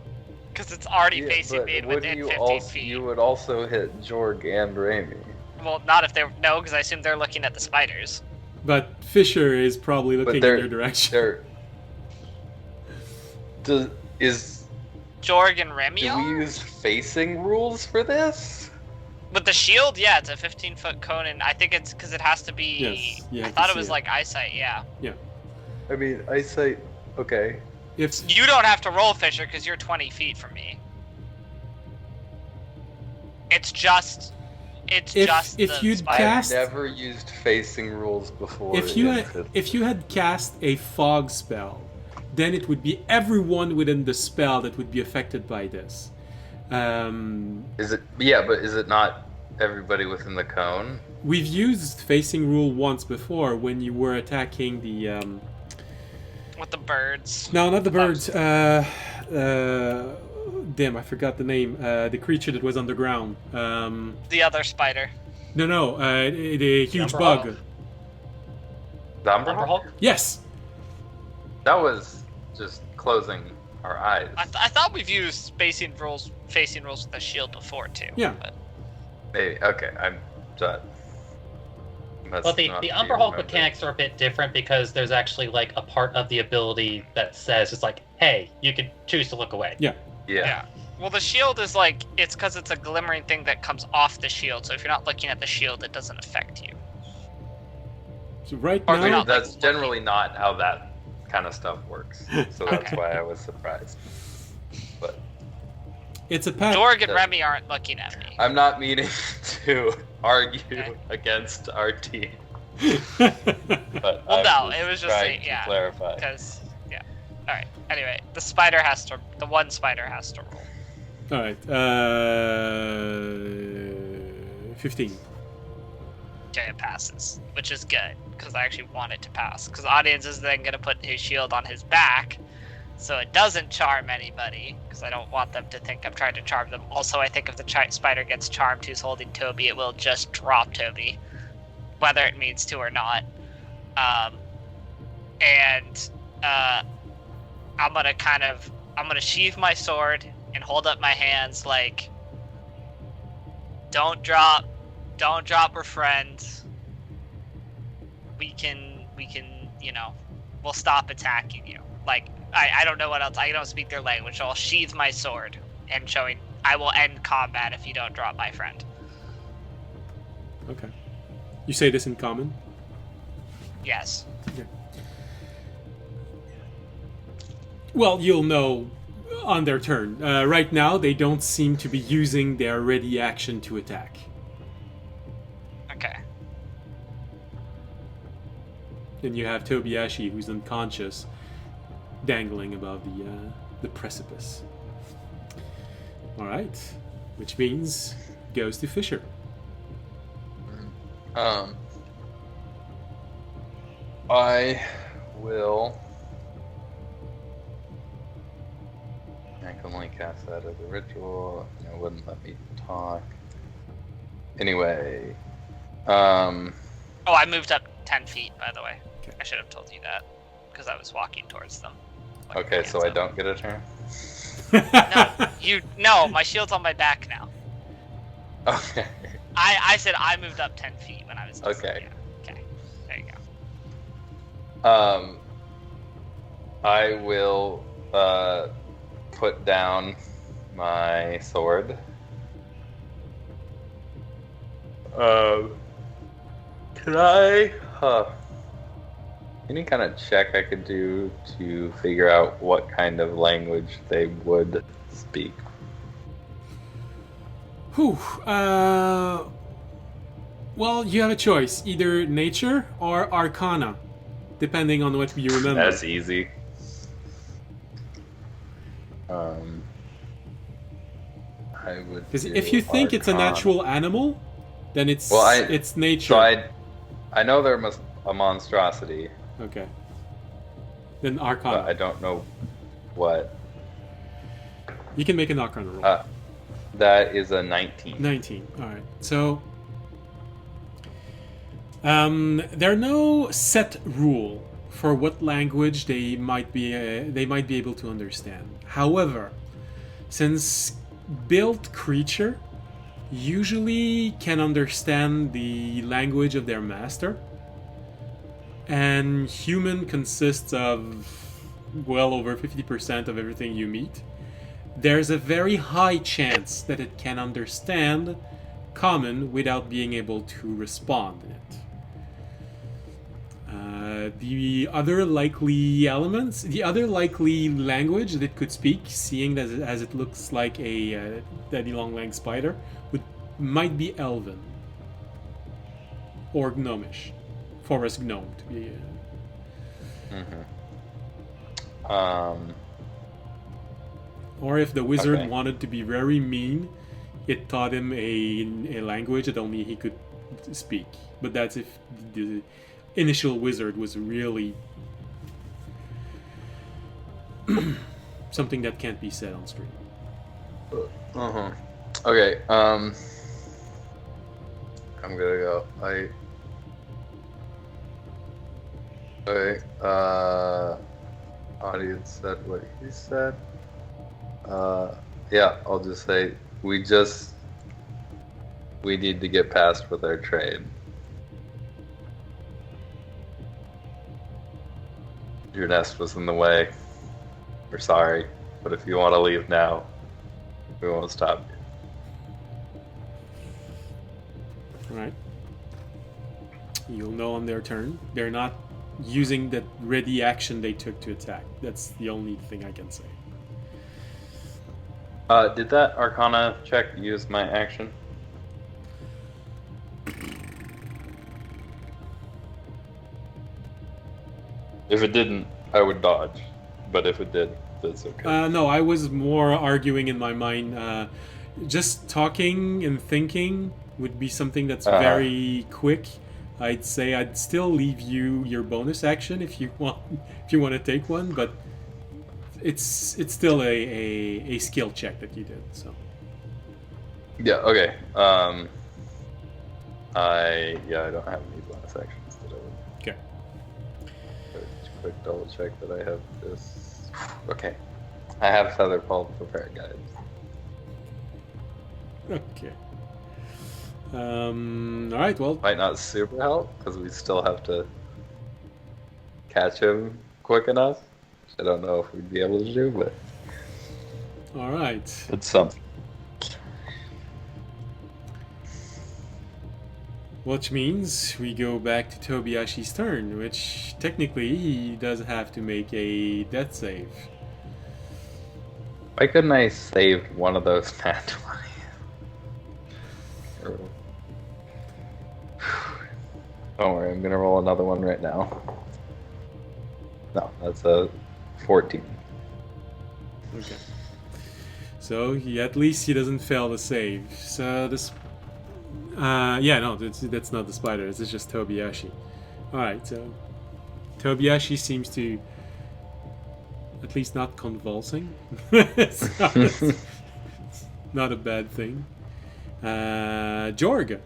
Because it's already Yeah, facing but me wouldn't within you 15 also, feet. You would also hit Jorg and Raimi. Well, not if they're... No, because I assume they're looking at the spiders. But Fisher is probably looking in they're- their direction. They're... Do Jorg and Remy we are? use facing rules for this? With the shield, yeah, it's a 15-foot cone, and I think it's because it has to be... Yes, yeah, I I thought can it was see it. like eyesight, yeah. I mean, eyesight... Okay. If You don't have to roll, Fisher, because you're 20 feet from me. It's just If the you'd spider. cast- I've never used facing rules before. if you in had, fifth- if you had cast a fog spell, then it would be everyone within the spell that would be affected by this. Is it... Yeah, but is it not everybody within the cone? We've used facing rule once before when you were attacking the With the birds. no, not the birds. Damn, I forgot the name. The creature that was underground. The other spider. No, the huge Umber bug. Hulk? The Umber Umber Hulk? Hulk? Yes. That was just closing our eyes. I thought we've used facing rules with the shield before too. Yeah. But Maybe. Okay, I'm done. Well, the Umber Hulk mechanics are a bit different because there's actually like a part of the ability that says it's like, hey, you can choose to look away. Yeah. Yeah. yeah. Well, the shield is like, it's because it's a glimmering thing that comes off the shield, so if you're not looking at the shield, it doesn't affect you. So right Or if you're now, not, That's like, generally not how that kind of stuff works. So that's Okay. why I was surprised. But it's a path. Dorg and that- Remy aren't looking at me. I'm not meaning to argue Okay. against our team. All But Well, I no, it was just trying to yeah, clarify. because yeah. All right. Anyway, the one spider has to roll. right. 15. Okay, it passes, which is good because I actually want it to pass. Because the audience is then gonna put his shield on his back, so it doesn't charm anybody. Because I don't want them to think I'm trying to charm them. Also, I think if the spider gets charmed who's holding Toby, it will just drop Toby, whether it means to or not. I'm gonna sheath my sword and hold up my hands like, don't drop, we're friends. We can, we'll stop attacking you. Like, I don't know what else, I don't speak their language, so I'll sheath my sword and showing, I will end combat if you don't drop my friend. Okay. You say this in common? Yes. Well, you'll know on their turn. Right now, they don't seem to be using their ready action to attack. Okay. Then you have Tobiashi, who's unconscious, dangling above the precipice. All right, which means goes to Fisher. I will. I can only cast that as a ritual. It wouldn't let me talk. Anyway, Oh, I moved up 10 feet, by the way. Okay. I should have told you that, because I was walking towards them. Like, okay, so hands I up. don't get a turn. No, my shield's on my back now. Okay. I said I moved up 10 feet when I was. Okay. Yeah. Okay. There you go. I will put down my sword. Can I? Any kind of check I could do to figure out what kind of language they would speak? Whew. Well, you have a choice. Either nature or arcana, depending on what you remember. That's easy. I would. Because do if you think it's a arcana. natural animal, then it's Well, it's nature. So I know they're a monstrosity, Okay. Then but arcana. I don't know what. You can make an arcana roll. That is a 19. 19. All right. So there are no set rule for what language they might be able to understand. However, since built creature usually can understand the language of their master, and human consists of well over 50% of everything you meet, there's a very high chance that it can understand common without being able to respond in it. The other likely elements, the other likely language that it could speak, seeing that as it looks like a daddy long-legged spider, might be Elven or Gnomish, forest gnome to be. Or if the wizard Okay. wanted to be very mean, it taught him a language that only he could speak. But that's if the initial wizard was really something that can't be said on screen. Okay. I'm gonna go. Audience said what he said. Yeah, I'll just say we need to get past with our trade. Your nest was in the way. We're sorry, but if you want to leave now, We won't stop. Alright. You'll know on their turn. They're not using that ready action they took to attack. That's the only thing I can say. Did that Arcana check use my action? If it didn't, I would dodge. But if it did, that's okay. No, I was more arguing in my mind. Just talking and thinking would be something that's very quick. I'd say I'd still leave you your bonus action if you want to take one, but it's still a skill check that you did. So Yeah. Okay. I don't have any bonus actions that I would. okay. Quick double check that I have this. Okay. I have Featherfall prepared, guys. Okay. All right. Well, Might not super help because we still have to catch him quick enough. I don't know if we'd be able to do, but all right. it's something. Which means we go back to Tobiashi's turn, which technically he does have to make a death save. Why couldn't I save one of those nat 20? Don't worry, I'm gonna roll another one right now. No, that's a 14. Okay. So at least he doesn't fail the save. So this, that's not the spider. This is just Tobiashi. All right. So Tobiashi seems to, at least not convulsing. It's not a bad thing. Jorg.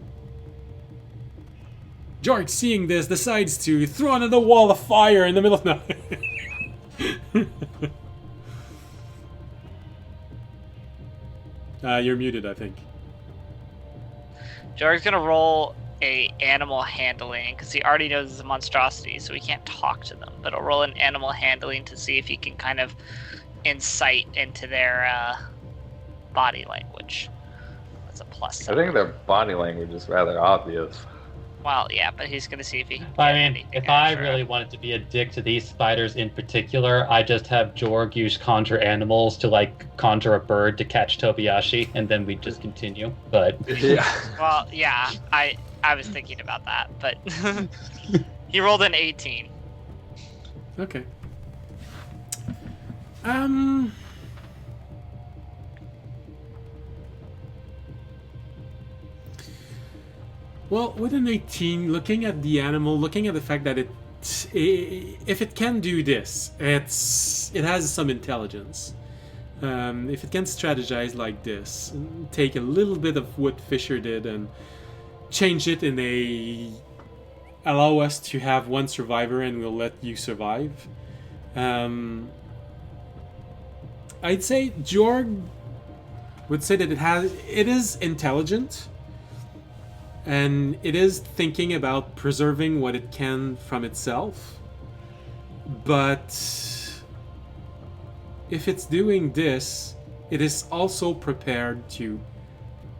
Jorg, seeing this, decides to throw another wall of fire in the middle of night. You're muted, I think. Jorg's gonna roll a animal handling because he already knows it's a monstrosity, so he can't talk to them. But he'll roll an animal handling to see if he can kind of insight into their body language. That's a plus. I think their body language is rather obvious. Well, yeah, but he's gonna see if he can. I mean, if I really wanted to be a dick to these spiders in particular, I just have Jorg use conjure animals to like conjure a bird to catch Tobiashi, and then we just continue. But Yeah. Well, yeah, I was thinking about that, but he rolled an 18. Okay. Well, with an 18, looking at the animal, looking at the fact that if it can do this, it has some intelligence. If it can strategize like this, take a little bit of what Fisher did and change it in allow us to have one survivor and we'll let you survive. I'd say Jorg would say that it is intelligent. And it is thinking about preserving what it can from itself. But if it's doing this, it is also prepared to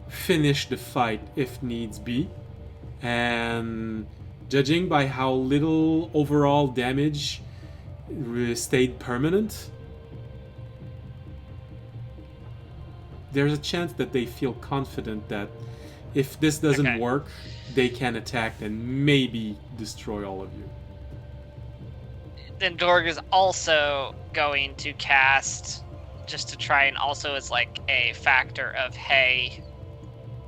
finish the fight if needs be. And judging by how little overall damage stayed permanent, there's a chance that they feel confident that if this doesn't work, they can attack and maybe destroy all of you. Then Jorg is also going to cast, just to try and also as like a factor of, hey,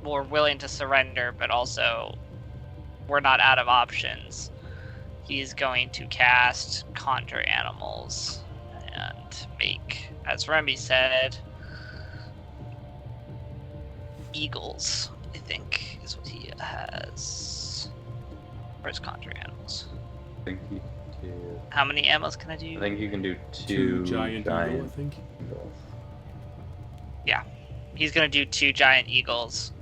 we're willing to surrender, but also we're not out of options. He's going to cast Conjure Animals and make, as Remy said, eagles. I think is what he has. Where's Conjure Animals? I think you can do. How many animals can I do? I think you can do Two giant eagle, I think. eagles. Yeah. He's gonna do 2 giant eagles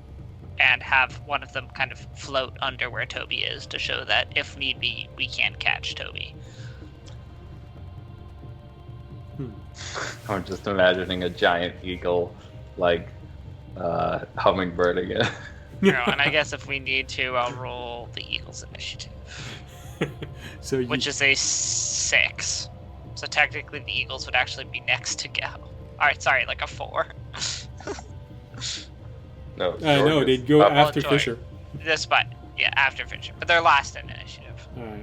and have one of them kind of float under where Toby is to show that if need be, we can catch Toby. I'm just imagining a giant eagle, like, hummingbird again. No, and I guess if we need to, I'll roll the Eagles initiative, So you, which is a 6. So technically, the Eagles would actually be next to go. All right, sorry, like a 4. No, no, they'd go up. after Joy. Fisher. This, but yeah, after Fisher, but they're last in initiative. All right.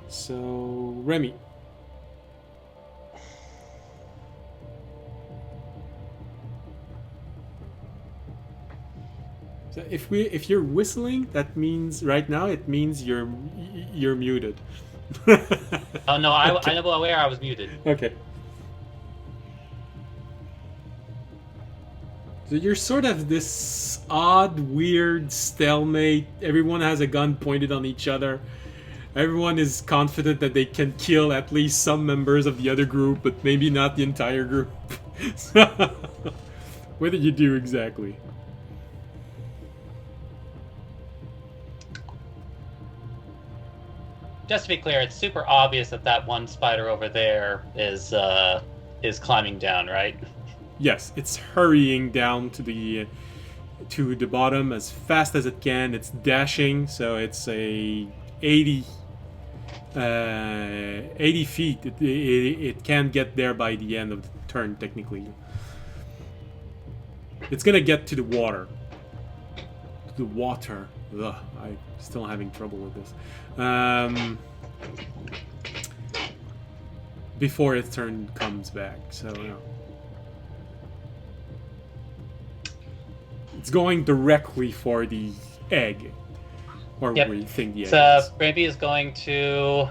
So Remy. So if you're whistling, that means right now it means you're muted. Oh no, I know where I was muted. Okay. So you're sort of this odd, weird stalemate. Everyone has a gun pointed on each other. Everyone is confident that they can kill at least some members of the other group, but maybe not the entire group. So, what did you do exactly? Just to be clear, it's super obvious that one spider over there is climbing down, right? Yes, it's hurrying down to the bottom as fast as it can. It's dashing, so it's a 80 feet. It can get there by the end of the turn, technically. It's gonna get to the water. The water. Ugh, I'm still having trouble with this. Before its turn comes back, so no. It's going directly for the egg. Or Yep. where you think the egg So is. Raby is going to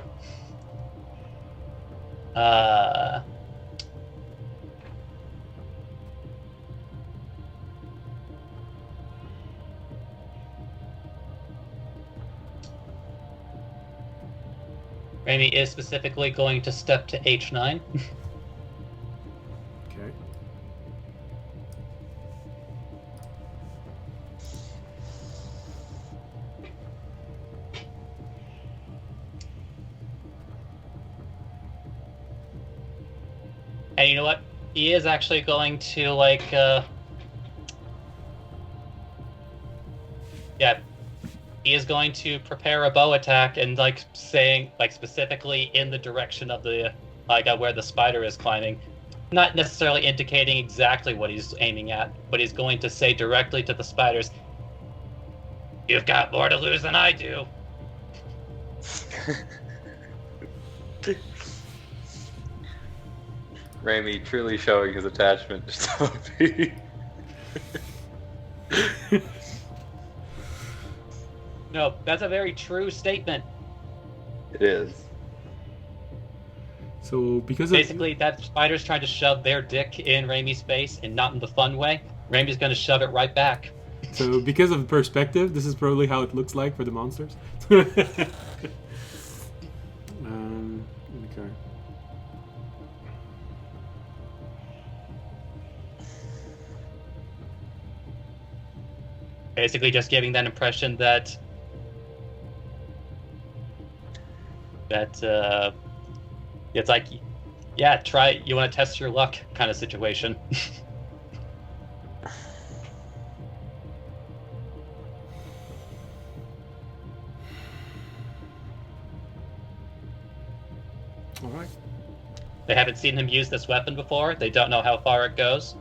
Raby is specifically going to step to H9. Okay. And you know what? He is actually going to he is going to prepare a bow attack and saying specifically in the direction of the where the spider is climbing, not necessarily indicating exactly what he's aiming at, but he's going to say directly to the spiders, "You've got more to lose than I do." Remy truly showing his attachment to Sophie. No, that's a very true statement. It is. So because Basically, that spider's trying to shove their dick in Ramy's face, and not in the fun way. Ramy's going to shove it right back. So because of perspective, this is probably how it looks like for the monsters. Okay. Basically, just giving that impression that it's like, yeah, try. You want to test your luck, kind of situation. All right. They haven't seen him use this weapon before. They don't know how far it goes.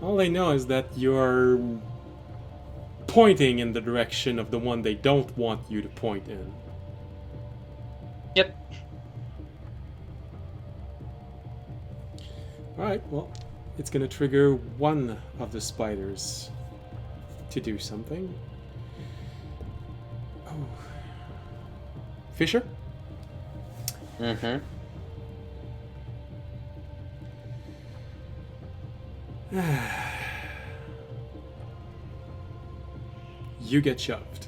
All they know is that you're pointing in the direction of the one they don't want you to point in. Yep. Alright, well, it's gonna trigger one of the spiders to do something. Oh. Fisher? Mm-hmm. You get shoved.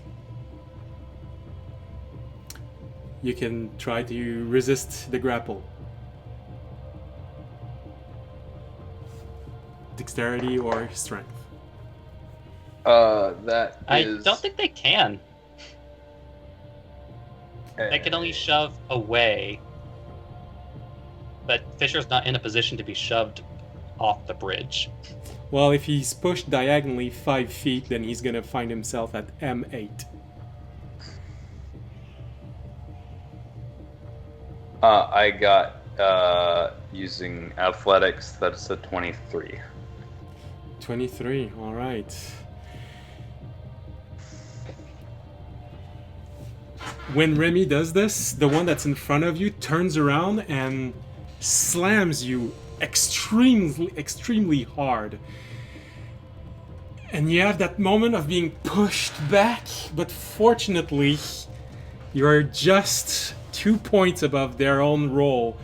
You can try to resist the grapple. Dexterity or strength. That I is. don't think they can. They can only shove away, but Fisher's not in a position to be shoved off the bridge. Well, if he's pushed diagonally 5 feet, then he's gonna find himself at M8. I got using athletics. That's a 23. 23, alright. When Remy does this, the one that's in front of you turns around and slams you extremely hard. And you have that moment of being pushed back, but fortunately, you're just 2 points above their own roll,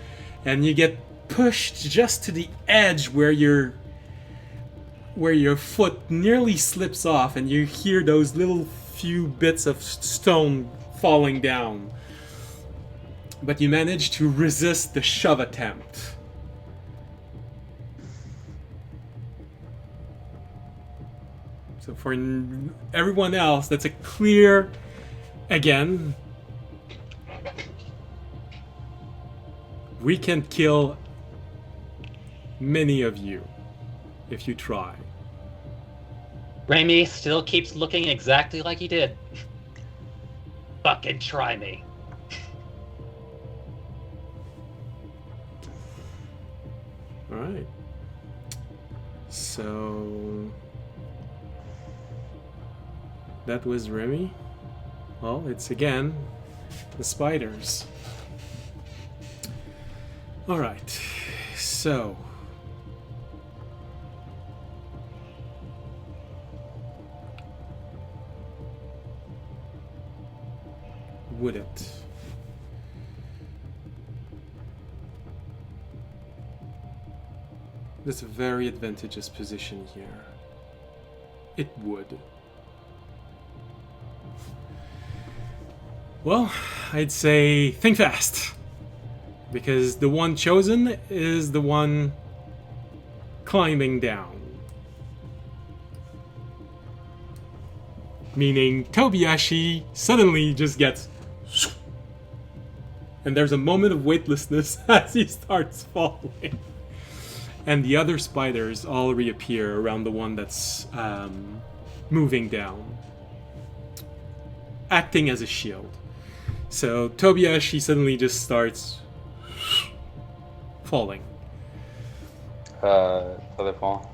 and you get pushed just to the edge where your foot nearly slips off, and you hear those little few bits of stone falling down. But you manage to resist the shove attempt. So for everyone else, that's a clear, again, we can kill many of you if you try. Remy still keeps looking exactly like he did. Fucking try me. Alright. So that was Remy. Well, it's again the spiders. Alright. So would it? That's a very advantageous position here. It would. Well, I'd say think fast. Because the one chosen is the one climbing down. Meaning Tobiyashi suddenly just gets... And there's a moment of weightlessness as he starts falling. And the other spiders all reappear around the one that's moving down, acting as a shield. So Tobiyashi suddenly just starts falling. Featherfall.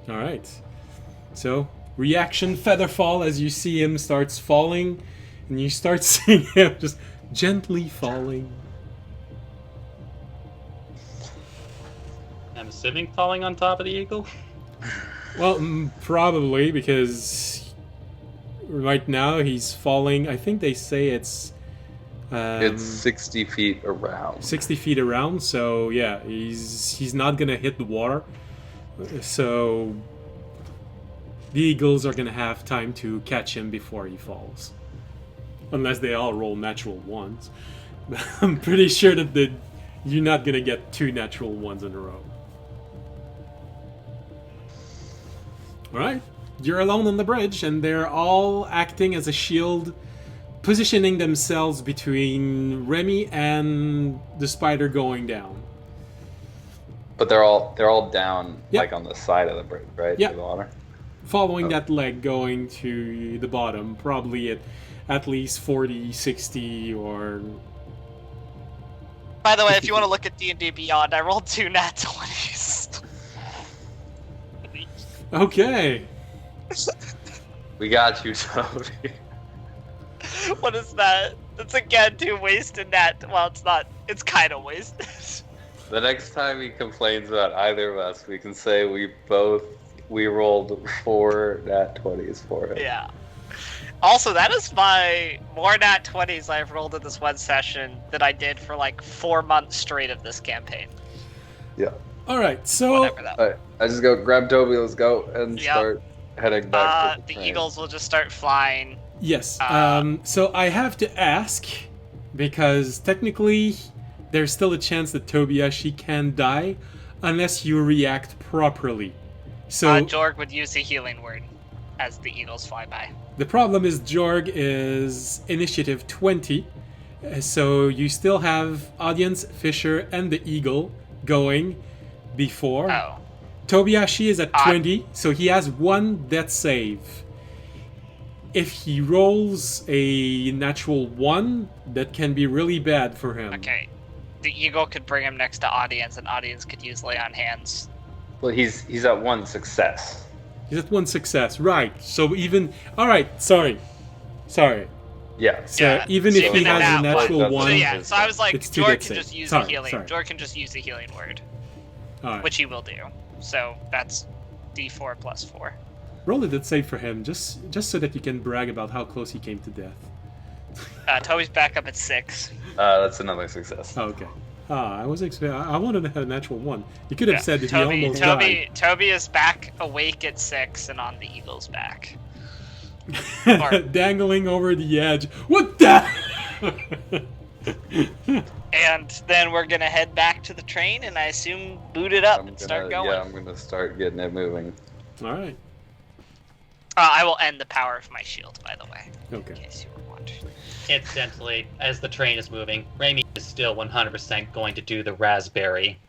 Alright. So, reaction Featherfall as you see him starts falling, and you start seeing him just gently falling. I'm assuming falling on top of the eagle? Well, probably, because right now he's falling, I think they say it's 60 feet around. 60 feet around, so yeah, he's not gonna hit the water. So the eagles are gonna have time to catch him before he falls. Unless they all roll natural ones. I'm pretty sure that you're not gonna get 2 natural ones in a row. Alright, you're alone on the bridge, and they're all acting as a shield, positioning themselves between Remy and the spider going down. But they're all down, Yep. like on the side of the bridge, right? Yep. To the water. Following that leg going to the bottom, probably at least 40, 60, or... By the way, if you want to look at D&D Beyond, I rolled 2 nat 20s. Okay. We got you, Toby. What is that? That's again 2 wasted nat. Well, it's not. It's kind of wasted. The next time he complains about either of us, we can say we rolled 4 nat 20s for it. Yeah. Also, that is my more nat 20s I've rolled in this one session than I did for like 4 months straight of this campaign. Yeah. Alright, so... Whatever that. Alright, I just go grab Toby, let's go, and Yep. start heading back to the The train. eagles will just start flying. Yes, so I have to ask, because technically there's still a chance that Tobiyashi can die, unless you react properly. So... Jorg would use a healing word as the eagles fly by. The problem is Jorg is initiative 20, so you still have Audience, Fisher, and the Eagle going before. Oh. Tobiashi is at 20, so he has one death save. If he rolls a natural 1, that can be really bad for him. Okay. The Eagle could bring him next to Audience, and Audience could use Lay on Hands. Well, he's at 1 success. He's at 1 success, right. So even... Alright, sorry. Yeah. So Yeah, even so if he even has that a natural one- So 1... yeah, so I was like, It's 2 Jorg death can save. just use Sorry, the healing. sorry. Jorg can just use the healing word, Alright. which he will do. So that's D4 plus 4. Roll a death save for him, just so that you can brag about how close he came to death. Toby's back up at 6. That's another success. Oh, okay. I was I wanted to have a natural 1. You could have said that he almost Toby is back awake at 6 and on the Eagle's back. died. Dangling over the edge. What the? And then we're gonna head back to the train and I assume boot it up and start going. Yeah, I'm gonna start getting it moving. Alright. I will end the power of my shield, by the way. Okay. In case you were wondering. Incidentally, as the train is moving, Raimi is still 100% going to do the raspberry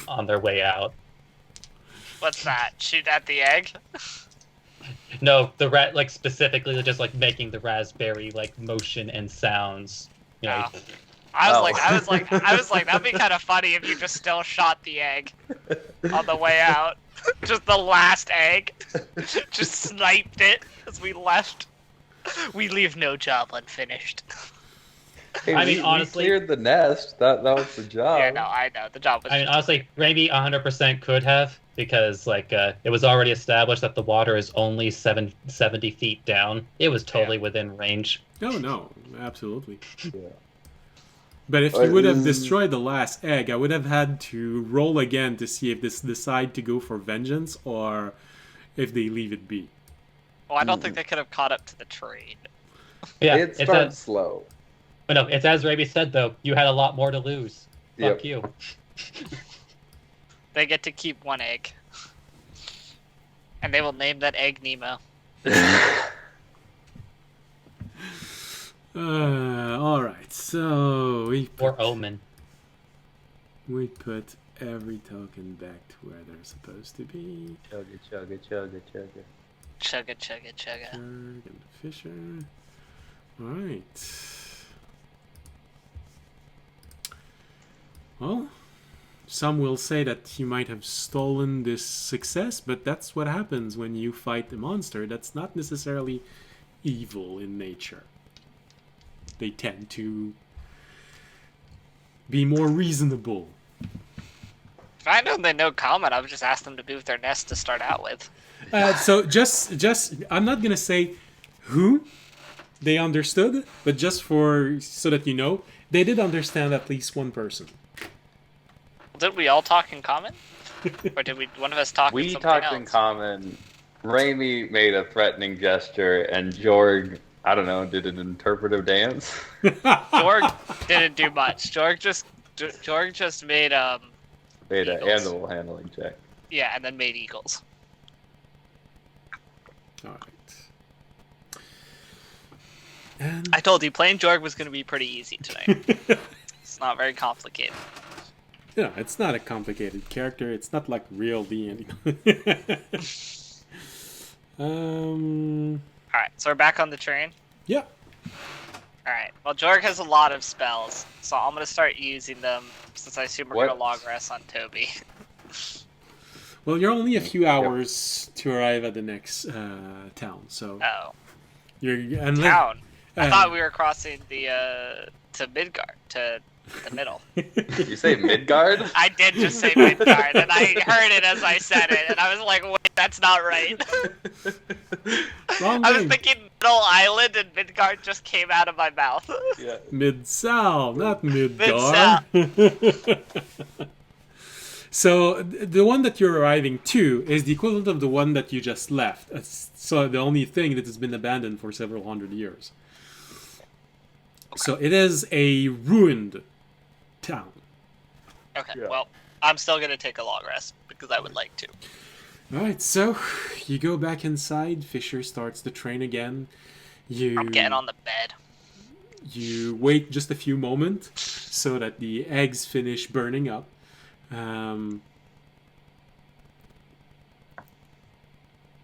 on their way out. What's that? Shoot at the egg? No, the like specifically just like making the raspberry like motion and sounds. You know, Oh. I was like, that'd be kind of funny if you just still shot the egg on the way out. Just the last egg. Just sniped it as we left. We leave no job unfinished. Hey, I mean, we honestly- cleared the nest. That was the job. Yeah, no, I know. The job was I mean, honestly, Raimi 100% could have, because like it was already established that the water is only 70 feet down. It was totally within range. No, absolutely. Yeah. But if you would have destroyed the last egg, I would have had to roll again to see if this decide to go for vengeance or if they leave it be. Well, I don't think they could have caught up to the train. Yeah, It starts slow. but no, it's as Raimi said though. You had a lot more to lose. Fuck Yep. you. They get to keep one egg. And they will name that egg Nemo. Alright, so Or Omen. we put every token back to where they're supposed to be. Chugga, chugga, chugga, chugga. Chugga, chugga, chugga. Berg and Fisher. Alright. Well, some will say that you might have stolen this success, but that's what happens when you fight a monster that's not necessarily evil in nature. They tend to be more reasonable. If I know they no comment, I would just ask them to move their nest to start out with. So just I'm not gonna say who they understood, but just so that you know, they did understand at least one person. Did we all talk in common? Or did one of us talk in We something talked else? in common. Raimi made a threatening gesture, and Jorg, I don't know, did an interpretive dance. Jorg didn't do much. Jorg just made Made an Eagles. animal handling check. yeah, and then made eagles. Alright. And I told you playing Jorg was going to be pretty easy tonight. It's not very complicated. yeah, it's not a complicated character. It's not like real D&D. All right, so we're back on the train. Yeah. All right. Well, Jorg has a lot of spells, so I'm gonna start using them since I assume we're gonna What? log rest on Toby. Well, you're only a few hours to arrive at the next town, so Oh, you're town. I Uh, thought we were crossing the to Midgard, to the middle. You say Midgard? I did just say Midgard, and I heard it as I said it, and I was like, wait, that's not right. Wrong I was name. thinking Middle Island, and Midgard just came out of my mouth. Yeah. Mid-Sal, not Midgar. So the one that you're arriving to is the equivalent of the one that you just left. So the only thing that has been abandoned for several hundred years. So it is a ruined town. Okay, Yeah. well, I'm still gonna take a long rest because I would like to. Alright, so you go back inside. Fisher starts the train again. I'm getting on the bed. You wait just a few moments so that the eggs finish burning up.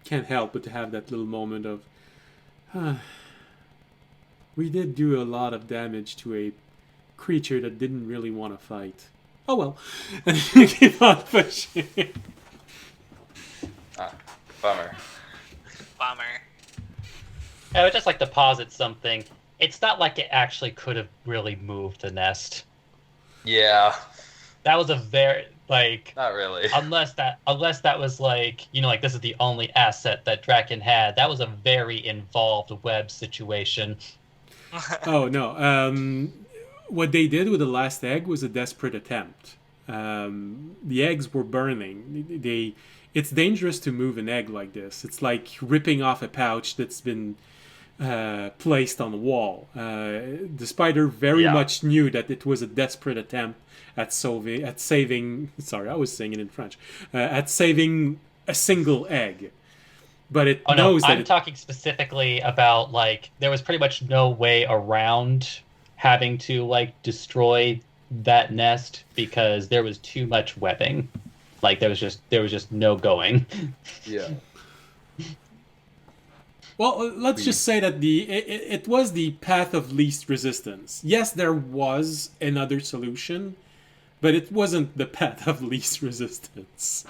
Can't help but to have that little moment of, we did do a lot of damage to a creature that didn't really want to fight. Oh well. And you keep on pushing. Bummer. Bummer. I would just like to posit something. It's not like it actually could have really moved the nest. Yeah, That was a very not really. unless that was like, like this is the only asset that Draken had. That was a very involved web situation. Oh no. What they did with the last egg was a desperate attempt. The eggs were burning. It's dangerous to move an egg like this. It's like ripping off a pouch that's been placed on the wall. The spider very much knew that it was a desperate attempt at saving. Sorry, I was saying it in French. At saving a single egg, but it knows that. I'm talking specifically about like there was pretty much no way around having to like destroy that nest because there was too much webbing. Like there was just no going. Yeah. Well, let's just say that it was the path of least resistance. Yes, there was another solution, but it wasn't the path of least resistance.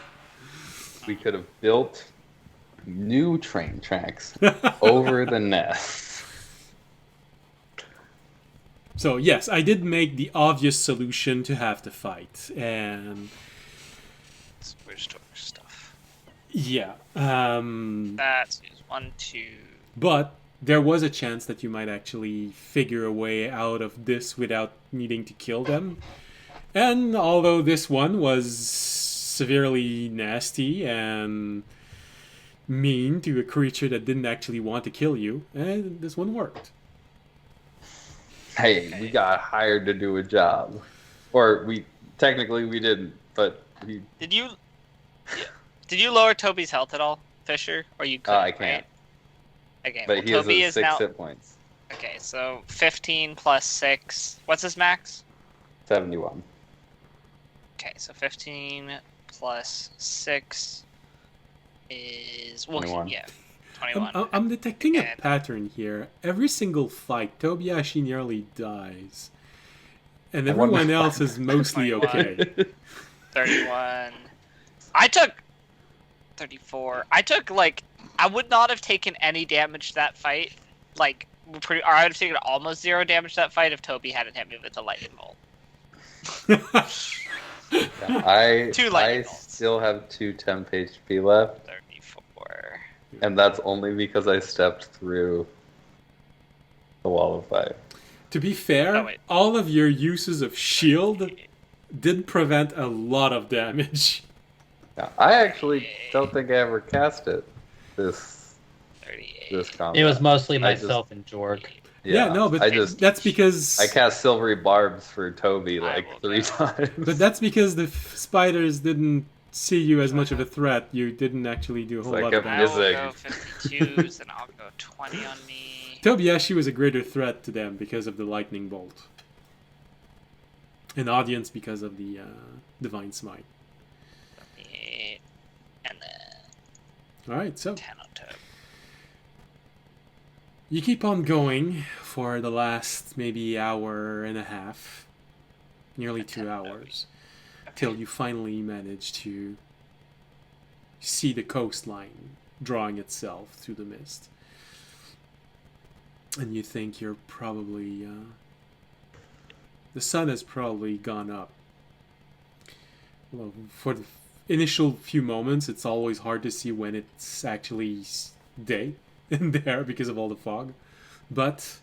We could have built new train tracks over the nest. So yes, I did make the obvious solution to have to fight, and Where's stuff? yeah. That's 1, 2. But there was a chance that you might actually figure a way out of this without needing to kill them. And although this one was severely nasty and mean to a creature that didn't actually want to kill you, and this one worked. Hey, we got hired to do a job. Or we didn't, but we... Did you lower Toby's health at all, Fisher? Or you couldn't? I can't. Right? Okay, But well, he Toby has is 6 now. hit points. Okay, so 15 plus 6. What's his max? 71. Okay, so 15 plus 6 is 21. Yeah, 21. I'm detecting a And- pattern here. Every single fight, Tobiashi nearly dies. And I wonder everyone why. else is mostly 21. okay. 31. I took 34. I would not have taken any damage that fight. Or I would have taken almost 0 damage that fight if Toby hadn't hit me with the lightning bolt. I Two lightning bolts. still have 2 temp HP left, 34. and that's only because I stepped through the wall of fire. To be fair, Oh, wait. all of your uses of shield did prevent a lot of damage. Yeah, I actually don't think I ever cast it this 38. combat. It was mostly I just- myself and Jorg. Yeah, no, but I that's because cast silvery barbs for Toby I like will 3 go. times. but that's because the spiders didn't see you as much of a threat. You didn't actually do a whole like lot of a I damage. will missing. go 52s, and I'll go 20 on me. Tobiashi was a greater threat to them because of the lightning bolt. An audience because of the divine smite. 8, and then All right, so 10 on Toby. you keep on going for the last maybe hour and a half, nearly 2 hours, till you finally manage to see the coastline drawing itself through the mist. And you think you're probably... the sun has probably gone up. Well, for the initial few moments, it's always hard to see when it's actually day in there because of all the fog. But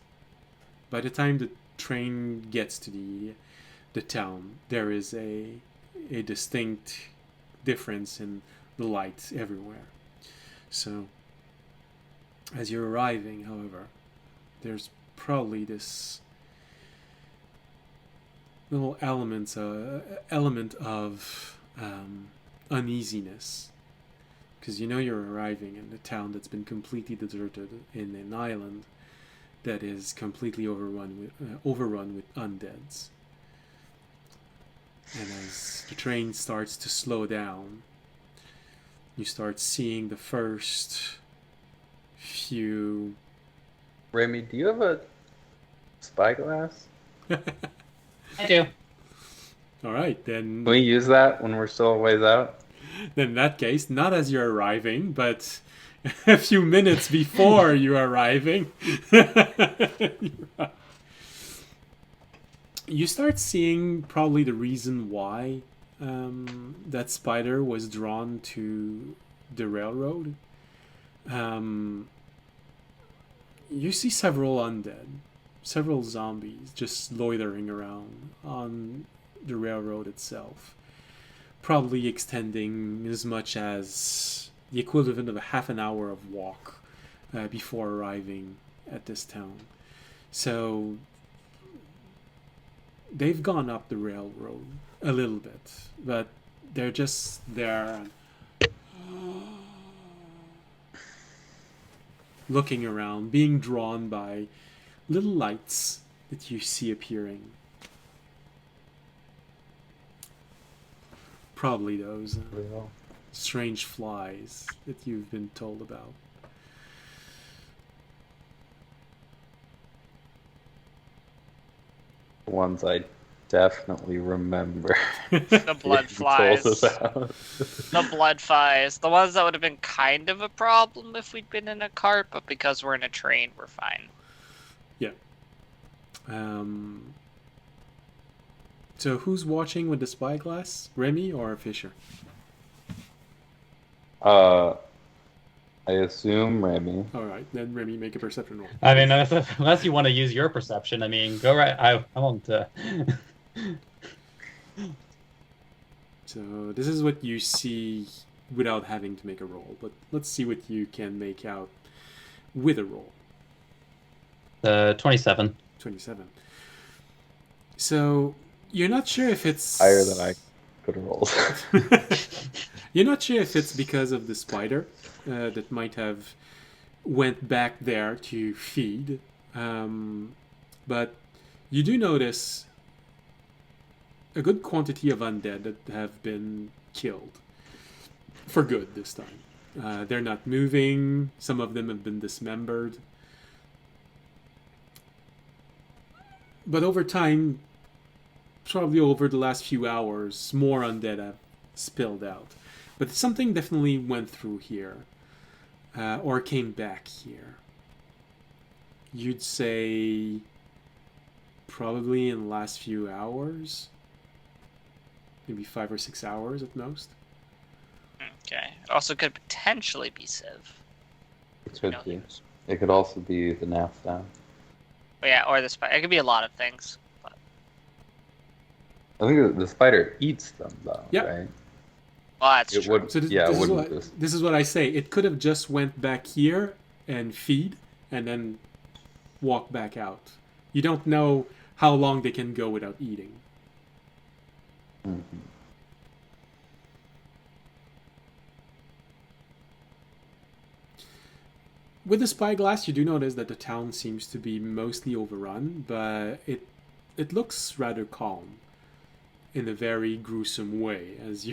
by the time the train gets to the town, there is a distinct difference in the light everywhere. So, as you're arriving, however, there's probably this little element of uneasiness because you know you're arriving in a town that's been completely deserted in an island that is completely overrun with undeads. And as the train starts to slow down, you start seeing the first few. Remy, do you have a spyglass? I do. All right, then. Can we use that when we're still a ways out? Then in that case, not as you're arriving, but a few minutes before you're arriving, you start seeing probably the reason why that spider was drawn to the railroad. You see several undead, several zombies just loitering around on the railroad itself, probably extending as much as the equivalent of a half an hour of walk before arriving at this town. So they've gone up the railroad a little bit, but they're just there looking around, being drawn by little lights that you see appearing. Probably those strange flies that you've been told about. Ones I definitely remember. The blood flies. The blood flies. The ones that would have been kind of a problem if we'd been in a cart, but because we're in a train, we're fine. Yeah. So who's watching with the spyglass? Remy or Fisher? I assume Remy. All right, then Remy, make a perception roll. I mean, unless you want to use your perception, I mean, go right. I won't. So this is what you see without having to make a roll, but let's see what you can make out with a roll. 27. 27. So you're not sure if it's Higher than I could have rolled. You're not sure if it's because of the spider that might have went back there to feed, but you do notice a good quantity of undead that have been killed for good this time. They're not moving. Some of them have been dismembered. But over time, probably over the last few hours, more undead have spilled out. But something definitely went through here, or came back here. You'd say probably in the last few hours, maybe 5 or 6 hours at most. Okay. It also could potentially be Civ. It could be. It could also be the NAF down. But yeah, or the spider. It could be a lot of things. But... I think the spider eats them, though, Yeah. right? Well, that's It true. would, So this is what I say. It could have just went back here and feed, and then walk back out. You don't know how long they can go without eating. Mhm. With the spyglass, you do notice that the town seems to be mostly overrun, but it looks rather calm in a very gruesome way, as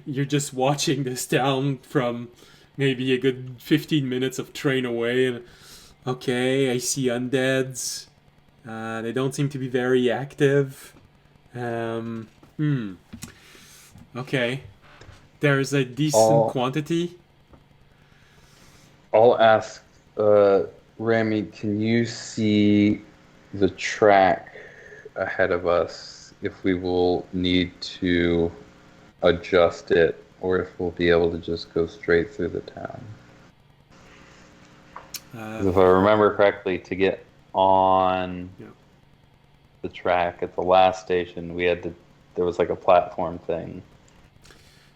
you're just watching this town from maybe a good 15 minutes of train away, and okay, I see undeads. They don't seem to be very active. Okay. There's a decent quantity. I'll ask Remy, can you see the track ahead of us if we will need to adjust it or if we'll be able to just go straight through the town? 'Cause if I remember correctly, to get on the track at the last station, there was like a platform thing.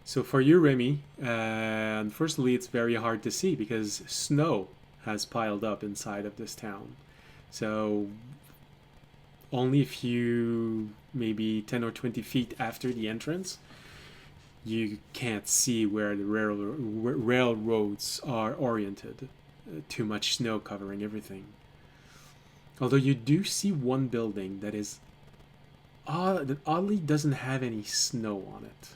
So for you, Remy, unfortunately, it's very hard to see because snow has piled up inside of this town. So only a few, maybe 10 or 20 feet after the entrance, you can't see where the railroads are oriented. Too much snow covering everything. Although you do see one building that is that oddly doesn't have any snow on it.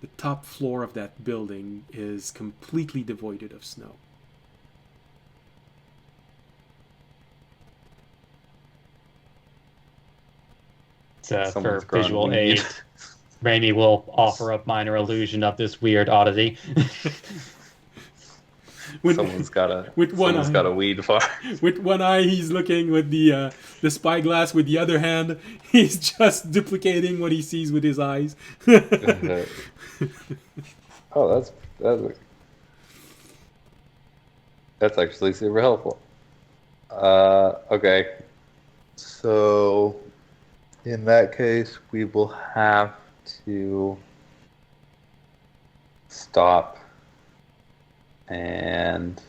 The top floor of that building is completely devoid of snow. For Someone's grown visual weed. aid, Raimi will offer up minor illusion of this weird oddity. Someone's got a weed farm. With one eye, he's looking with the spyglass. With the other hand, he's just duplicating what he sees with his eyes. Oh, that's actually super helpful. Okay. So, in that case, we will have to stop and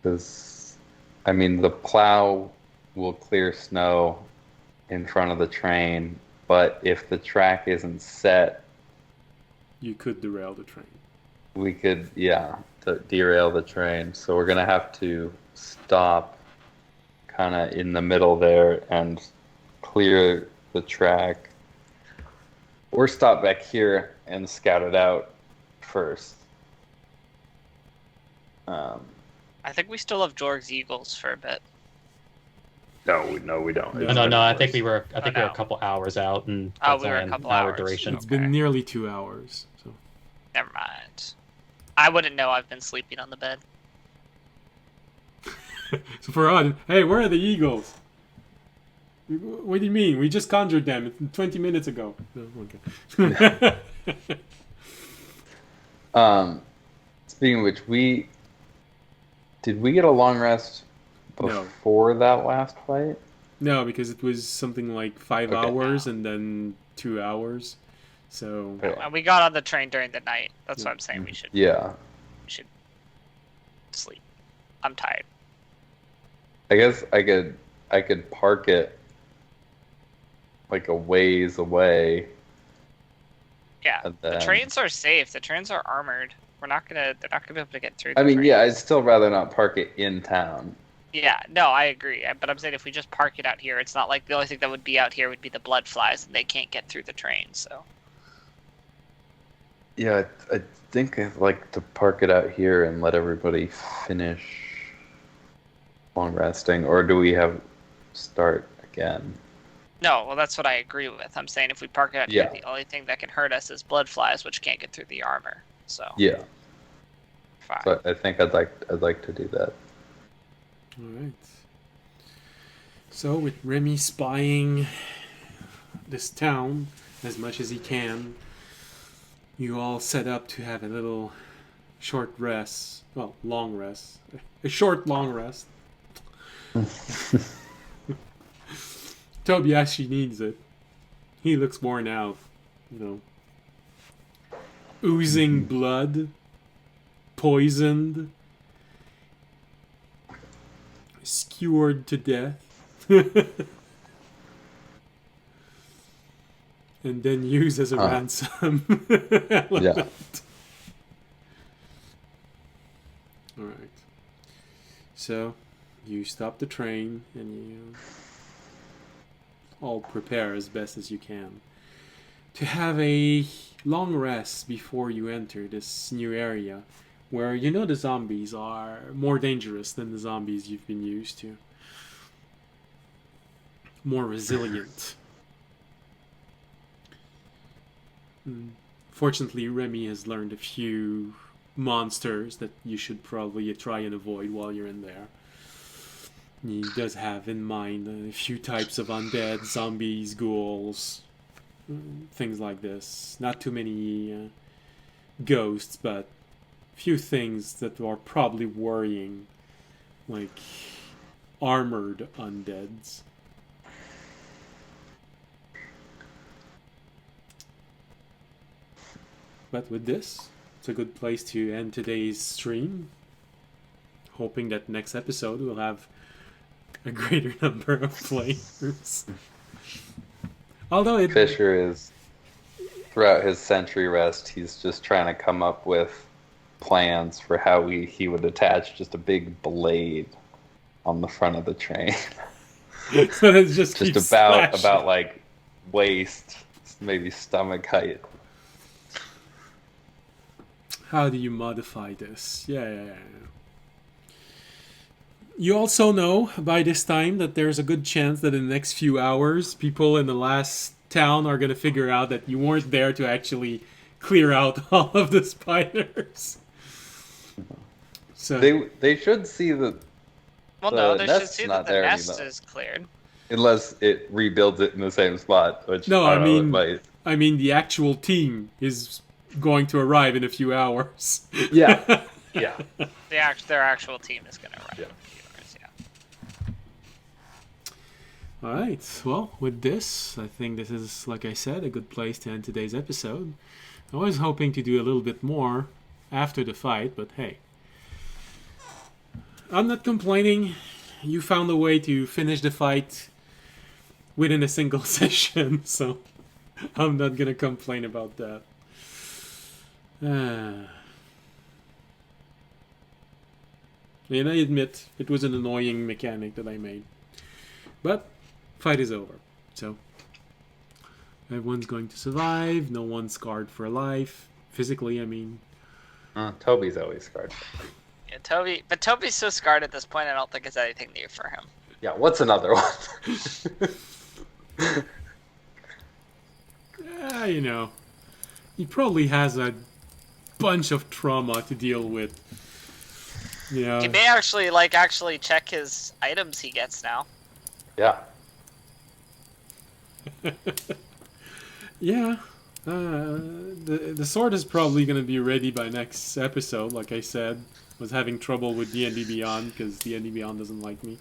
because the plow will clear snow in front of the train, but if the track isn't set, You could derail the train. we could derail the train. So we're gonna have to stop kind of in the middle there and clear the track, or stop back here and scout it out first. I think we still have Jorg's Eagles for a bit. No, we don't. No, I think we were no. a couple hours out, and Oh, that's we were a only an couple hour hours. duration. It's Okay. been nearly 2 hours. So Never mind. I wouldn't know. I've been sleeping on the bed. so for us, hey, where are the eagles? What do you mean? We just conjured them 20 minutes ago. No, okay. Speaking of which, did we get a long rest No. before that last fight? No, because it was something like 5 Okay. hours and then 2 hours. So Okay. And we got on the train during the night. That's what I'm saying. We should Yeah. sleep. I'm tired. I guess I could park it like a ways away. Yeah. And The then- trains are safe. The trains are armored. They're not gonna be able to get through. I the mean, trains. yeah, I'd still rather not park it in town. Yeah, no, I agree. But I'm saying if we just park it out here, it's not like the only thing that would be out here would be the blood flies, and they can't get through the train. So Yeah, I think I'd like to park it out here and let everybody finish long resting, or do we have start again? no, well, that's what I agree with. I'm saying if we park it out Yeah. here, the only thing that can hurt us is blood flies, which can't get through the armor. So Yeah, fine. so I think I'd like to do that. all right. So with Remy spying this town as much as he can, you all set up to have a little short rest. Well, long rest. A short, long rest. Toby actually needs it. He looks worn out. Oozing blood. Poisoned. Skewered to death. And then used as a ransom. Yeah. Alright. So, you stop the train and you all prepare as best as you can to have a long rest before you enter this new area where the zombies are more dangerous than the zombies you've been used to. More resilient. Fortunately, Remy has learned a few monsters that you should probably try and avoid while you're in there. He does have in mind a few types of undead, zombies, ghouls, things like this. Not too many ghosts, but a few things that are probably worrying, like armored undeads. But with this, it's a good place to end today's stream. Hoping that next episode we'll have a greater number of players. Although it Fisher is, throughout his sentry rest, he's just trying to come up with plans for how he would attach just a big blade on the front of the train. so that it just Just keeps about slashing. like waist, maybe stomach height. How do you modify this? Yeah. You also know by this time that there's a good chance that in the next few hours, people in the last town are going to figure out that you weren't there to actually clear out all of the spiders. So They should see that Well, The no, they should nest's see not that the there nest anymore. is cleared. unless it rebuilds it in the same spot, which No, I I don't know, it mean, might. I mean the actual team is going to arrive in a few hours. Yeah. Yeah. Their actual team is going to arrive. Yeah. in a few hours, yeah. All right. Well, with this, I think this is, like I said, a good place to end today's episode. I was hoping to do a little bit more after the fight, but hey. I'm not complaining. You found a way to finish the fight within a single session, so I'm not gonna complain about that. And I admit, it was an annoying mechanic that I made. But, fight is over. So, everyone's going to survive, no one's scarred for life. Physically, I mean. Toby's always scarred. Yeah, Toby's so scarred at this point, I don't think it's anything new for him. Yeah, what's another one? Yeah, you know. He probably has a bunch of trauma to deal with. You know. He may actually check his items he gets now. Yeah. Yeah. The sword is probably going to be ready by next episode, like I said. Was having trouble with D&D Beyond because D&D Beyond doesn't like me.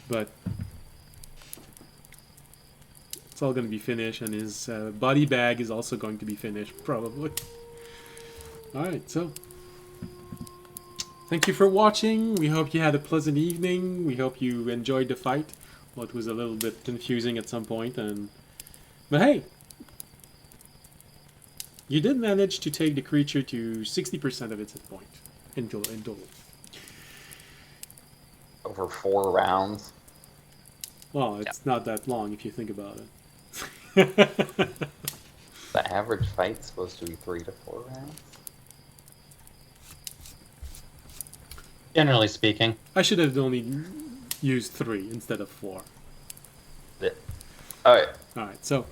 But it's all going to be finished, and his body bag is also going to be finished, probably. Alright, so thank you for watching. We hope you had a pleasant evening. We hope you enjoyed the fight. Well, it was a little bit confusing at some point, but hey, you did manage to take the creature to 60% of its hit point in total. Over 4 rounds. Well, it's not that long if you think about it. The average fight's supposed to be 3 to 4 rounds. Generally speaking. I should have only used 3 instead of 4. Yeah. Alright. Alright, so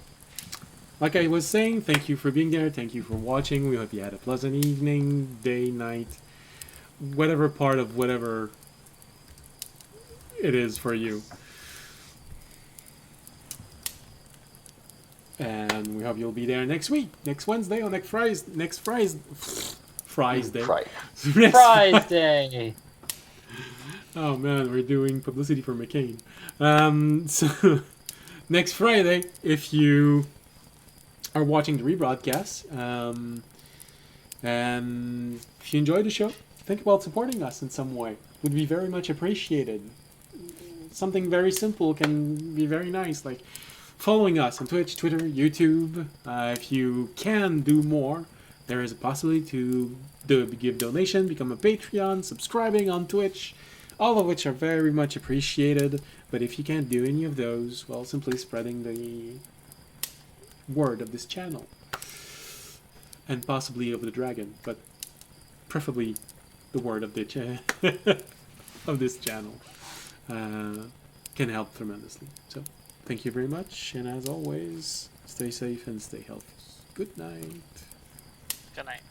like I was saying, thank you for being there, thank you for watching. We hope you had a pleasant evening, day, night, whatever part of whatever it is for you. And we hope you'll be there next week, next Wednesday or next Friday. Prize Day! Oh man, we're doing publicity for McCain. So next Friday, if you are watching the rebroadcast, and if you enjoyed the show, think about supporting us in some way. It would be very much appreciated. Something very simple can be very nice, like following us on Twitch, Twitter, YouTube. If you can do more, there is a possibility to give donation, become a Patreon, subscribing on Twitch, all of which are very much appreciated. But if you can't do any of those, well, simply spreading the word of this channel. And possibly of the dragon, but preferably the word of the of this channel can help tremendously. So, thank you very much, and as always, stay safe and stay healthy. Good night. Good night.